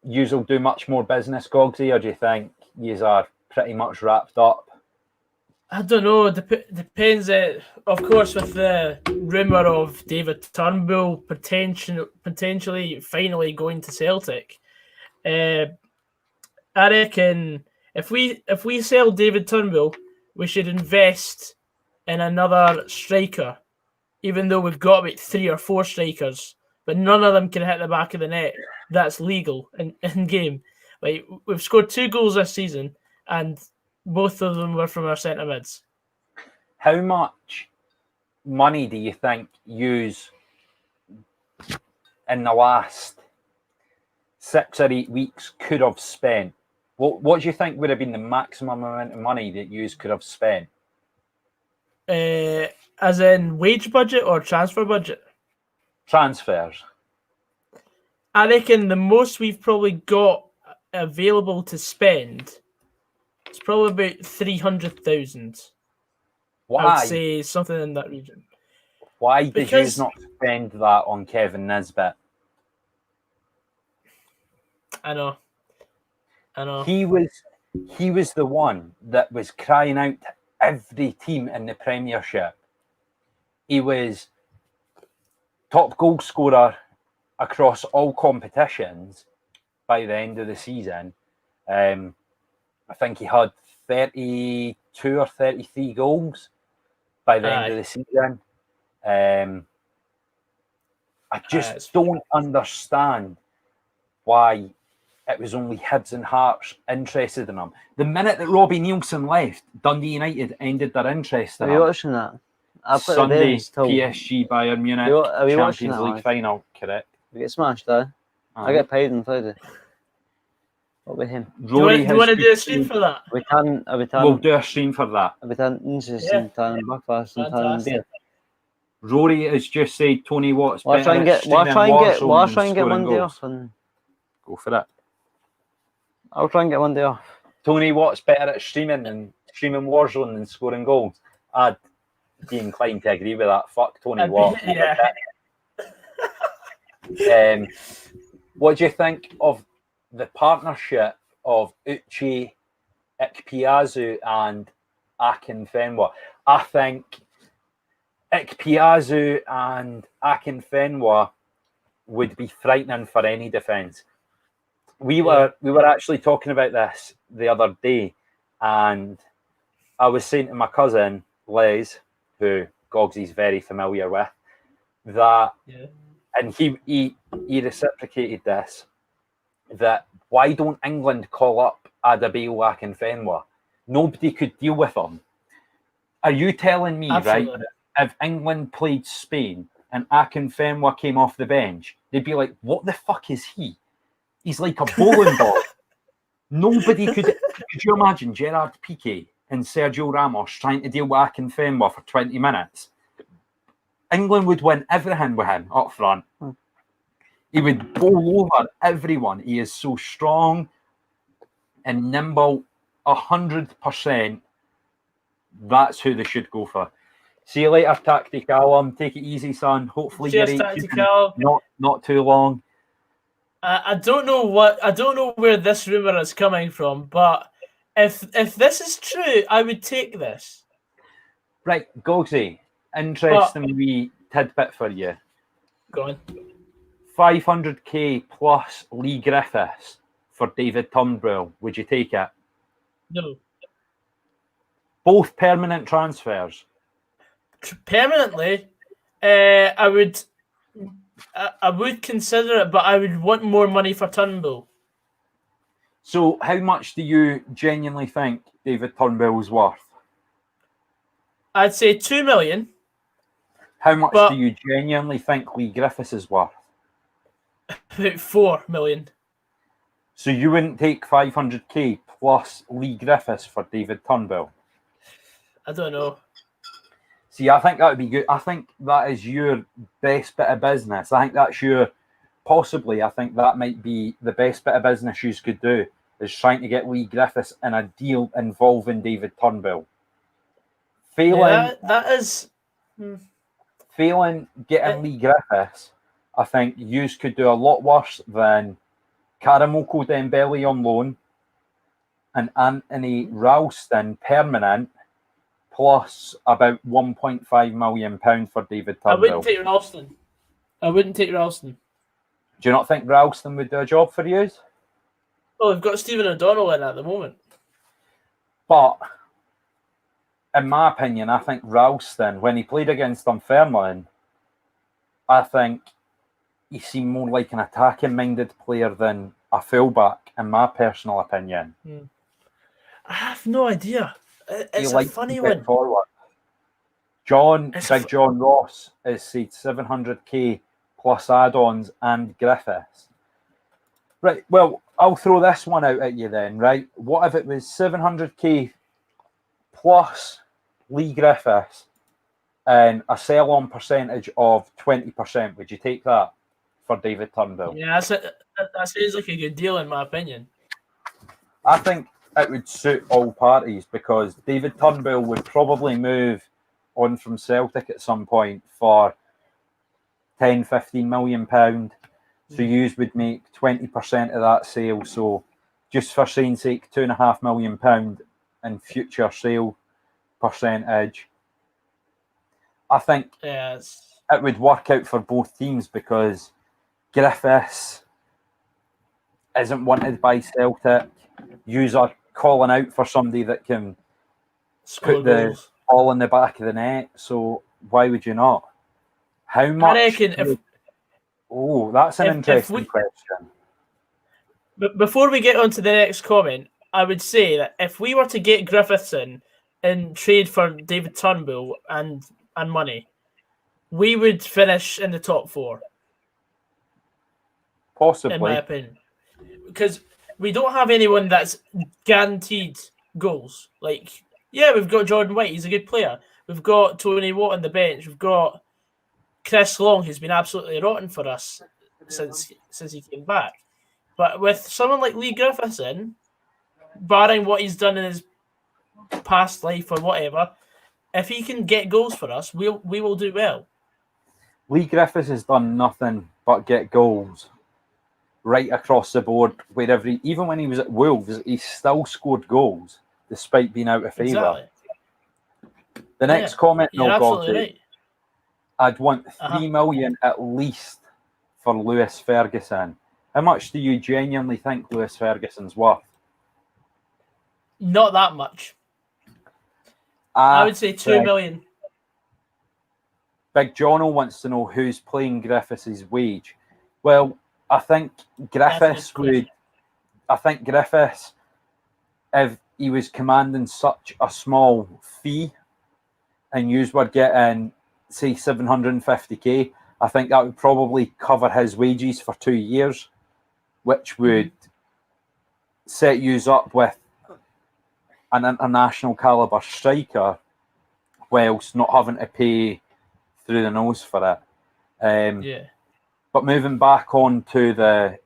yous will do much more business, Gogsy, or do you think yous are pretty much wrapped up? I don't know. Depends. Of course, with the rumour of David Turnbull potentially finally going to Celtic, I reckon if we sell David Turnbull, we should invest in another striker. Even though we've got about 3 or 4 strikers, but none of them can hit the back of the net. That's legal in game. Like, we've scored 2 goals this season, and both of them were from our centre mids. How much money do you think yous in the last 6 or 8 weeks could have spent? What do you think would have been the maximum amount of money that yous could have spent? As in wage budget or transfer budget? Transfers. I reckon the most we've probably got available to spend is probably about 300,000. Why? I would say something in that region. Why did you not spend that on Kevin Nisbet? I know. He was he was the one that was crying out to every team in the Premiership. He was top goal scorer across all competitions by the end of the season. I think he had 32 or 33 goals by the end of the season. I just don't understand why it was only Hibs and Hearts interested in him. The minute that Robbie Nielsen left, Dundee United ended their interest in Are him. you watching that? Sunday, PSG, Bayern Munich, are we watching Champions that, League lad? final, correct? We get smashed, eh? I get paid on Friday. What with him? Do you want to do a stream for that? We'll do a stream for that. Vi tar interesting time backfast and time beer. Rory has just said Tony Watt's We'll better try and at get streaming one day off and go for it. I'll try and get one day off. Tony Watt's better at streaming Warzone than scoring goals. I'd be inclined to agree with that. Fuck Tony Watt. What do you think of the partnership of Uche Ikpeazu and Akinfenwa? I think Ikpeazu and Akinfenwa would be frightening for any defence. We were actually talking about this the other day, and I was saying to my cousin Les, who Gogsy's very familiar with, that, and he reciprocated this, that why don't England call up Adebayo Akinfenwa? Nobody could deal with him. Are you telling me, right, if England played Spain and Akinfenwa came off the bench, they'd be like, what the fuck is he? He's like a bowling ball. Nobody could. Could you imagine Gerard Piqué and Sergio Ramos trying to deal with Akinfenwa for 20 minutes? England would win everything with him up front. He would bowl over everyone. He is so strong and nimble, 100%. That's who they should go for. See you later, Tactical. Take it easy, son. Hopefully you're not too long. I don't know where this rumor is coming from, but if this is true, I would take this. Right, Gogsy, interesting wee tidbit for you. Go on. 500k plus Lee Griffiths for David Turnbull. Would you take it? No. Both permanent transfers. Permanently, I would consider it, but I would want more money for Turnbull. So, how much do you genuinely think David Turnbull is worth? I'd say 2 million. How much do you genuinely think Lee Griffiths is worth? About 4 million. So you wouldn't take 500k plus Lee Griffiths for David Turnbull? I don't know. See, I think that would be good. I think that is your best bit of business. I think that's I think that might be the best bit of business you could do, is trying to get Lee Griffiths in a deal involving David Turnbull. Failing getting Lee Griffiths, I think you could do a lot worse than Karamoko Dembele on loan and Anthony Ralston permanent, plus about £1.5 million for David Turnbull. I wouldn't take Ralston. Do you not think Ralston would do a job for you? Oh, we've got Stephen O'Donnell in at the moment. But in my opinion, I think Ralston, when he played against Dunfermline, I think he seemed more like an attacking-minded player than a fullback, in my personal opinion. I have no idea. It's a funny one. Forward. Big John Ross is said 700k plus add-ons and Griffiths. Right, well, I'll throw this one out at you then, right? What if it was 700k plus Lee Griffiths and a sell-on percentage of 20%? Would you take that for David Turnbull? Yeah, that sounds like a good deal in my opinion. I think it would suit all parties, because David Turnbull would probably move on from Celtic at some point for 10-15 million pound. So you would make 20% of that sale. So just for saying sake, £2.5 million in future sale percentage. I think Yes. it would work out for both teams because Griffiths isn't wanted by Celtic. Yous are calling out for somebody that can Score put the goals. ball in the back of the net. So why would you not? How much? I reckon if that's an if interesting we- question. But before we get on to the next comment, I would say that if we were to get Griffiths in trade for David Turnbull and money, we would finish in the top 4, Possibly. in my opinion. Because we don't have anyone that's guaranteed goals. Like, yeah, we've got Jordan White, he's a good player. We've got Tony Watt on the bench. We've got Chris Long, who's been absolutely rotten for us since he came back. But with someone like Lee Griffiths in, barring what he's done in his past life or whatever, if he can get goals for us, we will do well. Lee Griffiths has done nothing but get goals right across the board. Wherever even when he was at Wolves, he still scored goals despite being out of favour. Exactly. The next comment, You're no, absolutely Gorgie, right. I'd want 3 million at least for Lewis Ferguson. How much do you genuinely think Lewis Ferguson's worth? Not that much. I would say 2 million. Big Jono wants to know who's playing Griffiths' wage. Well, I think Griffiths would. I think Griffiths, if he was commanding such a small fee, and you were getting, say, 750k, I think that would probably cover his wages for 2 years, which would set you up with an international caliber striker, whilst not having to pay through the nose for it. But moving back on to the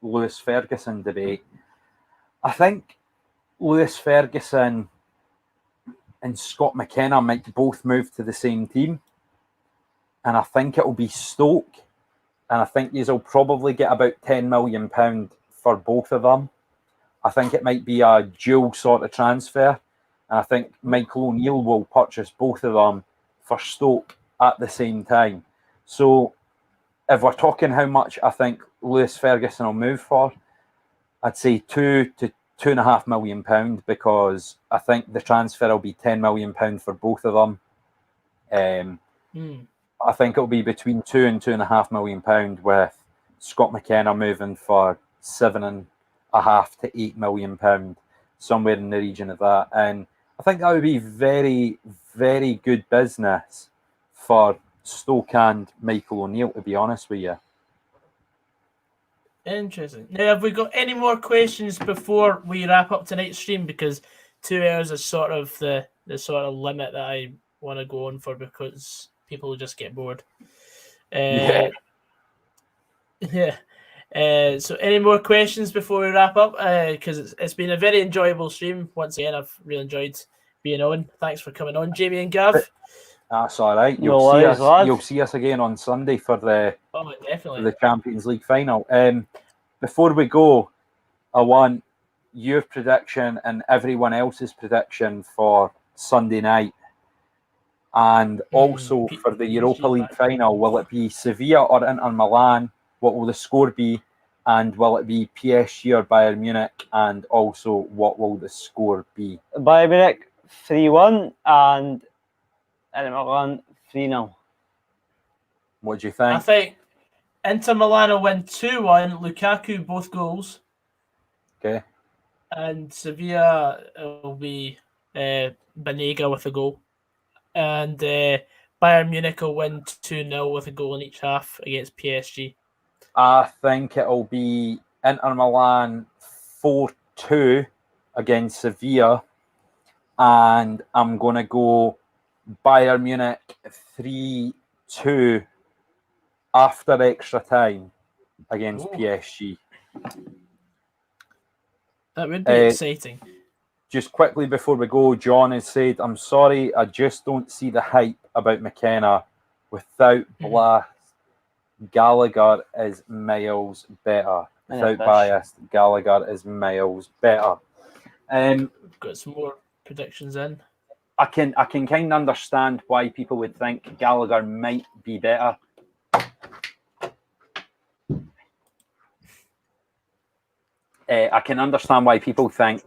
Lewis Ferguson debate, I think Lewis Ferguson and Scott McKenna might both move to the same team. And I think it will be Stoke. And I think you'll probably get about £10 million for both of them. I think it might be a dual sort of transfer. And I think Michael O'Neill will purchase both of them for Stoke at the same time. So if we're talking how much I think Lewis Ferguson will move for, I'd say £2 to £2.5 million, because I think the transfer will be £10 million for both of them. I think it'll be between £2 and £2.5 million, with Scott McKenna moving for £7.5 to £8 million, somewhere in the region of that. And I think that would be very, very good business for Stoke and Michael O'Neill, to be honest with you. Interesting. Now, have we got any more questions before we wrap up tonight's stream? Because 2 hours is sort of the sort of limit that I want to go on for, because people will just get bored. So any more questions before we wrap up? Because it's been a very enjoyable stream. Once again, I've really enjoyed being on. Thanks for coming on, Jamie and Gav. That's all right. You'll see us again on Sunday for the Champions League final. Before we go, I want your prediction and everyone else's prediction for Sunday night, and also for the Europa League final. Will it be Sevilla or Inter Milan? What will the score be? And will it be PSG or Bayern Munich? And also, what will the score be? Bayern Munich 3-1 and Inter Milan 3-0. What do you think? I think Inter Milan will win 2-1. Lukaku both goals. Okay. And Sevilla will be Banega with a goal. And Bayern Munich will win 2-0 with a goal in each half against PSG. I think it'll be Inter Milan 4-2 against Sevilla. And I'm going to go Bayern Munich 3-2 after extra time against PSG. That would be exciting. Just quickly before we go, John has said, I'm sorry, I just don't see the hype about McKenna without Blas Gallagher is miles better. Without bias, Gallagher is miles better. We've got some more predictions in. I can kind of understand why people would think Gallagher might be better. I can understand why people think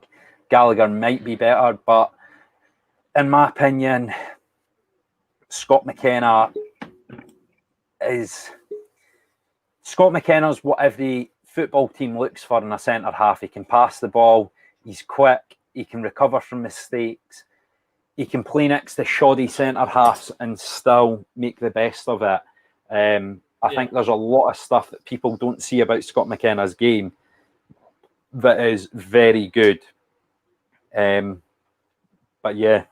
Gallagher might be better, but in my opinion, Scott McKenna's what every football team looks for in a centre half. He can pass the ball, he's quick, he can recover from mistakes, he can play next to shoddy centre halves and still make the best of it. I think there's a lot of stuff that people don't see about Scott McKenna's game that is very good. But yeah,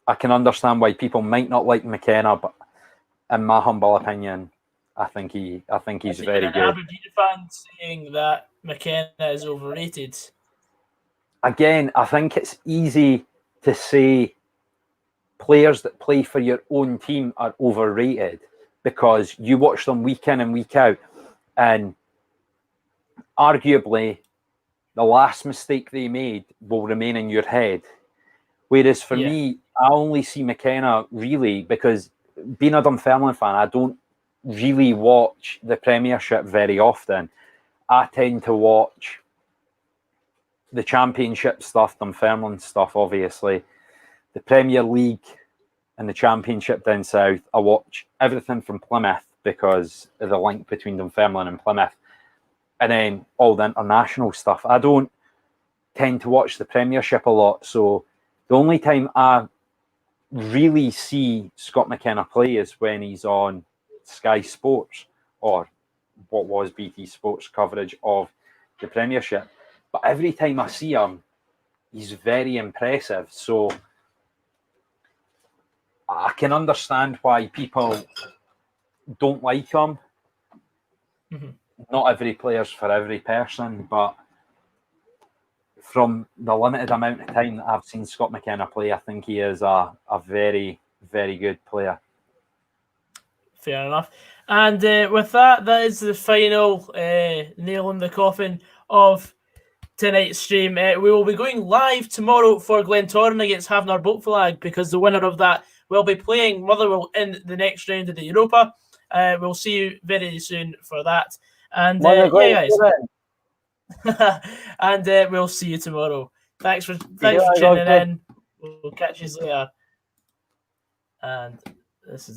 I can understand why people might not like McKenna, but in my humble opinion, I think he's very good. Aberdeen fan saying that McKenna is overrated. Again, I think it's easy to say players that play for your own team are overrated because you watch them week in and week out, and arguably the last mistake they made will remain in your head. Whereas for me, I only see McKenna really because being a Dunfermline fan, I don't really watch the Premiership very often. I tend to watch the Championship stuff, Dunfermline stuff, obviously, the Premier League and the Championship down south. I watch everything from Plymouth because of the link between Dunfermline and Plymouth, and then all the international stuff. I don't tend to watch the Premiership a lot, so the only time I really see Scott McKenna play is when he's on Sky Sports or what was BT Sports coverage of the Premiership. But every time I see him, he's very impressive. So I can understand why people don't like him. Mm-hmm. Not every player's for every person, but from the limited amount of time that I've seen Scott McKenna play, I think he is a very, very good player. Fair enough. And with that is the final nail in the coffin of tonight's stream. We will be going live tomorrow for Glentoran against Havnar Boat Flag because the winner of that will be playing Motherwell in the next round of the Europa. We'll see you very soon for that. And yeah, guys. And we'll see you tomorrow. Thanks for tuning in. We'll catch you later. And this is the